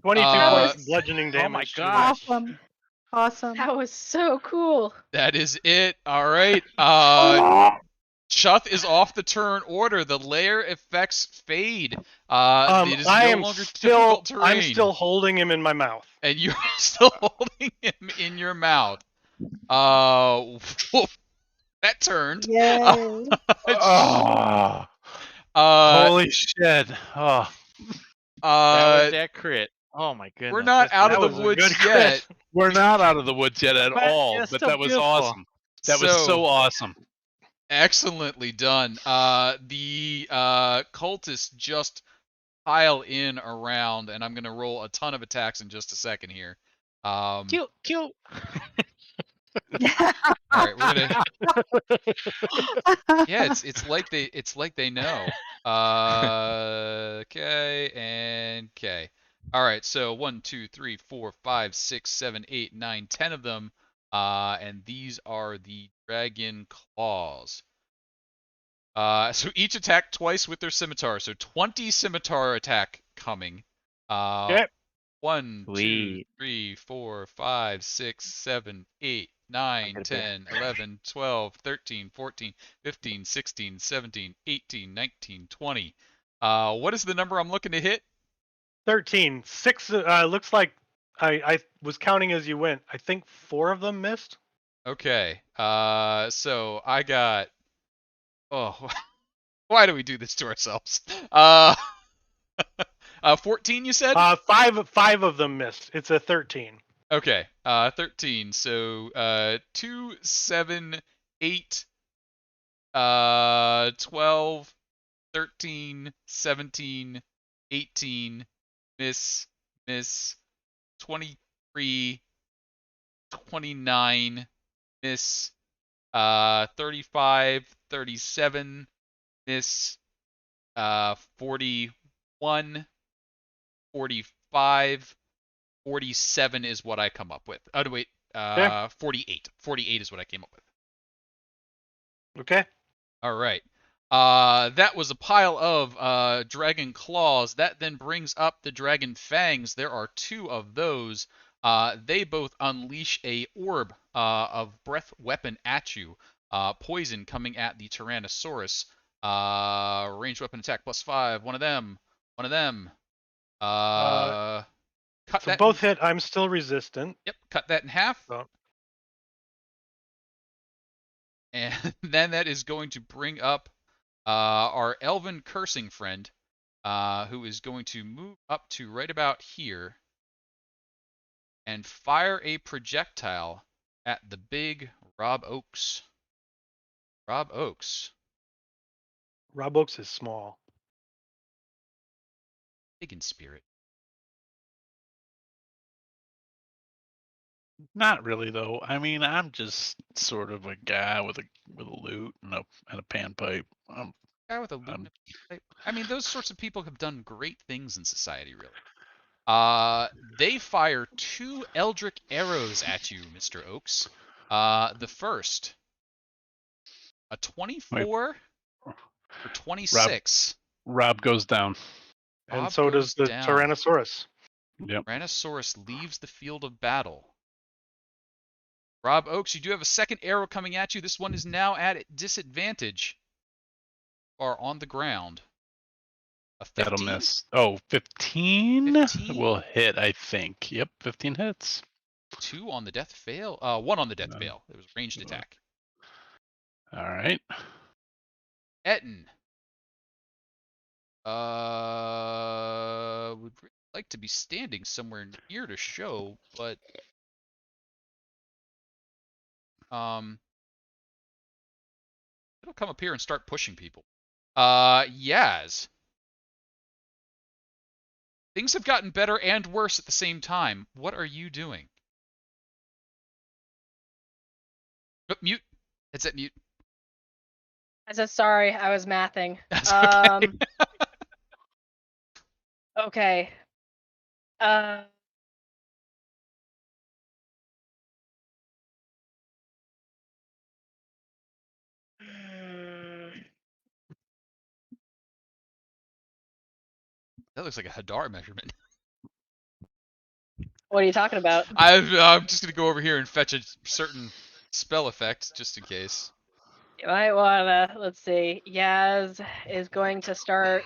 22 Uh, points of bludgeoning Oh my damage. to the gosh. Etten. Awesome. Awesome. That was so cool. That is it. All right. Chuth is off the turn order. The lair effects fade. It is no longer difficult terrain. I'm still holding him in my mouth. And you're still holding him in your mouth. That turned. Yay. Oh, holy shit. Oh, That was that crit. Oh, my goodness. we're not out of That the was a woods good crit. yet. we're not out of the woods yet at But all, it's but still that was beautiful. awesome. That was so awesome. Excellently done. The cultists just pile in around, and I'm gonna roll a ton of attacks in just a second here. Cute. All right, we're gonna. Yeah, it's like they know. Okay and K. All right, so 1, 2, 3, 4, 5, 6, 7, 8, 9, 10 of them, and these are the dragon claws. So each attack twice with their scimitar. So 20 scimitar attack coming. Okay. 1, 2, Sweet. 3, 4, 5, 6, 7, 8, 9, 10, 11, 12, 13, 14, 15, 16, 17, 18, 19, 20. What is the number I'm looking to hit? 13. 6. Looks like I was counting as you went. I think 4 of them missed. Okay. So I got. Oh, why do we do this to ourselves? 14, you said? 5 of them missed. It's a 13. Okay, 13. So, 2, 7, 8, 12, 13, 17, 18, miss, 23, 29, miss, 35, 37, miss, 41, 45, 47 is what I come up with. Oh, wait, 48. 48 is what I came up with. Okay. All right. That was a pile of dragon claws. That then brings up the dragon fangs. There are 2 of those. They both unleash a orb of breath weapon at you. Poison coming at the Tyrannosaurus. Ranged weapon attack +5. One of them. Cut So that. both hit. I'm still resistant. Yep. Cut that in half. So. And then that is going to bring up our elven cursing friend, who is going to move up to right about here and fire a projectile at the big Rob Oaks. Rob Oaks, Rob Oaks is small. big in spirit. Not really though. I mean, I'm just sort of a guy with a lute and a panpipe. Guy with a loot. I'm I mean, those sorts of people have done great things in society, really. They fire 2 eldritch arrows at you, Mr. Oaks. The first, a Wait, 24 or Rob 26. Rob goes down. And Rob so does goes the down. Tyrannosaurus. Yep. Tyrannosaurus leaves the field of battle. Rob Oaks, you do have a second arrow coming at you. This one is now at disadvantage. Or on the ground. A That'll 15? miss. Oh, 15 15? will hit, I think. Yep, 15 hits. 2 on the death fail. 1 on the death Uh, fail. It was a ranged attack. All right. Etten. Would really like to be standing somewhere near to show, but it'll come up here and start pushing people. Yaz. Things have gotten better and worse at the same time. What are you doing? Oh, mute. Headset mute. I said sorry. I was mathing. That's okay. Okay. Uh. hmm, That looks like a Hadar measurement. What are you talking about? I'm just gonna go over here and fetch a certain spell effect just in case. You might wanna, let's see. Yaz is going to start.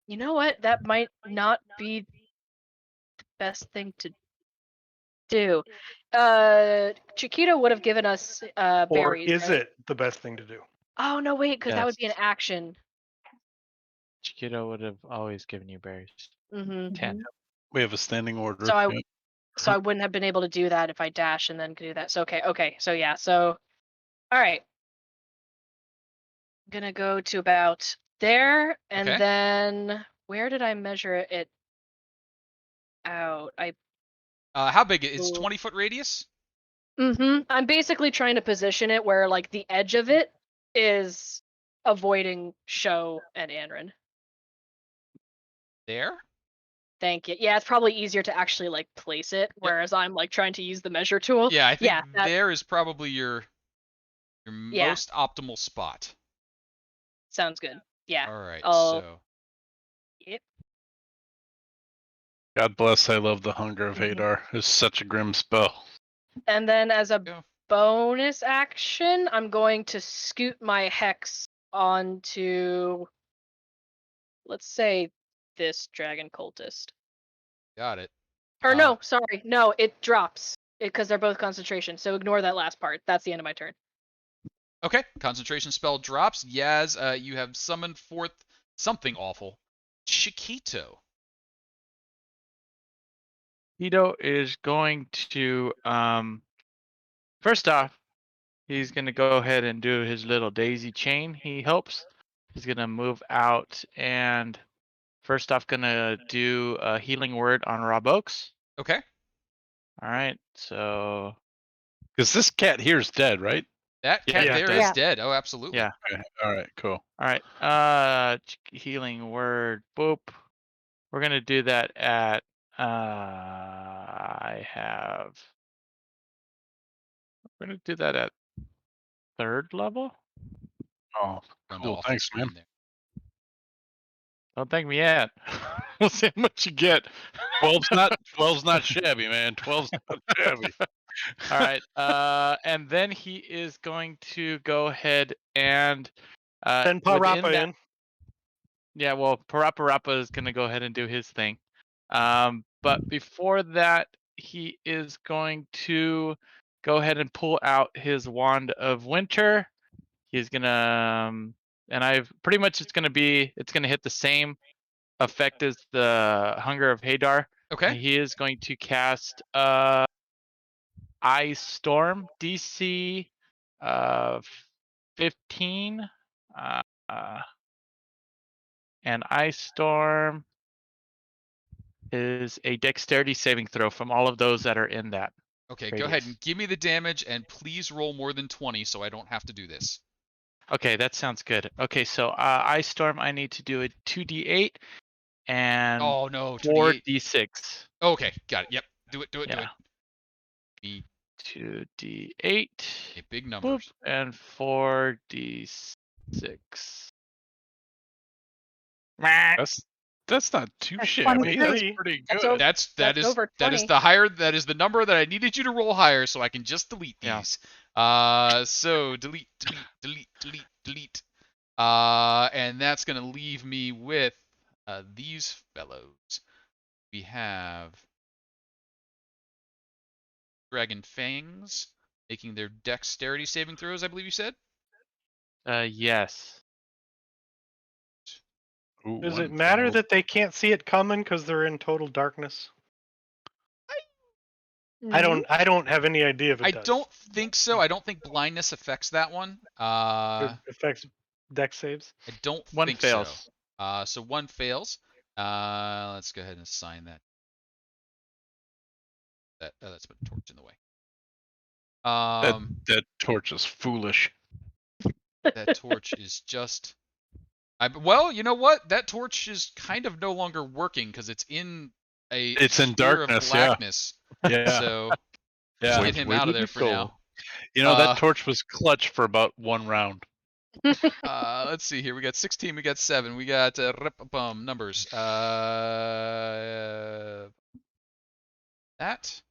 You know what? That might not be the best thing to do. Chiquito would have given us Or berries, is right? it the best thing to do? Oh no, wait, because that would be an Yes. action. Chiquito would have always given you berries. Mm-hmm. 10. We have a standing order. So I Yep. so I wouldn't have been able to do that if I dash and then do that. So okay. So yeah, so all right. Gonna go to about there, and Okay. then where did I measure it out? How big is 20-foot radius? I'm basically trying to position it where like the edge of it is avoiding Sho and Anrin. There? Thank you. Yeah, it's probably easier to actually like place it, whereas I'm like trying to use the measure tool. Yeah, I think that there is probably your yeah most optimal spot. sounds good. Yeah. All right, Oh, so yep. God bless. I love the hunger of Mhm. Hadar. It's such a grim spell. And then as a go. bonus action, I'm going to scoot my hex onto, let's say, this dragon cultist. Got it. Or no, sorry, no, it drops because they're both concentration. So ignore that last part. That's the end of my turn. Okay, concentration spell drops. Yaz, you have summoned forth something awful. Chiquito. Chiquito is going to first off, he's gonna go ahead and do his little daisy chain. He hopes he's gonna move out and first off gonna do a healing word on Rob Oaks. Okay. All right, so Because this cat here is dead, right? That cat Yeah. there Yeah. is dead. Oh, absolutely. yeah. Okay. All right. Cool. All right, healing word. Boop. We're gonna do that at I have. We're gonna do that at 3rd level. Oh, Run cool. off the Thanks, man. screen there. Don't thank me yet. We'll see how much you get. 12's not shabby, man. 12's not shabby. All right. And then he is going to go ahead and Send within Parappa that. in. Yeah, well, Parappa is going to go ahead and do his thing. But before that, he is going to go ahead and pull out his Wand of Winter. He's gonna, and I've pretty much it's gonna hit the same effect as the Hunger of Hadar. Okay. He is going to cast Ice Storm DC 15. And Ice Storm is a dexterity saving throw from all of those that are in that. Okay, go ahead and give me the damage, and please roll more than 20 so I don't have to do this. Okay, that sounds good. Okay, so Ice Storm, I need to do a 2d8 and Oh no, 2d8. 4d6. Okay, got it. Yep, do it. Yeah. Be 2d8. a big Boop, numbers. and 4d6. That's not too That's shabby. 23. That's pretty That's good. over. That's That's over that is 20. the higher that is the number that I needed you to roll higher so I can just delete Yeah. these. So delete. And that's gonna leave me with these fellows. We have Dragon Fangs making their dexterity saving throws, I believe you said. Yes. Ooh, Does one it matter failed. that they can't see it coming because they're in total darkness? I don't have any idea if it I does. don't think so. I don't think blindness affects that one. It affects dex saves. I don't One think fails. so. So one fails. Let's go ahead and assign that. That's put a torch in the way. That torch is foolish. That torch is just. Well, you know what? That torch is kind of no longer working because it's in a It's in sphere of darkness, yeah. blackness. Yeah. So Yeah. get him out of there for now. You know, that torch was clutch for about one round. Let's see here. We got 16. We got 7. We got numbers. That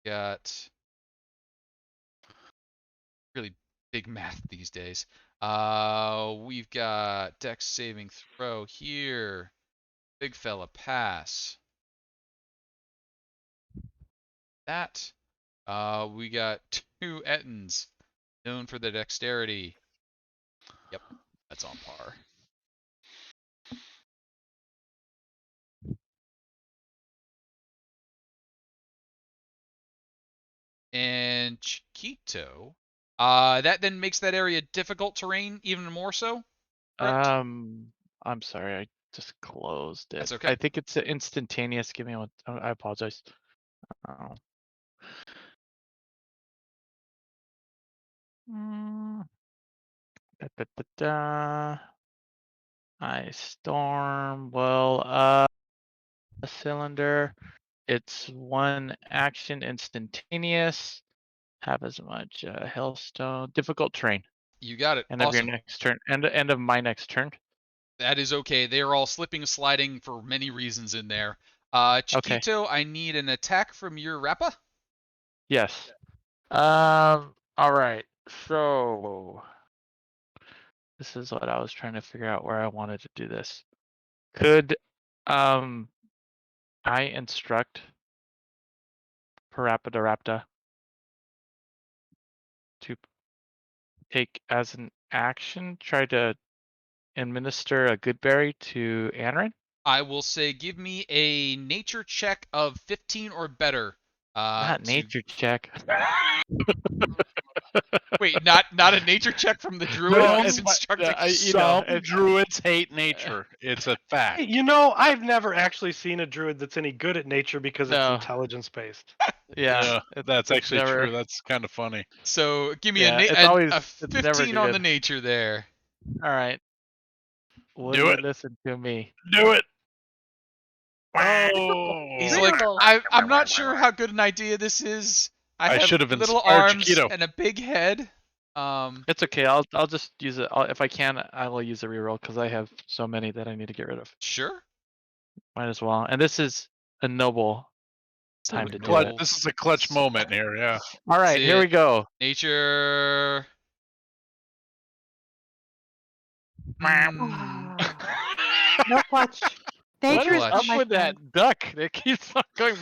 got really big math these days. We've got dex saving throw here. Big fella pass. That. We got 2 Ettins, known for their dexterity. Yep, that's on par. And Chiquito. That then makes that area difficult terrain even more so. Correct? I'm sorry, I just closed it. That's okay. I think it's instantaneous. Give me one. I apologize. Oh. Da, da, da, da. Ice Storm. Well, a cylinder. It's one action instantaneous. Have as much hailstone. Difficult terrain. You got it. End of your Awesome. next turn. End of my next turn. That is okay. They are all slipping and sliding for many reasons in there. Okay. Chiquito, I need an attack from your Rappa. Yes. All right. So this is what I was trying to figure out where I wanted to do this. Could I instruct Parapadarapta to take as an action, try to administer a good berry to Anrin? I will say give me a nature check of 15 or better. Not nature check. Wait, not a nature check from the druid No, who's it's instructing. Some druids hate nature. It's a fact. Hey, you know, I've never actually seen a druid that's any good at nature because it's No. intelligence based. Yeah, That's actually never- true. That's kind of funny. So give me Yeah, it's a always- it's never 15 on good. the nature there. All right. Will Do you it. listen to me? Do it. Oh, He's like, Critical. I'm not sure how good an idea this is. I should have have little inspired arms Chiquito. and a big head. It's okay. I'll just use it. If I can, I will use a reroll because I have so many that I need to get rid of. Sure. Might as well. And this is a noble time to do Clutch, it. this is a clutch moment here. Yeah. All right, See here it. we go. Nature. No clutch. What Nature's is clutch. up my with friend. that duck that keeps on going?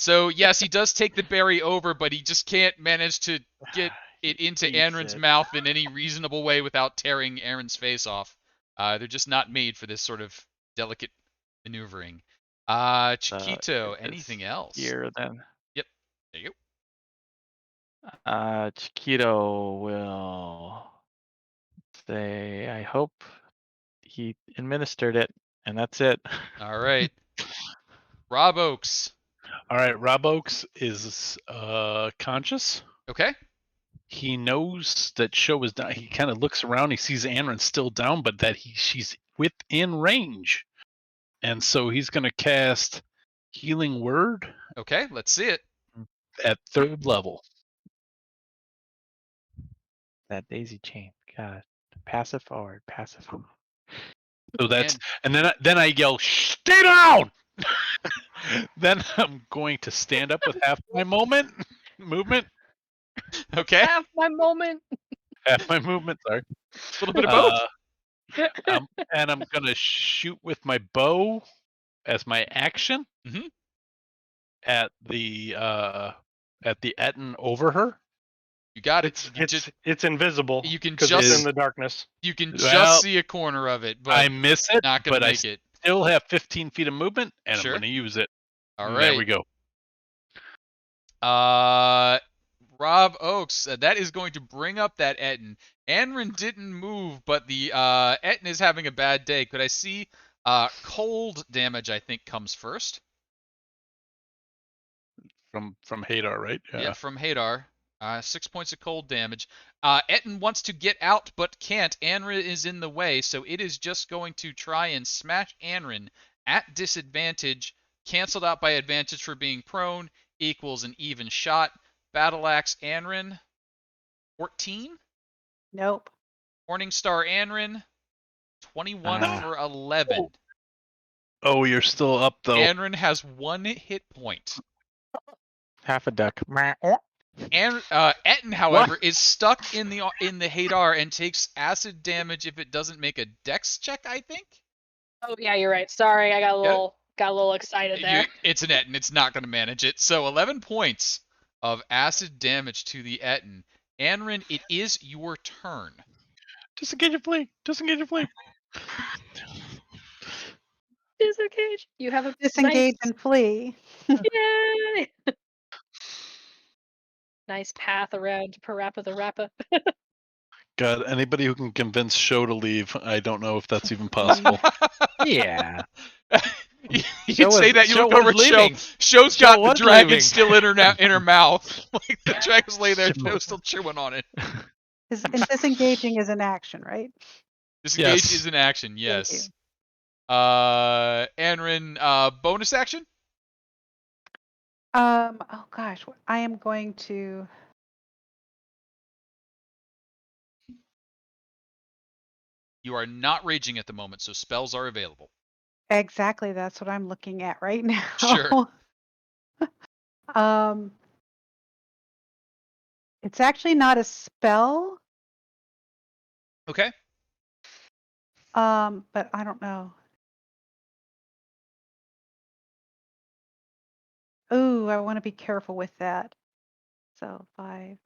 So yes, he does take the berry over, but he just can't manage to get He it into eats Aaron's it. mouth in any reasonable way without tearing Aaron's face off. They're just not made for this sort of delicate maneuvering. Chiquito, Get this anything else? here then. Yep. There you go. Chiquito will say, I hope he administered it, and that's it. All right. Rob Oakes. All right, Rob Oakes is conscious. Okay. He knows that Show is down. He kind of looks around. He sees Anrin still down, but that she's within range, and so he's going to cast Healing Word Okay. Let's see it. at 3rd level. That daisy chain. God. Pass it forward. Pass it forward. So that's and then I yell, "Stay down!" Then I'm going to stand up with half my movement. Okay. Have my moment. Half my movement. Sorry. A little bit of both. And I'm gonna shoot with my bow as my action Mhm. at the Etten over her. You got it. It's invisible. You can because just it's in the darkness. You can Well, just see a corner of it, but I miss it, not gonna but I make it. still have 15 feet of movement, and Sure. I'm gonna use it. All And right. there we go. Rob Oakes, that is going to bring up that Etten. Anrin didn't move, but the Etten is having a bad day. Could I see cold damage? I think comes first. From Hadar, right? Yeah, from Hadar. 6 points of cold damage. Etten wants to get out, but can't. Anrin is in the way, so it is just going to try and smash Anrin at disadvantage. Cancelled out by advantage for being prone. Equals an even shot. Battle Axe Anrin. 14. Nope. Morningstar Anrin. 21 for 11. Oh, you're still up though. Anrin has 1 hit point. Half a duck. And Etten, however, is stuck in the Hadar and takes acid damage if it doesn't make a Dex check. I think. Oh yeah, you're right. Sorry, I got a little excited there. It's an Etten. It's not going to manage it. So 11 points of acid damage to the Etten. Anrin, it is your turn. Disengage and flee. Disengage and flee. Disengage. You have a Disengage nice, and flee. yay! Nice path around Parappa the Rappa. God, anybody who can convince Show to leave, I don't know if that's even possible. Yeah. You Show can say was- that. You Show look over was at Show. leaving. Show's Show got the was dragon leaving. still in her mouth. Like the dragon's laying there, Show. Show's still chewing on it. And disengaging is an action, right? Disengage Yes. is an action, Thank yes. you. Anrin, bonus action? Oh gosh, I am going to. You are not raging at the moment, so spells are available. Exactly, that's what I'm looking at right now. Sure. It's actually not a spell. Okay. But I don't know. Ooh, I want to be careful with that. So 5,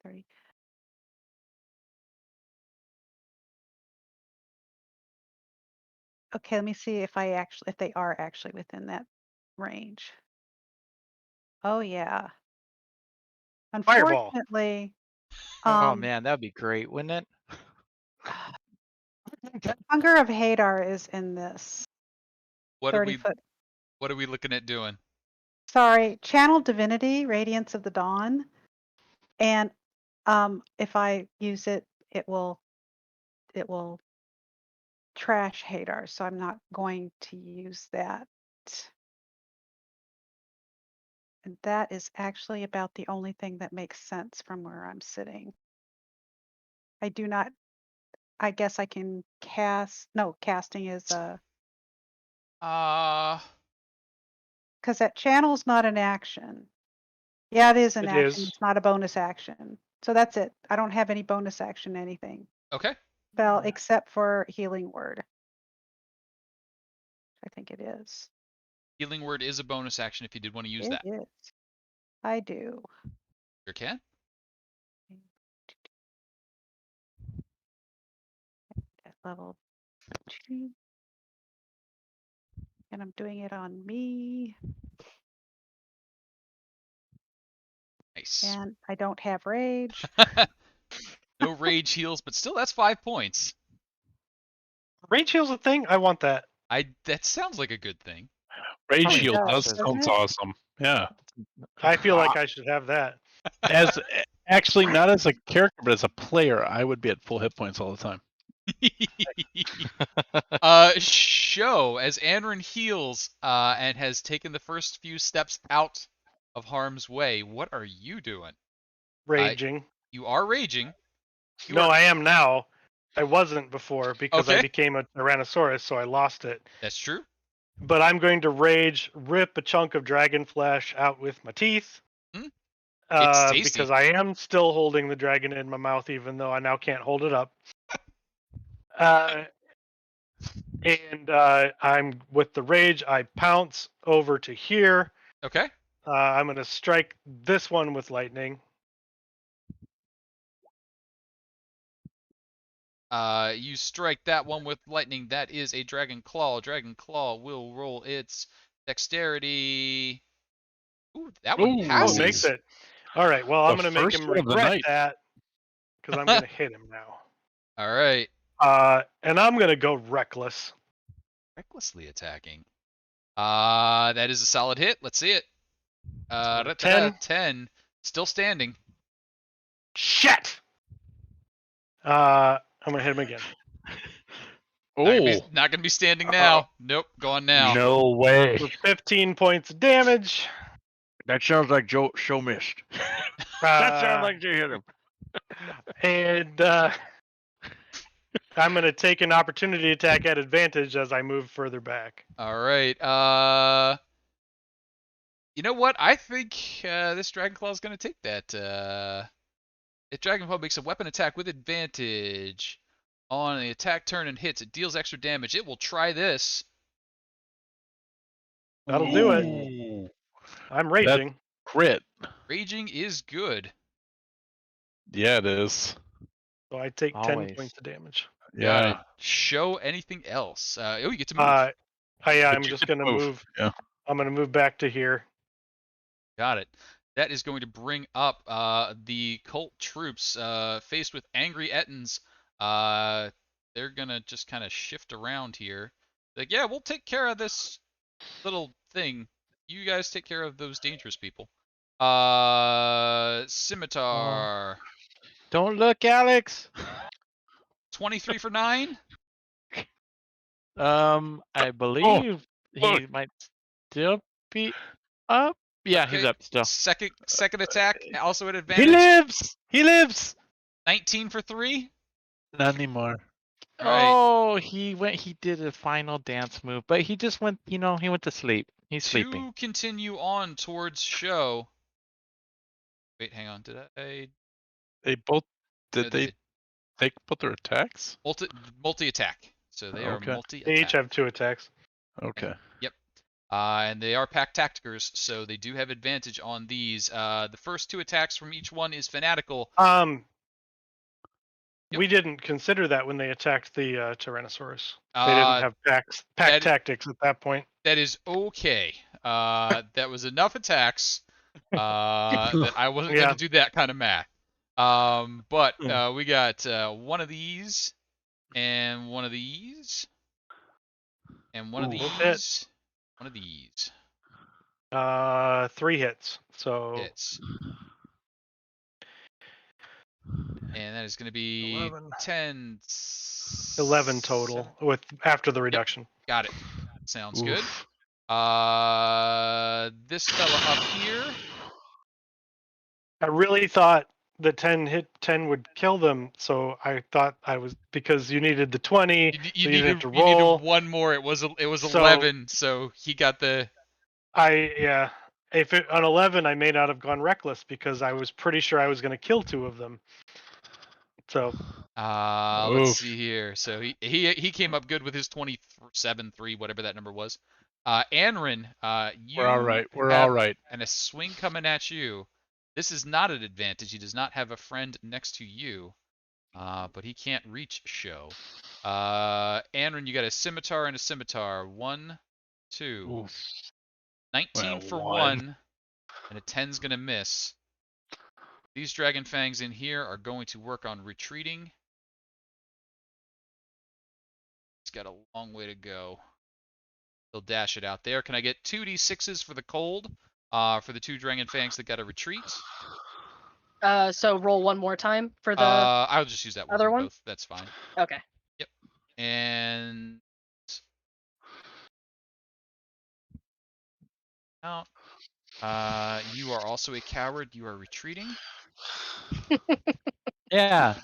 30. Okay, let me see if they are actually within that range. Oh yeah. Fireball. Unfortunately, Oh man, that'd be great, wouldn't it? Hunger of Hadar is in this What are 30 we foot. What are we looking at doing? Sorry, Channel Divinity, Radiance of the Dawn, and if I use it, it will trash Hadar, so I'm not going to use that. And that is actually about the only thing that makes sense from where I'm sitting. I do not. I guess I can cast. No, casting is because that channel's not an action. Yeah, it is an It action. is. It's not a bonus action. So that's it. I don't have any bonus action anything. Okay. Spell except for Healing Word. I think it is. Healing word is a bonus action if you did want to use It that. is. I do. Sure can. At level 2. And I'm doing it on me. Nice. And I don't have rage. No rage heals, but still, that's 5 points. Rage heal's a thing. I want that. That sounds like a good thing. Rage Oh, it shield does, does doesn't sounds it? awesome. Yeah. I feel like I should have that. As actually not as a character, but as a player, I would be at full hit points all the time. Show as Anrin heals and has taken the first few steps out of harm's way. What are you doing? Raging. You are raging. You No, are I am now. I wasn't before because I okay. became a Tyrannosaurus, so I lost it. That's true. But I'm going to rage, rip a chunk of dragon flesh out with my teeth. Hmm? It's tasty. Because I am still holding the dragon in my mouth, even though I now can't hold it up. And I'm with the rage. I pounce over to here. Okay. I'm going to strike this one with lightning. You strike that one with lightning. That is a dragon claw. Dragon claw will roll its dexterity. Ooh, that one Ooh. Oh, makes passes. it. All right. Well, I'm The going to make first him one of the regret night. that because I'm going to hit him now. All right. And I'm going to go reckless. Recklessly attacking. That is a solid hit. Let's see it. 10. 10. Still standing. Shit. I'm going to hit him again. Oh, Not gonna be standing Uh-oh. now. Nope, gone now. no way. For 15 points of damage. That sounds like Show missed. That sounds like you hit him. And I'm going to take an opportunity attack at advantage as I move further back. All right. You know what? I think this Dragon Claw is gonna take that. If Dragon Claw makes a weapon attack with advantage on the attack turn and hits, it deals extra damage. It will try this. That'll do it. Ooh, I'm raging. crit. Raging is good. Yeah, it is. So I take 10 Always. points of damage. Got Yeah. it. Show anything else? You get to move. Yeah, But I'm you just can going to move. Yeah. I'm going to move back to here. Got it. That is going to bring up the cult troops faced with angry Ettins. They're gonna just kind of shift around here. Like, yeah, we'll take care of this little thing. You guys take care of those dangerous people. Scimitar. Don't look, Alex. 23 for 9. I believe he look. might still be up. Yeah, he's Okay. up still. Second attack, also at He advantage. lives. He lives. 19 for 3. Not anymore. All right. Oh, he went. He did a final dance move, but he just went. He went to sleep. He's sleeping. To continue on towards show. Wait, hang on. Did I? They both No, did they take both their attacks? multi attack. So they are Okay. multi They each attack. have 2 attacks. Okay. Yep. And they are pack tacticers, so they do have advantage on these. The first 2 attacks from each one is fanatical. Yep. We didn't consider that when they attacked the Tyrannosaurus. They didn't have pack tactics at that point. That is okay. That was enough attacks that I wasn't Yeah. going to do that kind of math. But we got one of these, and one of these, and one of Ooh. Both hit. these, one of these. 3 hits. So Hits. And that is going to be 11. 10. 11 total with after the reduction. Got it. Sounds good. Oof. This fella up here. I really thought the 10 would kill them, so I thought I was because you needed the 20. You didn't have needed to roll. one more. It was So- 11, so he got the. If on 11 I may not have gone reckless because I was pretty sure I was going to kill 2 of them. So Let's Oof. see here. So he came up good with his 27-3, whatever that number was. Anrin, We're all you right. We're all have right. a swing coming at you. This is not an advantage. He does not have a friend next to you, but he can't reach Show. Anrin, you got a scimitar and a scimitar. 1, 2. Oof. 19 Well, for 1. 1, and a 10's going to miss. These Dragon Fangs in here are going to work on retreating. He's got a long way to go. He'll dash it out there. Can I get 2d6s for the cold? For the 2 Dragon Fangs that got to retreat? So roll one more time for the I'll just use that one other for one. both. That's fine. Okay. Yep. And out. You are also a coward. You are retreating. Yeah.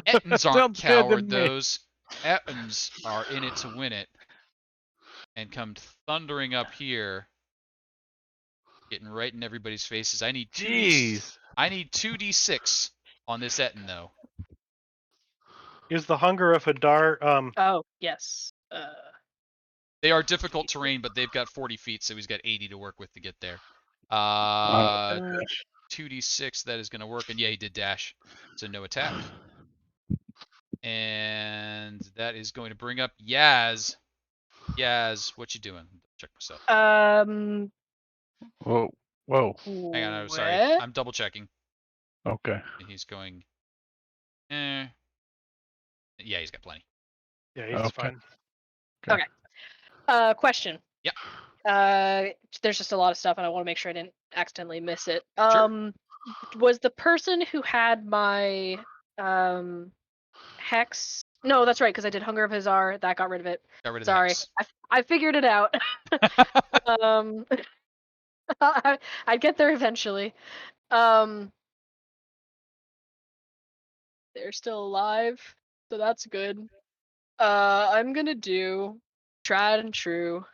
Ettins aren't Sounds good to coward, me. those. Ettins are in it to win it. And come thundering up here. Getting right in everybody's faces. I need 2d6 on this Ettin, though. Is the hunger of Hadar Oh yes. They are difficult terrain, but they've got 40 feet, so he's got 80 to work with to get there. Oh, 2d6, that is going to work. And yeah, he did dash. So no attack. And that is going to bring up Yaz. Yaz, what you doing? Check myself. Whoa. Whoa. Hang on, I'm sorry. What? I'm double checking. Okay. And he's going, yeah, he's got plenty. Yeah, he's Okay. fine. Okay. Question. Yep. There's just a lot of stuff, and I want to make sure I didn't accidentally miss it. Sure. Was the person who had my hex? No, that's right, because I did Hunger of Hazar. That got rid of it. Got rid of Sorry, the I figured it out. hex. I'd get there eventually. They're still alive, so that's good. I'm gonna do tried and true.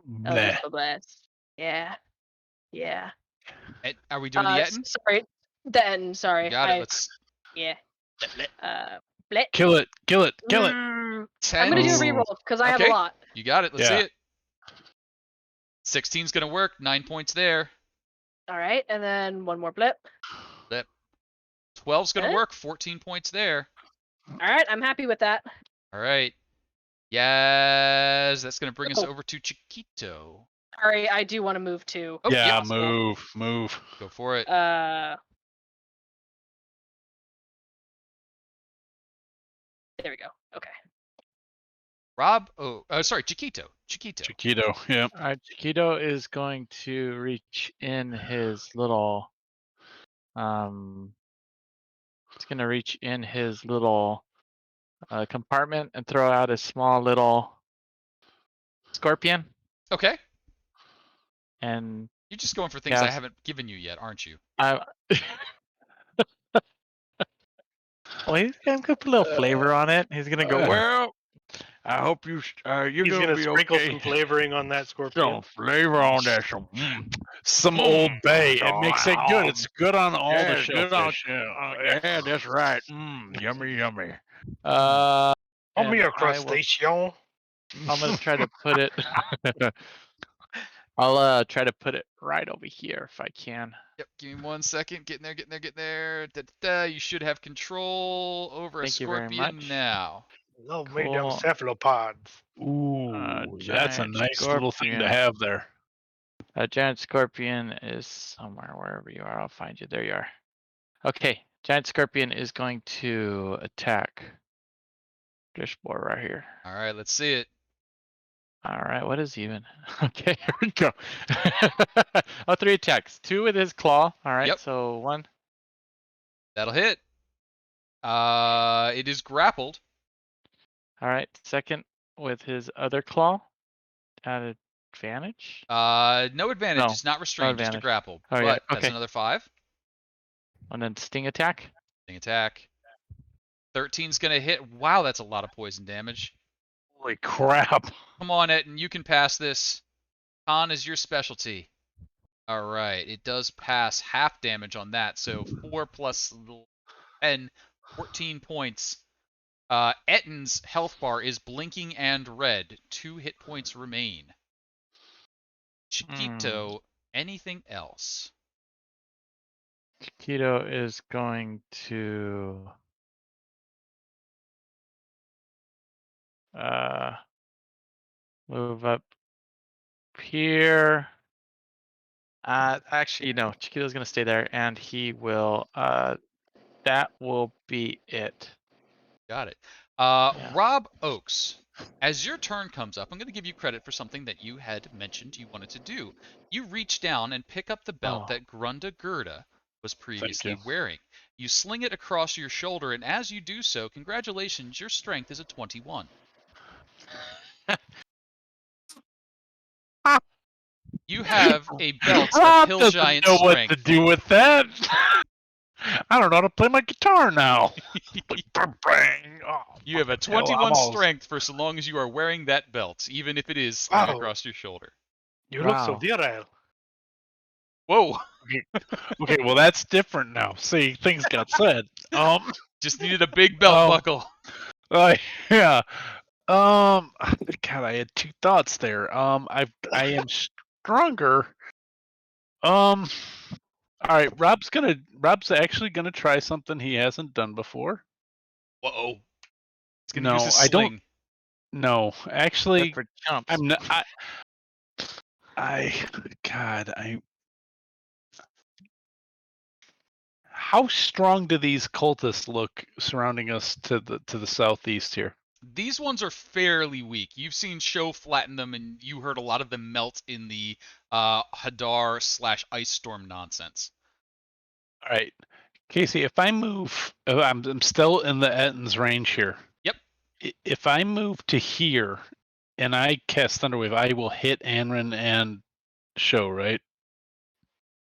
Bleh. The blast. Yeah. Yeah. Are we doing the Ettin? Sorry. The end, sorry. You got it. Let's. Yeah. Let. Bleh. Kill it. Kill it. Kill it. 10. I'm gonna do a Ooh. reroll because I have a Okay. lot. You got it. Let's see Yeah. it. 16's gonna work. 9 points there. All right, and then one more blip. Blip. 12's gonna Eh? work. 14 points there. All right, I'm happy with that. All right. Yes, that's gonna bring us Oh. over to Chiquito. Sorry, I do want to move too. Oh, Yeah, yep. move. Go for it. There we go. Okay. Rob. Oh, sorry, Chiquito. Chiquito. Yep. All right, Chiquito is going to reach in his little it's gonna reach in his little compartment and throw out a small little scorpion Okay. and You're just going for things I Yes. haven't given you yet, aren't you? I well, he's gonna put a little flavor on it. He's gonna go, well, I hope you're He's gonna gonna be sprinkle okay. some flavoring on that Some scorpion. flavor on that. Some Old Bay. It makes it good. Oh, It's good on all yeah, the it's good on- shellfish. yeah, that's right. Yummy, yummy. Come And here, I will- crustacean. I'm gonna try to put it. I'll try to put it right over here if I can. Yep. Give me 1 second. Getting there. Da. You should have control over Thank a you very scorpion much. now. Love me them Cool. cephalopods. Ooh, that's a giant nice little thing scorpion. to have there. A giant scorpion is somewhere, wherever you are. I'll find you. There you are. Okay, giant scorpion is going to attack this boy right here. All right. Let's see it. All right, what is even? Okay, here we go. Oh, 3 attacks. 2 with his claw. All right, Yep. so 1. That'll hit. It is grappled. All right, second with his other claw. At advantage? No advantage. No, It's not restrained. Just a advantage. grapple. Oh, But yeah, that's okay. another 5. And then sting attack. Thing attack. 13's gonna hit. Wow, that's a lot of poison damage. Holy crap. Come on, Etten, you can pass this. Con is your specialty. All right, it does pass half damage on that, so 4 plus 10, 14 points. Etton's health bar is blinking and red. 2 hit points remain. Chiquito, anything else? Chiquito is going to move up here. Actually, no, Chiquito's gonna stay there, and he will. That will be it. Got it. Yeah. Rob Oakes, as your turn comes up, I'm going to give you credit for something that you had mentioned you wanted to do. You reach down and pick up the belt Oh. that Grunda Gerda was previously you. wearing. You sling it across your shoulder, and as you do so, congratulations, your strength is a 21. You have a belt of Rob Hill doesn't Giant know what to strength. do with that. I don't know how to play my guitar now. Like, bang. Oh, You have a fucking hell, I'm 21 all. strength for so long as you are wearing that belt, even if it is slung Wow. across your shoulder. You look so Wow. virile. Whoa! Okay, well that's different now. See, things got said. Just needed a big belt buckle. Yeah. God, I had two thoughts there. I am stronger. All right, Rob's actually gonna try something he hasn't done before. Whoa. He's gonna use No, his I don't. sling. No, Good actually, for chumps. I'm not. God, How strong do these cultists look surrounding us to the southeast here? These ones are fairly weak. You've seen Show flatten them, and you heard a lot of them melt in the Hadar/Ice Storm nonsense. All right, Casey, if I move, I'm still in the Ettins range here. Yep. If I move to here and I cast Thunderwave, I will hit Anrin and Show, right?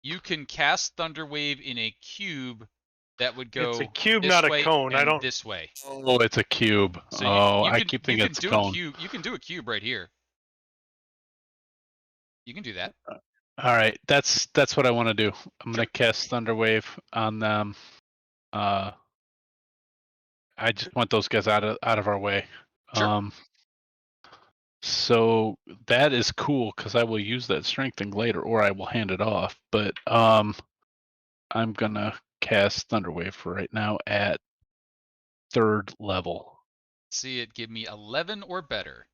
You can cast Thunderwave in a cube that would go It's a cube, this not a way cone. I and don't. this way. Oh, it's a cube. So Oh, you I can keep you thinking can it's a do a cone. cube. You can do a cube right here. You can do that. All right, that's what I want to do. I'm gonna cast Thunderwave on them. I just want those guys out of our way. Sure. So that is cool because I will use that strengthening later, or I will hand it off. But I'm gonna cast Thunderwave for right now at 3rd level. See it give me 11 or better,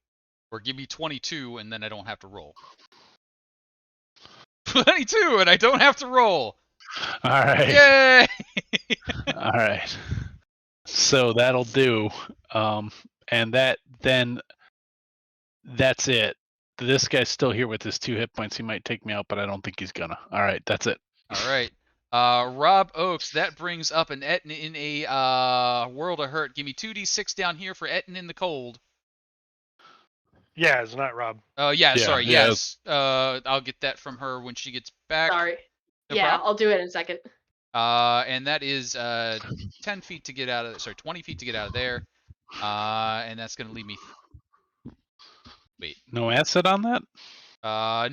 or give me 22, and then I don't have to roll. 22, and I don't have to roll. All right. Yay! All right. So that'll do. And that's it. This guy's still here with his 2 hit points. He might take me out, but I don't think he's gonna. All right, that's it. All right. Rob Oakes, that brings up an Etten in a World of Hurt. Give me 2d6 down here for Etten in the cold. Yeah, it's not Rob. Yeah, sorry, yeah. yes. I'll get that from her when she gets back. Sorry. No Yeah, problem. I'll do it in a second. And that is 10 feet to get out of, sorry, 20 feet to get out of there. And that's going to leave me, wait. No acid on that?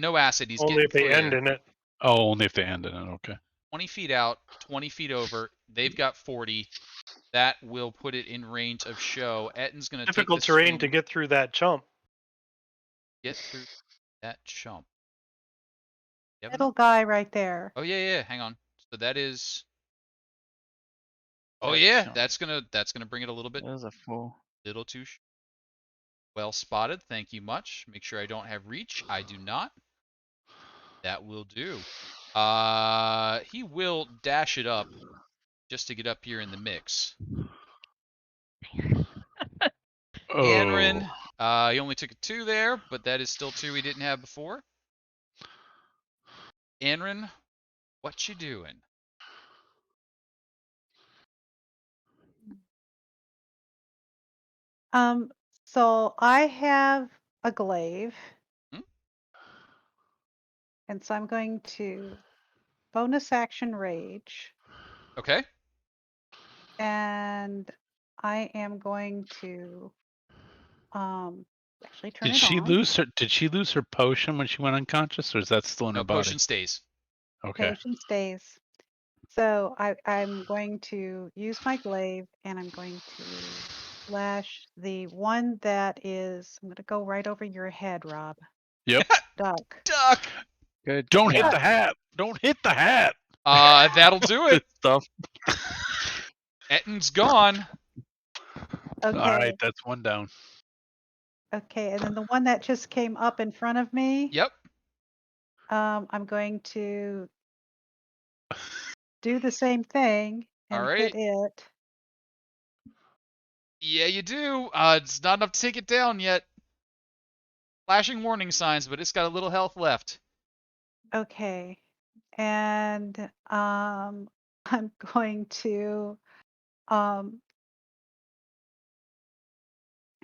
No acid. He's Only getting if they clear. end in it. Oh, only if they end in it. Okay. 20 feet out, 20 feet over. They've got 40. That will put it in range of Show. Etton's going to take Difficult the terrain swing. to get through that chump. Get through that chump. Little guy right there. Oh yeah. Hang on. So that is. Oh That yeah, chump. that's gonna bring it a little bit. That is a fool. Little too. Well spotted. Thank you much. Make sure I don't have reach. I do not. That will do. He will dash it up just to get up here in the mix. Oh. Anrin, he only took a 2 there, but that is still 2 he didn't have before. Anrin, what you doing? So I have a glaive. Hmm? And so I'm going to bonus action rage. Okay. And I am going to actually turn Did it she on. lose her potion when she went unconscious, or is that still in her No, body? potion stays. Okay. Potion stays. So I'm going to use my glaive and I'm going to slash the one that is. I'm going to go right over your head, Rob. Yep. Duck. Duck. Good. Don't hit Yeah. the hat. Don't hit the hat. That'll do it. Good stuff. Etton's gone. All right, Okay. that's one down. Okay. And then the one that just came up in front of me. Yep. I'm going to do the same thing All and right. hit it. Yeah, you do. It's not enough to take it down yet. Flashing warning signs, but it's got a little health left. Okay. And I'm going to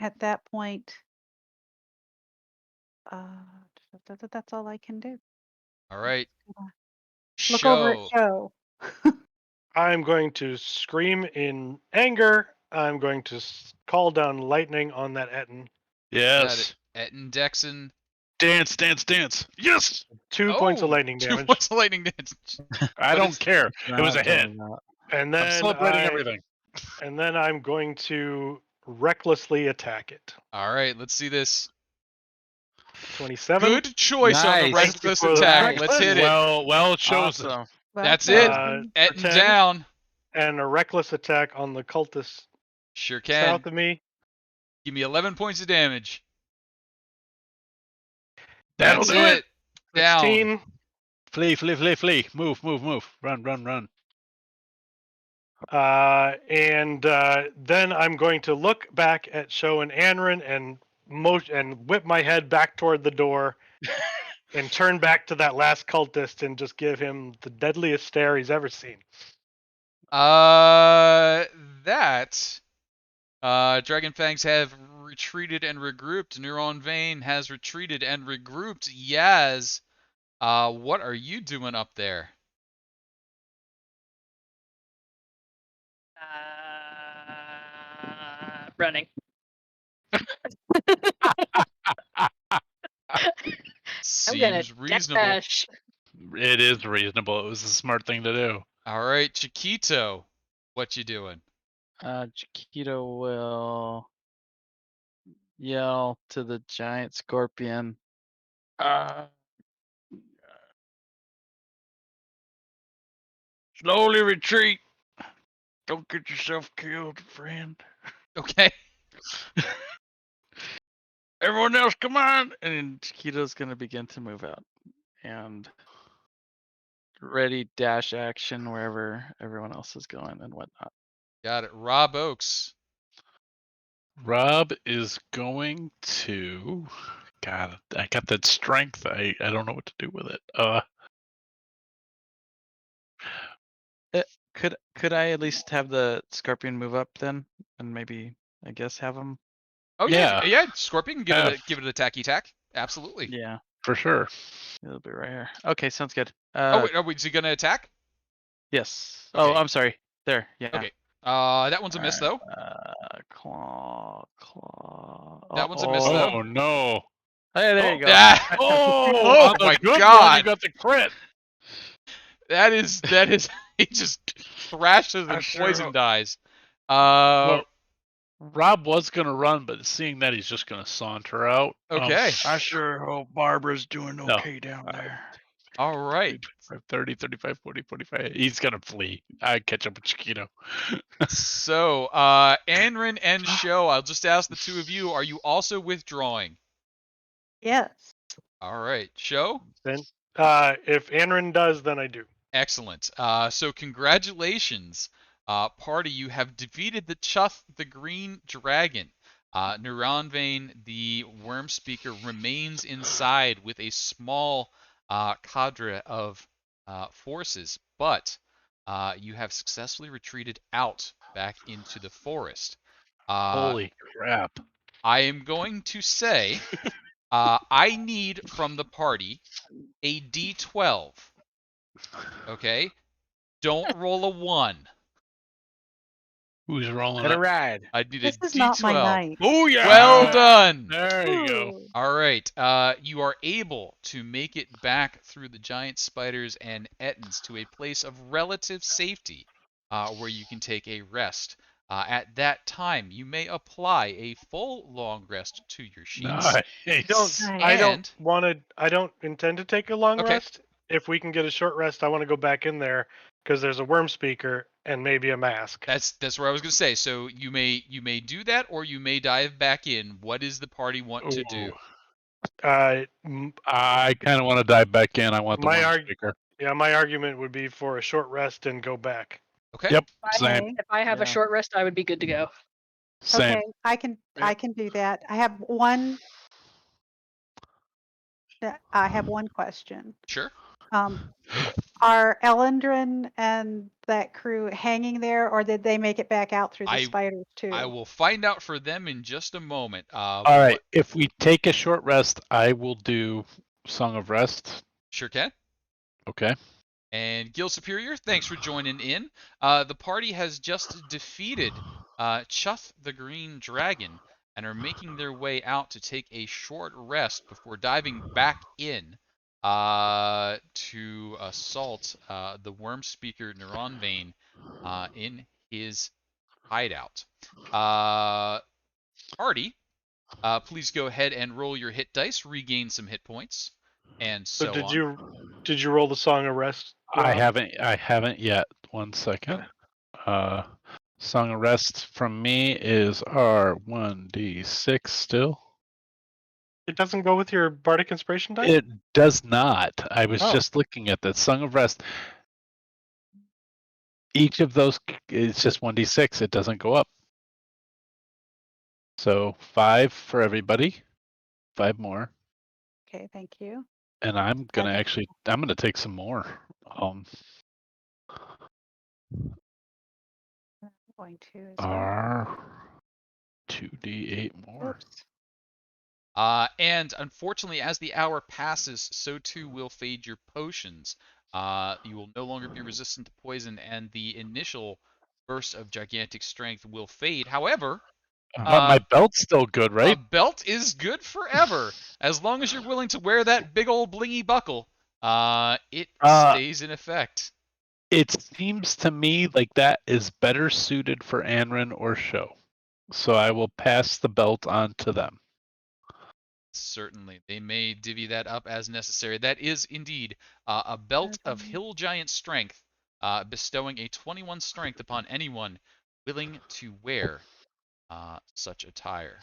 at that point that's all I can do. All right. Look over at Show. Joe. I'm going to scream in anger. I'm going to call down lightning on that Etten. Got it. Yes. Etton Dexon. Dance, dance, dance. Yes. 2 points of lightning 2 damage. points of lightning damage. I But don't it's- care. It was a Not hit. doing that. And I'm then celebrating everything. And then I'm going to recklessly attack it. All right, let's see this. 27. Good choice on the Nice. Thank you reckless for the attack. reckless. Let's hit it. Well chosen. Awesome. That's Well it. chosen. Etton 10. down. And a reckless attack on the cultist Sure can. south of me. Give me 11 points of damage. That'll That's do it. Down. 16. Flee, flee, flee, flee. Move, move, move. Run, run, run. And then I'm going to look back at Sho and Anrin and whip my head back toward the door and turn back to that last cultist and just give him the deadliest stare he's ever seen. That Dragon Fangs have retreated and regrouped. Neuron Vein has retreated and regrouped. Yaz, what are you doing up there? Running. I'm gonna Seems reasonable. dash. It is reasonable. It was a smart thing to do. All right, Chiquito, what you doing? Chiquito will yell to the giant scorpion. Slowly retreat. Don't get yourself killed, friend. Okay. Everyone else, come on! And then Chiquito's gonna begin to move out and ready dash action wherever everyone else is going and whatnot. Got it. Rob Oakes. Rob is going to. God, I got that strength. I don't know what to do with it. Could I at least have the scorpion move up then, and maybe I guess have him? Oh yeah, Yeah. Scorpion, give it a tacky tack. Absolutely. Yeah, For sure. it'll be right here. Okay, sounds good. Oh wait, is he gonna attack? Yes. Okay. Oh, I'm sorry. There. Yeah. Okay. That one's a miss though. Claw. That one's a miss, though. Oh no. Hey, there you go. Ah, Oh, on the my good one, God. you got the crit. that is he just thrashes and sure poison hope- dies. Well, Rob was gonna run, but seeing that he's just gonna saunter out. Okay. I sure hope Barbara's doing No. okay down there. All right. 30, 35, 40, 45. He's gonna flee. I catch up with Chiquito. So, Anrin and Sho, I'll just ask the two of you, are you also withdrawing? Yes. All right. Sho? Then, if Anrin does, then I do. Excellent. So congratulations, party. You have defeated the Chuth, the Green Dragon. Neuron Vein, the Worm Speaker, remains inside with a small cadre of forces, but you have successfully retreated out back into the forest. Holy crap. I am going to say I need from the party a D12. Okay? Don't roll a 1. Who's rolling Let it it? ride. I need This a is D12. not my night. Oh yeah. Well done. There you go. Ooh. All right. You are able to make it back through the giant spiders and Ettins to a place of relative safety where you can take a rest. At that time, you may apply a full long rest to your sheets. Nice. I And don't intend to take a long okay, rest. If we can get a short rest, I want to go back in there because there's a worm speaker and maybe a mask. that's where I was going to say. So you may do that, or you may dive back in. What does the party want to Ooh. do? I kind of want to dive back in. I want the My worm speaker. my argument would be for a short rest and go back. Okay. Yep. If Same. Okay. If I have a Yeah. short rest, I would be good to go. Same. Okay. I can do that. I have one question. Sure. Um, are Elendrin and that crew hanging there, or did they make it back out through the I spiders I too? will find out for them in just a moment. All right. What If we take a short rest, I will do Song of Rest. sure can. Okay. And Gil Superior, thanks for joining in. The party has just defeated Chuth the Green Dragon and are making their way out to take a short rest before diving back in to assault the Worm Speaker Neuron Vein in his hideout. Party, please go ahead and roll your hit dice, regain some hit points, and So so on. did you roll the song of rest? I Rob? haven't yet. 1 second. Song of Rest from me is R1d6 still. It doesn't go with your bardic inspiration die. It does not. I was Oh. just looking at that Song of Rest. Each of those is just 1d6. It doesn't go up. So 5 for everybody. 5 more. Okay, thank you. And I'm gonna Seven. I'm gonna take some more. I'm going to as well. R2d8 more. Oops. And unfortunately, as the hour passes, so too will fade your potions. You will no longer be resistant to poison, and the initial burst of gigantic strength will fade. However, My belt's still good, a right? belt is good forever as long as you're willing to wear that big old blingy buckle. It stays in effect. It seems to me like that is better suited for Anrin or Show. So I will pass the belt on to them. Certainly, they may divvy that up as necessary. That is indeed a belt of hill giant strength, bestowing a 21 strength upon anyone willing to wear such attire.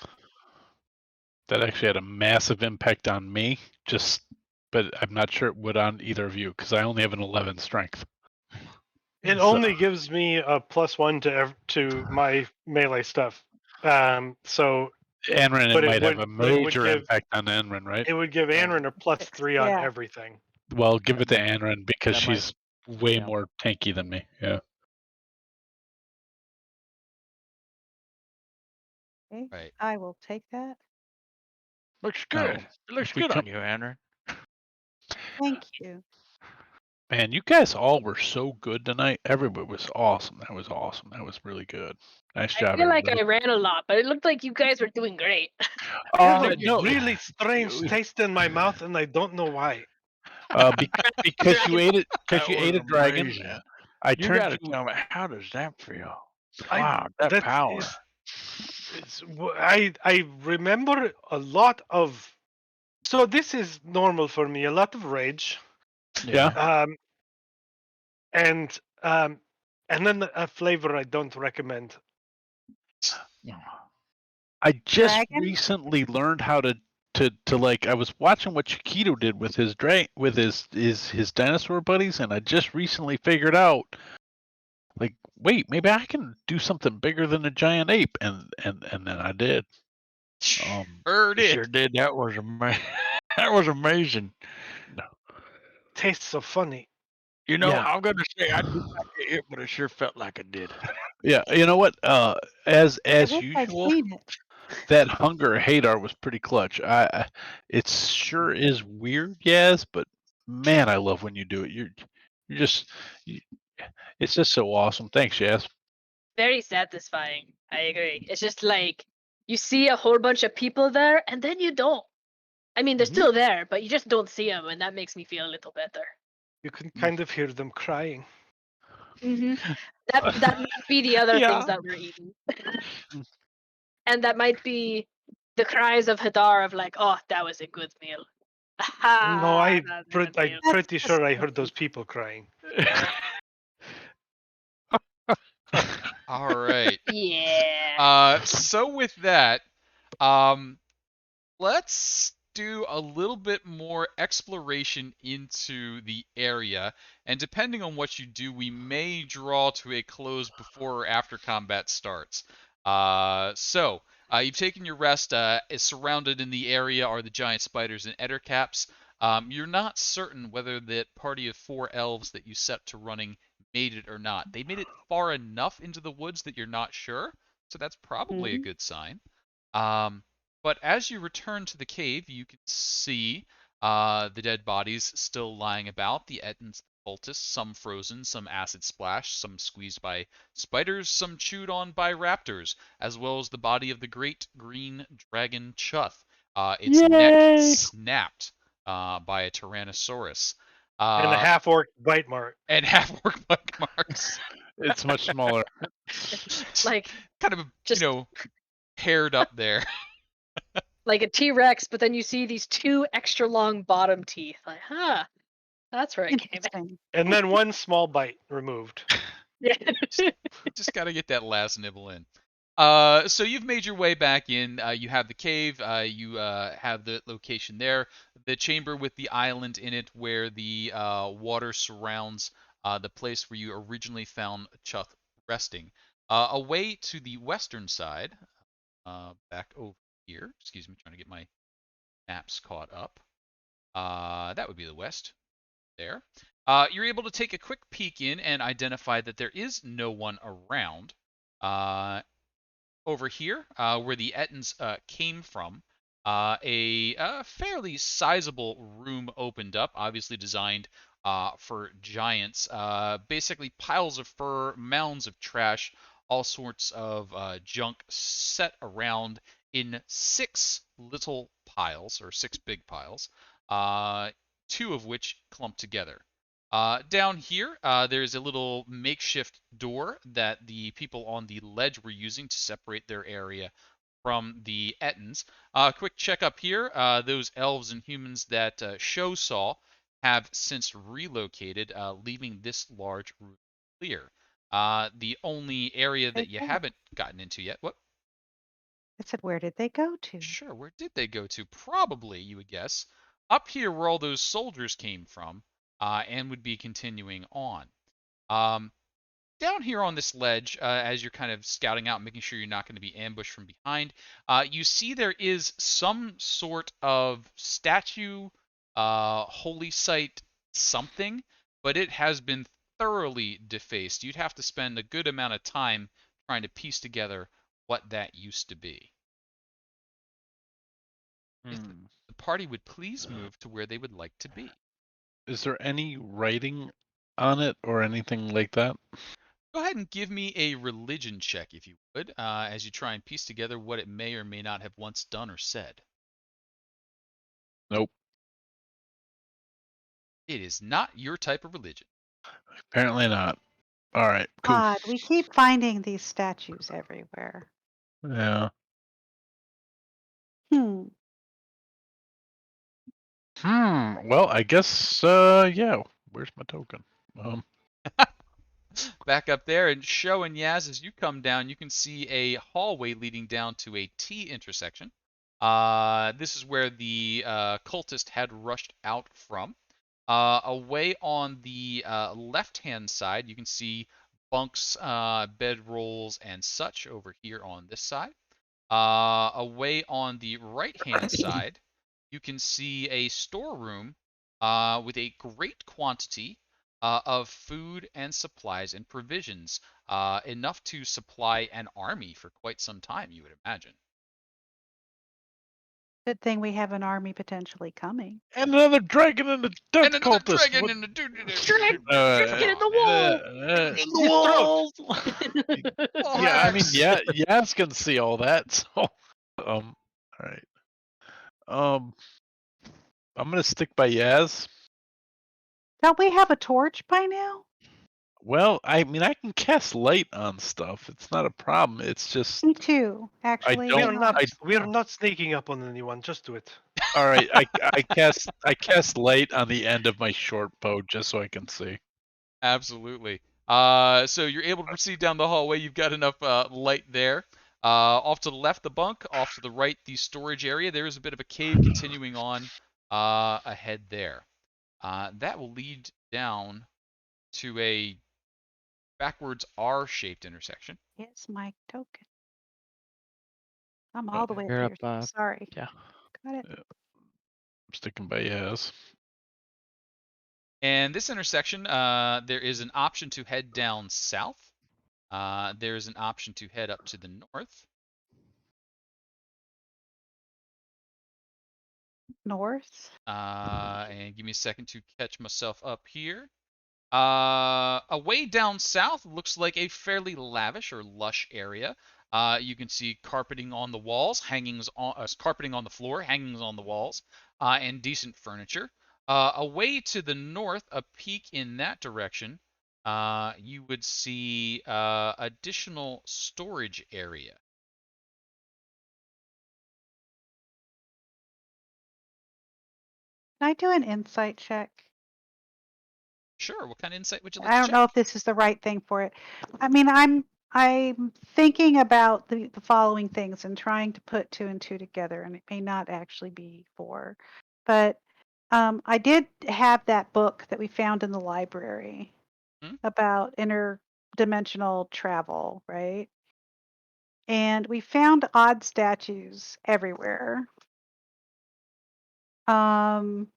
That actually had a massive impact on me. But I'm not sure it would on either of you because I only have an 11 strength. It So- only gives me a +1 to my melee stuff. So Anrin, But it it might have would- a but it would major give- impact on Anrin, right? it would give Anrin a +3 on Yeah. everything. Well, give it to That Anrin because that might- she's way yeah. more tanky than me. Yeah. Okay, Right. I will take that. Looks No, good. It looks if we good come- on you, Andrew. Thank you. Man, you guys all were so good tonight. Everybody was awesome. That was awesome. That was really good. Nice I job, feel like everybody. I ran a lot, but it looked like you guys were doing great. I have a No, really strange taste in my mouth, and I don't know why. because you ate it. Because That you was ate a dragon. amazing. I You turned gotta you. tell me, how does that feel? I- Wow, that that power. I remember a lot of. So this is normal for me. A lot of rage, Yeah. and then a flavor I don't recommend. I just Dragon? recently learned how to like. I was watching what Chiquito did with his his dinosaur buddies, and I just recently figured out, like, wait, maybe I can do something bigger than a giant ape, and then I did. Heard You it. sure did. That was amazing. That was amazing. Tastes so funny. You know, Yeah. I'm gonna say I did not get it, but it sure felt like it did. Yeah, you know what? As I wish I'd usual, seen it. that hunger Hadar was pretty clutch. It sure is weird, yes, but man, I love when you do it. You're just, you, it's just so awesome. Thanks, Yas. Very satisfying. I agree. It's just like you see a whole bunch of people there, and then you don't. I mean, they're Mhm. still there, but you just don't see them, and that makes me feel a little better. You can kind of hear them crying. Mm-hmm. That might be the other Yeah. things that we're eating. And that might be the cries of Hadar of like, oh, that was a good meal. No, That was a good I'm meal. That's pretty sure I heard those disgusting. people crying. All right. Yeah. So with that, um, let's do a little bit more exploration into the area, and depending on what you do, we may draw to a close before or after combat starts. You've taken your rest. Surrounded in the area are the giant spiders and ettercaps. You're not certain whether that party of 4 elves that you set to running made it or not. They made it far enough into the woods that you're not sure, so that's probably a Mhm. good sign. Um, but as you return to the cave, you can see the dead bodies still lying about. The Ettins cultists, some frozen, some acid splashed, some squeezed by spiders, some chewed on by raptors, as well as the body of the great green dragon Chuth. Its neck Yay! snapped by a Tyrannosaurus. And a Uh, half orc bite mark. and half-orc bite marks. It's much smaller. Like Kind of, just paired up there. like a T-Rex, but then you see these 2 extra long bottom teeth. Like, that's where it came in. Interesting. And then one small bite removed. Yeah. Just got to get that last nibble in. So you've made your way back in. You have the cave. You have the location there. The chamber with the island in it where the water surrounds the place where you originally found Chuth resting. Away to the western side, back over here. Excuse me, trying to get my maps caught up. That would be the west there. You're able to take a quick peek in and identify that there is no one around. Over here, where the Ettins came from, a fairly sizable room opened up, obviously designed for giants. Basically, piles of fur, mounds of trash, all sorts of junk set around in 6 little piles, or 6 big piles, 2 of which clumped together. Down here, there's a little makeshift door that the people on the ledge were using to separate their area from the Ettins. Quick check up here. Those elves and humans that Show saw have since relocated, leaving this large room clear. The only area They that you go. haven't gotten into yet. What? I said, where did they go to? Sure, where did they go to? Probably, you would guess, up here where all those soldiers came from, and would be continuing on. Um, Down here on this ledge, as you're kind of scouting out, making sure you're not going to be ambushed from behind, you see there is some sort of statue, holy site, something, but it has been thoroughly defaced. You'd have to spend a good amount of time trying to piece together what that used to be. If Hmm. the party would please move to where they would like to be. Is there any writing on it or anything like that? Go ahead and give me a religion check, if you would, as you try and piece together what it may or may not have once done or said. Nope. It is not your type of religion. Apparently not. All right. Cool. Odd. We keep finding these statues everywhere. Yeah. Hmm. Well, I guess. Yeah. Where's my token? Back up there, and Sho and Yaz, as you come down, you can see a hallway leading down to a T intersection. This is where the cultist had rushed out from. Away on the left-hand side, you can see bunks, bedrolls, and such over here on this side. Away on the right-hand side, you can see a storeroom with a great quantity of food and supplies and provisions, enough to supply an army for quite some time, you would imagine. Good thing we have an army potentially coming. And another dragon and a death And another cultist. dragon What? and a Drag, Come get in on, the man. wall. In the walls. Wall Yeah, I mean, hacks. yeah, Yaz can see all that. So, all right. I'm gonna stick by Yaz. Don't we have a torch by now? Well, I mean, I can cast light on stuff. It's not a problem. It's just Me too, actually. don't- We are not sneaking up on anyone. Just do it. all right. I cast light on the end of my short bow just so I can see. Absolutely. So you're able to proceed down the hallway. You've got enough light there. Off to the left, the bunk. Off to the right, the storage area. There is a bit of a cave continuing on ahead there. That will lead down to a backwards R-shaped intersection. It's my token. I'm Oh, all the way up you're here. up. Sorry. Yeah. Got it. I'm sticking by yes. And this intersection, there is an option to head down south. There is an option to head up to the north. North. And give me a second to catch myself up here. Away down south looks like a fairly lavish or lush area. You can see carpeting on the walls, carpeting on the floor, hangings on the walls, and decent furniture. Away to the north, a peak in that direction, you would see additional storage area. Can I do an insight check? Sure. What kind of insight would you like I to don't check? know if this is the right thing for it. I mean, I'm thinking about the following things and trying to put two and two together, and it may not actually be four. But I did have that book that we found in the library about interdimensional travel, right? And we found odd statues everywhere. And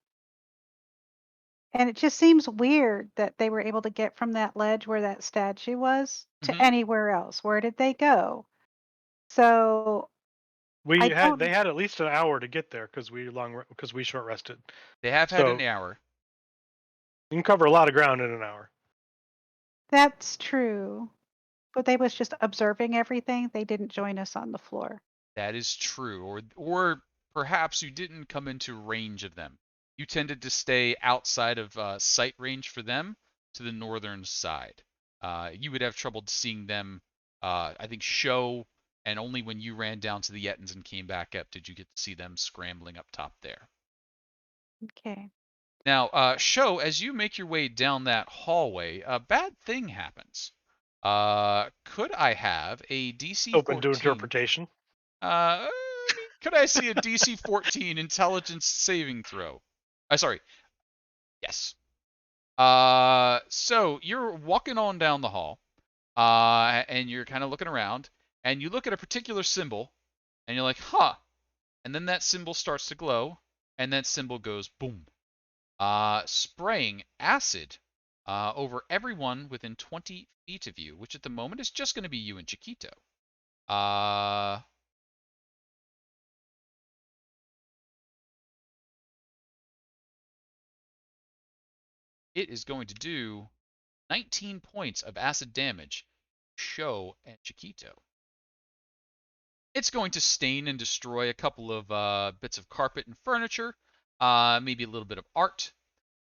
it just seems weird that they were able to get from that ledge where that statue was to Mhm. anywhere else. Where did they go? So I don't. They had at least an hour to get there because we short rested. They have had an So hour. you can cover a lot of ground in an hour. That's true. But they was just observing everything. They didn't join us on the floor. That is true. Or perhaps you didn't come into range of them. You tended to stay outside of sight range for them to the northern side. You would have trouble seeing them, I think, show, and only when you ran down to the Yettins and came back up did you get to see them scrambling up top there. Okay. Now, show, as you make your way down that hallway, a bad thing happens. Could I have a DC Open to 14? interpretation. Could I see a DC 14 intelligence saving throw? Sorry. Yes. So you're walking on down the hall, and you're kind of looking around, and you look at a particular symbol, and you're like, huh. And then that symbol starts to glow, and that symbol goes boom, spraying acid over everyone within 20 feet of you, which at the moment is just going to be you and Chiquito. It is going to do 19 points of acid damage, Show and Chiquito. It's going to stain and destroy a couple of bits of carpet and furniture, maybe a little bit of art.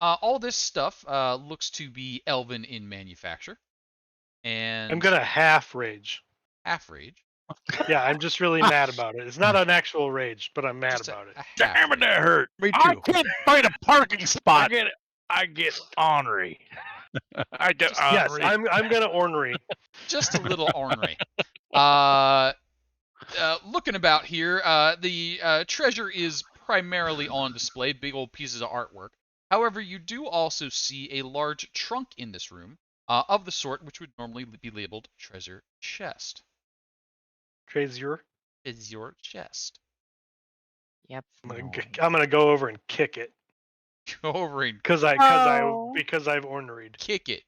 All this stuff looks to be elven in manufacture. And I'm gonna half rage. half rage. Yeah, I'm just really mad about it. It's not an actual rage, but I'm mad Just about it. a half Damn it, rage. that hurt. Me I too. can't find a parking spot. I get ornery. I get Yes, ornery. I'm gonna ornery. Just a little ornery. Looking about here, the treasure is primarily on display, big old pieces of artwork. However, you do also see a large trunk in this room, of the sort which would normally be labeled treasure chest. Treasure. Is your chest. Yep. I'm gonna go over and kick it Go over and because Oh. I've orneried. kick it.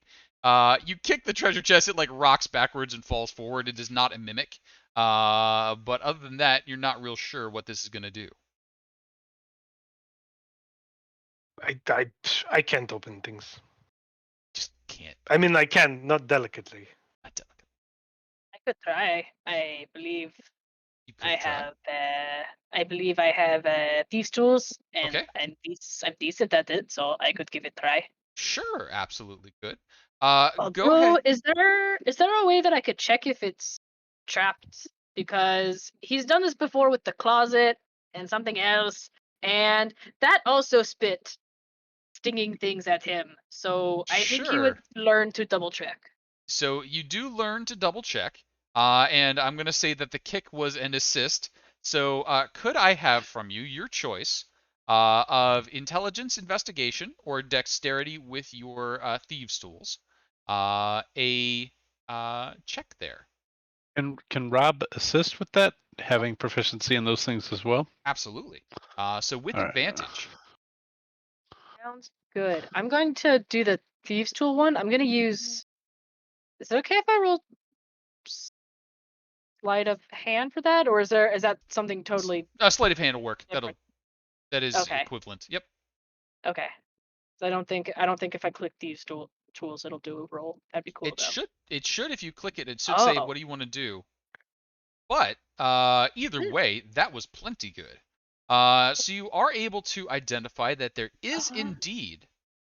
You kick the treasure chest, it like rocks backwards and falls forward. It is not a mimic. But other than that, you're not real sure what this is going to do. I can't open things. Just can't. I mean, I can, not delicately. Not delicate. I could try. I believe You could I try. have. I believe I have thieves' tools, and Okay. I'm decent at it, so I could give it a try. Sure, absolutely could. Go Although, ahead. is there a way that I could check if it's trapped? Because he's done this before with the closet and something else, and that also spit stinging things at him. So I think he would Sure. learn to double check. So you do learn to double check, and I'm going to say that the kick was an assist. So could I have from you your choice of intelligence investigation or dexterity with your thieves tools? A check there. And can Rob assist with that, having proficiency in those things as well? Absolutely. So with All right. advantage. Sounds good. I'm going to do the thieves tool one. I'm going to use. Is it okay if I roll sleight of hand for that, or is that something totally Sleight of hand will work. different? That is Okay. equivalent. Yep. Okay. So I don't think if I click these tools it'll do a roll. That'd be cool It though. should. It should if you click it. It should say, Oh. "What do you want to do?" But either way, that was plenty good. So you are able to identify that there is indeed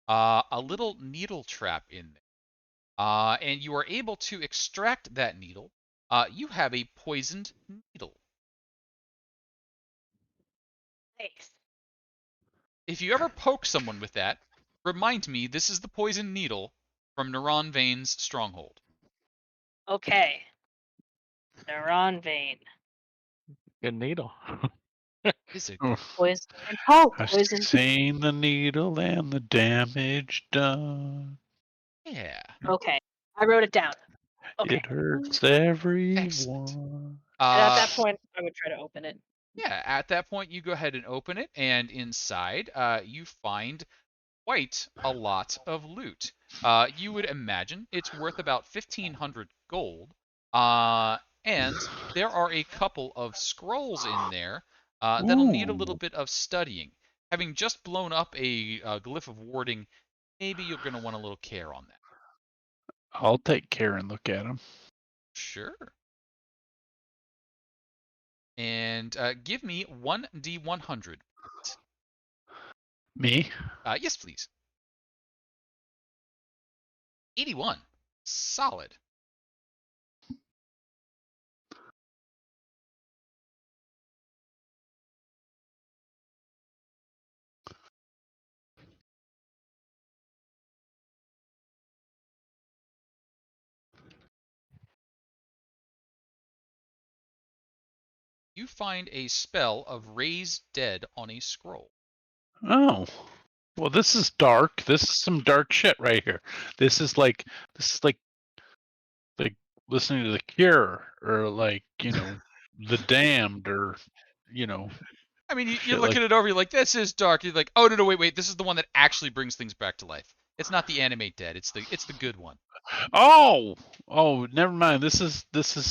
a little needle trap in there, and you are able to extract that needle. You have a poisoned needle. Nice. If you ever poke someone with that, remind me this is the poisoned needle from Neuron Vein's stronghold. Okay. Neuron vein. Good needle. Is it? Oh, Poison and oh, I've poison. seen the needle and the damage done. Yeah. Okay. I wrote it down. Okay. It hurts Excellent. everyone. And at that point I would try to open it. Yeah, at that point, you go ahead and open it, and inside, you find quite a lot of loot. You would imagine it's worth about 1,500 gold, and there are a couple of scrolls in there that'll need a little Ooh, bit of studying. Having just blown up a glyph of warding, maybe you're going to want a little care on that. I'll take care and look at them. Sure. And give me 1d100. Me? Yes, please. 81. Solid. You find a spell of Raise Dead on a scroll. Oh. Well, this is dark. This is some dark shit right here. This is like listening to The Cure or like, The Damned or, you know, I mean, you're shit like. looking it over, you're like, this is dark. You're like, oh, no, wait, this is the one that actually brings things back to life. It's not the animate dead, it's the good one. Oh, never mind. This is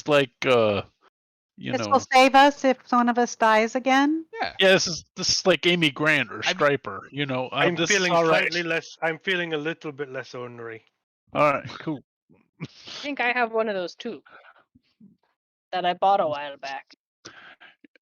like This will save us if one of us dies again. Yeah. yeah, this is like Amy Grant or I mean- Striper. I'm This feeling is all right. slightly less. I'm feeling a little bit less ornery. All right, cool. I think I have one of those too. That I bought a while back.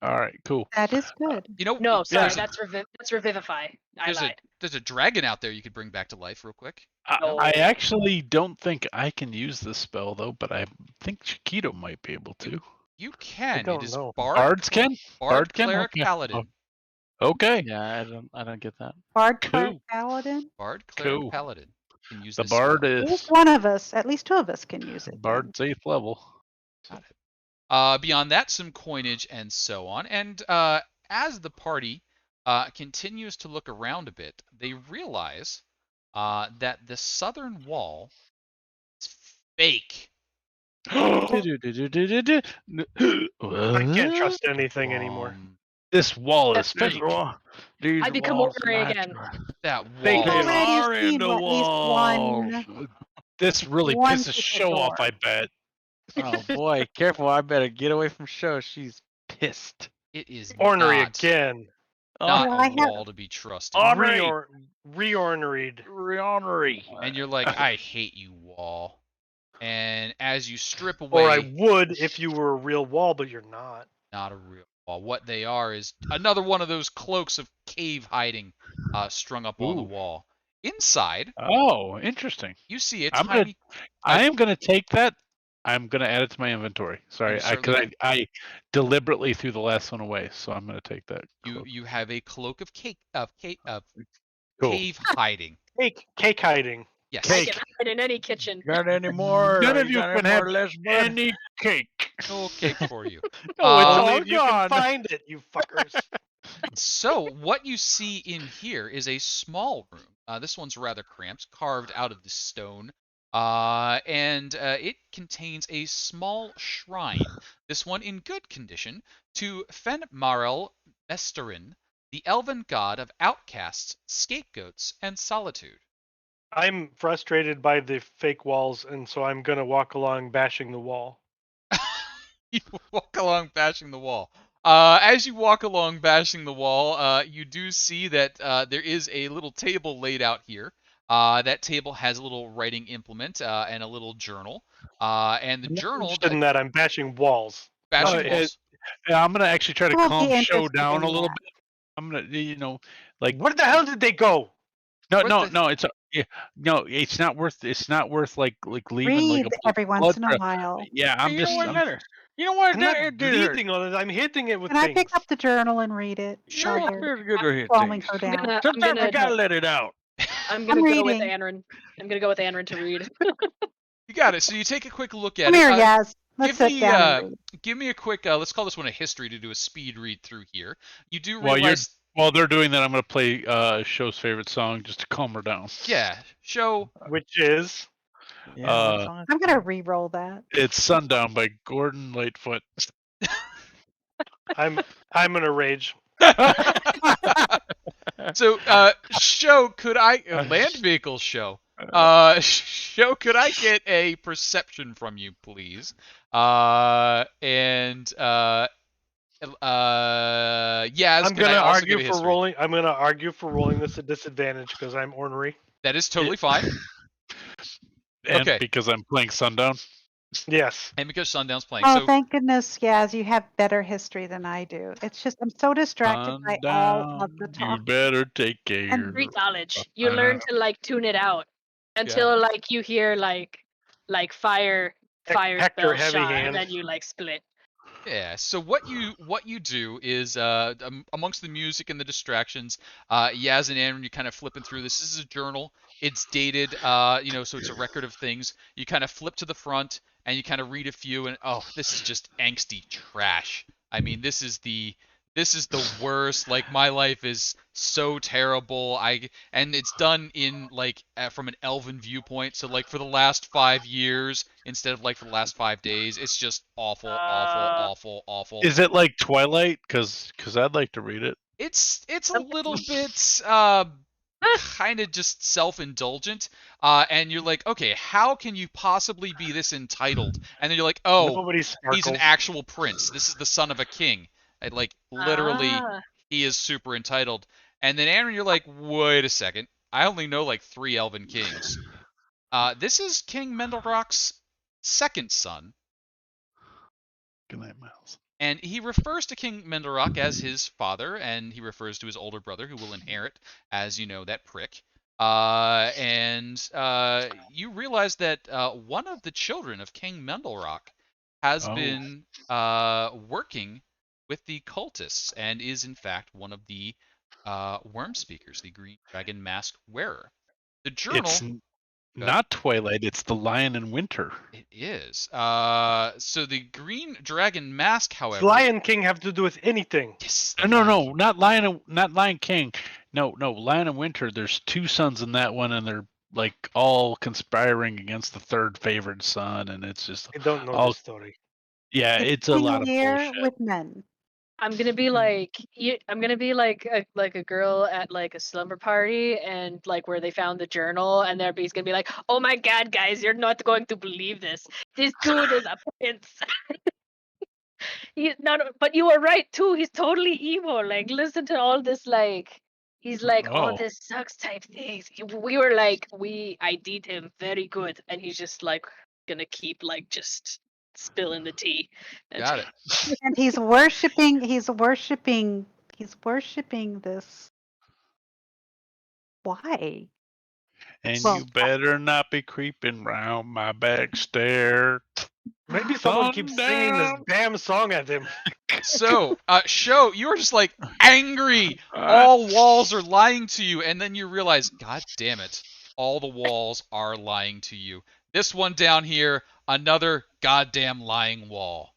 All right, cool. That is good. You know, No, sorry, Yeah. that's Revivify. I lied. there's a dragon out there you could bring back to life real quick. I actually don't think I can use this spell though, but I think Chiquito might be able to. You can. don't It is know. Bards can? Bard, can? Cleric, Okay. Paladin. Okay. Yeah, I don't get that. Bard, Cool. cleric, paladin. Bard, Cleric, Cool. Paladin. Can use The this Bard spell. At is least one of us, at least two of us can use it. then. Bard's 8th level. Got it. Beyond that, some coinage and so on. And as the party continues to look around a bit, they realize that the southern wall is fake. I can't trust anything anymore. This wall is These fake. I become ornery again. That Fake wall. We've already are in seen the at least walls. This really one pisses secret Show off, door. I bet. Oh boy, careful! I better get away from Show. She's pissed. It is Ornery not, again. not Oh, I a have- wall to be trusted. Ornery. Re-orneried. Ornery. And you're like, I hate you, wall. And as you strip away, Or I would if you were a real wall, but you're not. not a real wall. What they are is another one of those cloaks of cave hiding strung up on the Ooh. wall. Inside, Oh, interesting. you see a I'm gonna- tiny. I am going to take that. I'm going to add it to my inventory. Sorry, You certainly do. I deliberately threw the last one away, so I'm going to take that. You have a cloak of Cool. cave hiding. Cake hiding. Yes. I can hide in any kitchen. Got any more? None of you got can any have more less bud? any cake. No cake for you. No, it's Um, Only all if you gone. can find it, you fuckers. So what you see in here is a small room. This one's rather cramped, carved out of the stone, and it contains a small shrine. This one in good condition to Fenmarel Mesterin, the elven god of outcasts, scapegoats, and solitude. I'm frustrated by the fake walls, and so I'm gonna walk along bashing the wall. You walk along bashing the wall. As you walk along bashing the wall, you do see that there is a little table laid out here. That table has a little writing implement and a little journal. And the I'm not journal, interested in that. I'm bashing walls. bashing No, walls. Yeah, I'm going to actually try to I won't be calm show interested down in a little that. bit. I'm going to, like Where the hell did they go? no, What no, the- no. Yeah, no. It's not worth. It's not worth like leaving like Read a every once blood in a trail. while. Yeah, Hey, you know what? You know what? I'm not It did hurt. bleeding on it. I'm hitting it with Can I things. pick up the journal and read it Sure. while Yeah, you're it's good to hit calming things. her down? I'm Sometimes gonna I gotta let it out. I'm gonna I'm go with reading. Anrin. I'm gonna go with Anrin to read. You got it. So you take a quick look at Come it. here, Yaz. Let's Give sit me down and read. give me a quick. Let's call this one a history to do a speed read through here. You do While realize, they're doing that, I'm going to play show's favorite song just to calm her down. yeah, show. Which is Yeah, what Uh, song is I'm that? gonna re-roll that. It's Sundown by Gordon Lightfoot. I'm gonna rage. So, show, could I land vehicle show? Show, could I get a perception from you, please? And Yaz, I'm can I gonna also get argue a for history? rolling. I'm gonna argue for rolling this at disadvantage because I'm ornery. That is totally fine. And Okay. because I'm playing Sundown. Yes. And because Sundown's playing, Oh, so thank goodness, Yaz, you have better history than I do. It's just I'm so distracted by all of the Sundown, you talk. better take care. Free knowledge. You learn to like tune it out Yeah. until like you hear like fire Hector spell Heavy shot, Hand. and then you like split. yeah. So what you do is amongst the music and the distractions, Yaz and Aaron, you kind of flipping through this. This is a journal. It's dated, so it's a record of things. You kind of flip to the front and you kind of read a few, and oh, this is just angsty trash. I mean, this is the worst. Like my life is so terrible. And it's done in like from an elven viewpoint. So like for the last 5 years instead of like for the last 5 days, it's just awful, awful, awful, awful. Is it like Twilight? Because I'd like to read it. It's a little bit kind of just self-indulgent, and you're like, okay, how can you possibly be this entitled? And then you're like, oh, Nobody he's an sparkles. actual prince. This is the son of a king. And like literally, Ah. he is super entitled. And then Aaron, you're like, wait a second, I only know like 3 Elven kings. This is King Mendelrock's second son, Good night, Miles. and he refers to King Mendelrock as his father, and he refers to his older brother who will inherit, as you know, that prick. And you realize that one of the children of King Mendelrock has Oh. been working with the cultists and is in fact one of the worm speakers, the green dragon mask wearer. The journal. It's not Twilight. It's the Lion in Winter. It is. So the green dragon mask, Does however. Lion King have to do with anything? Yes. No, not Lion King. No, Lion in Winter. There's 2 sons in that one, and they're like all conspiring against the third favorite son, and it's just I don't know all. this story. Yeah, it's a King lot of Lear bullshit. with men. I'm gonna be like I'm gonna be like a girl at like a slumber party, and like where they found the journal, and he's gonna be like, oh my god, guys, you're not going to believe this. This dude is a prince. He's not, but you were right too. He's totally evil. Like, listen to all this. Like, he's like, oh, Oh. this sucks type things. We were like, we ID'd him very good, and he's just like gonna keep like just spilling the tea. Got it. And he's worshiping this. Why? And Well, you better not be creeping round my back stair. Maybe someone keeps singing this Sundown. damn song at him. So, Show, you are just like angry. Uh, All walls are lying to you, and then you realize, God damn it, all the walls are lying to you. This one down here, another goddamn lying wall.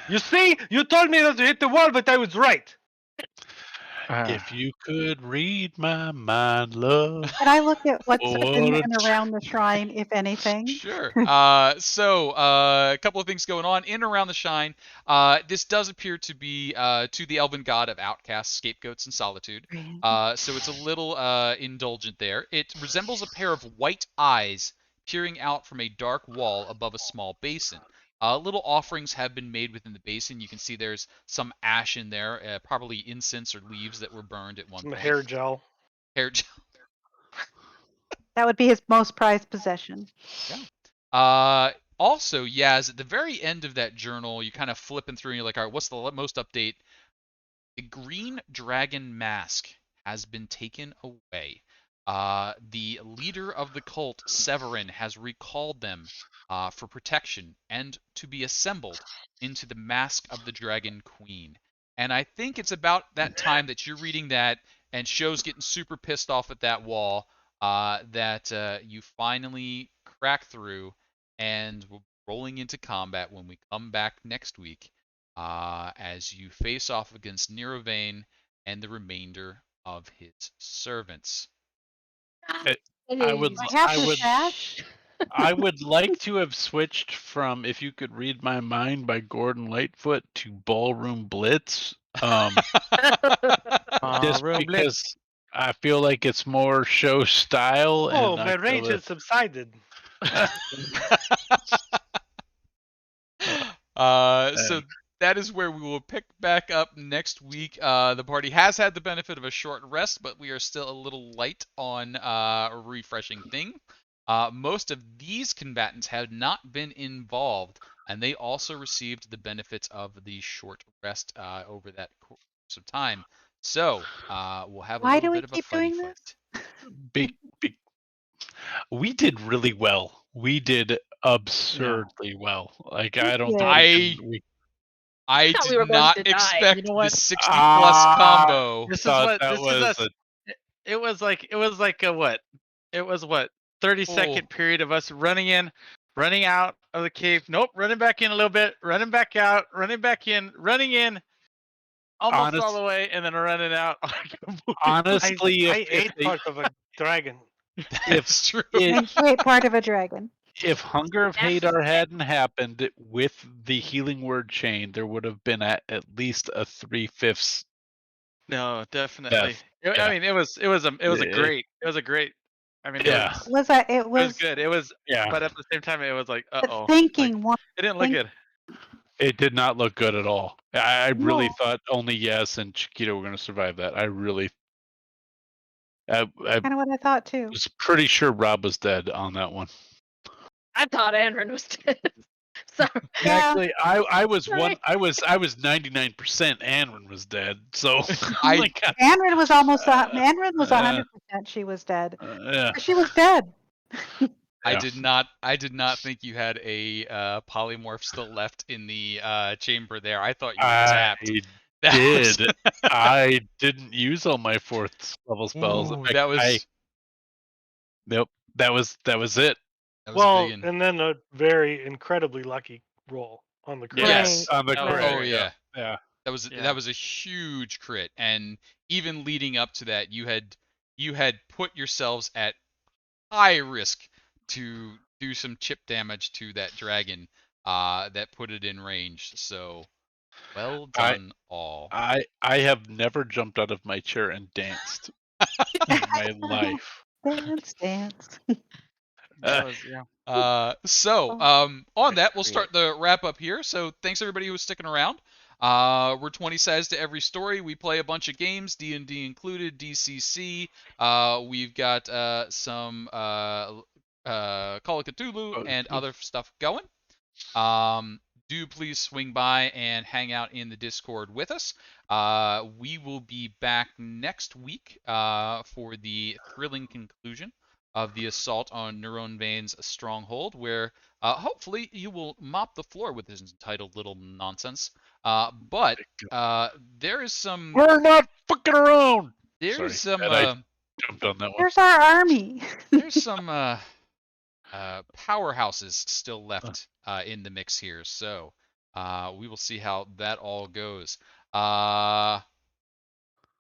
You see, you told me not to hit the wall, but I was right. If you could read my mind, love, can I look at what's in what a and around the shrine, if anything? Sure. A couple of things going on in and around the shrine. This does appear to be to the elven god of outcasts, scapegoats, and solitude. So it's a little indulgent there. It resembles a pair of white eyes peering out from a dark wall above a small basin. Little offerings have been made within the basin. You can see there's some ash in there, probably incense or leaves that were burned at one Some point. hair gel. Hair gel. That would be his most prized possession. Yeah. Also, Yaz, at the very end of that journal, you kind of flipping through and you're like, all right, what's the most update? The green dragon mask has been taken away. The leader of the cult, Severin, has recalled them for protection and to be assembled into the mask of the Dragon Queen. And I think it's about that time that you're reading that and Show's getting super pissed off at that wall that you finally crack through and we're rolling into combat when we come back next week as you face off against Nerovane and the remainder of his servants. I would, I have I this would, ash. I would like to have switched from "If You Could Read My Mind" by Gordon Lightfoot to "Ballroom Blitz," just Room lit. because I feel like it's more show style, Oh, and I my feel rage has subsided. So that is where we will pick back up next week. The party has had the benefit of a short rest, but we are still a little light on refreshing thing. Most of these combatants have not been involved, and they also received the benefits of the short rest over that course of time. So we'll have a Why little do we bit of a keep fighty doing fight. this? be, be, we did really well. We did absurdly well. Like We I don't think we did. can. I thought we did were going not to die. You expect know the what? 60 plus combo. This is Thought what that this is was us. It was like a what? It was what? 30-second Oh. period of us running in, running out of the cave. Nope, running back in a little bit, running back out, running back in, running in, almost all honest, the way, and then running out. honestly, I ate part of a dragon. if That's true. it And you ate part of a dragon. if Hunger of That's Hadar hadn't happened with the healing word chain, there would have been at least a 3/5 No, definitely. death. I Yeah. mean, it was a great. It was a great. I mean, Yeah. It it was was good. It was, Yeah. but at the same time, it was like, the oh, like thinking one. it didn't look Think, good. It did not look good at all. I really no, thought only Yes and Chiquita were going to survive that. I kind of what I thought too. was pretty sure Rob was dead on that one. I thought Anrin was dead. Sorry. Yeah. Actually, I was Sorry. I was 99% Anwin was dead. So I- like, Mandarin was almost. Mandarin was uh, 100%. She was dead. yeah. She was dead. I Yeah. did not think you had a polymorph still left in the chamber there. I thought you were I tapped. That was- did. I didn't use all my 4th level spells. Ooh, I, that was nope. That was it. a Well, big one. and then a very incredibly lucky roll on the crit. Yes. On the Oh, crit. Oh right. yeah. Yeah. Yeah. That was a huge crit, and even leading up to that, you had put yourselves at high risk to do some chip damage to that dragon that put it in range. So well done, all. I have never jumped out of my chair and danced in my life. Dance, dance. That was yeah. On that, we'll Create. start the wrap up here. So thanks everybody who was sticking around. We're 20 sides to every story. We play a bunch of games, D&D included, DCC. We've got some Call of Cthulhu and other stuff going. do please swing by and hang out in the Discord with us. We will be back next week for the thrilling conclusion of the assault on Neuron Veins Stronghold, where hopefully you will mop the floor with this entitled little nonsense. But there is some. We're not fucking around. There's Sorry, some. I jumped on that one. Here's our army. There's some powerhouses still left in the mix here, so we will see how that all goes.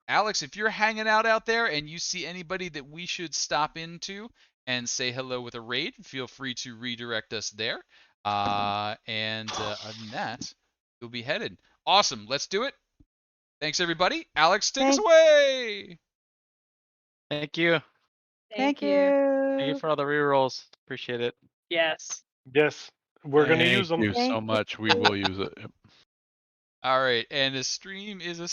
Alex, if you're hanging out there and you see anybody that we should stop into and say hello with a raid, feel free to redirect us there. And other than that, we'll be headed. Awesome, let's do it. Thanks, everybody. Alex, take us Thank- away. Thank you. Thank you. Thank you you. for all the rerolls. Appreciate it. Yes. Yes, we're going to Thank use them. you so Thank much. We will use it. All right, and the stream is a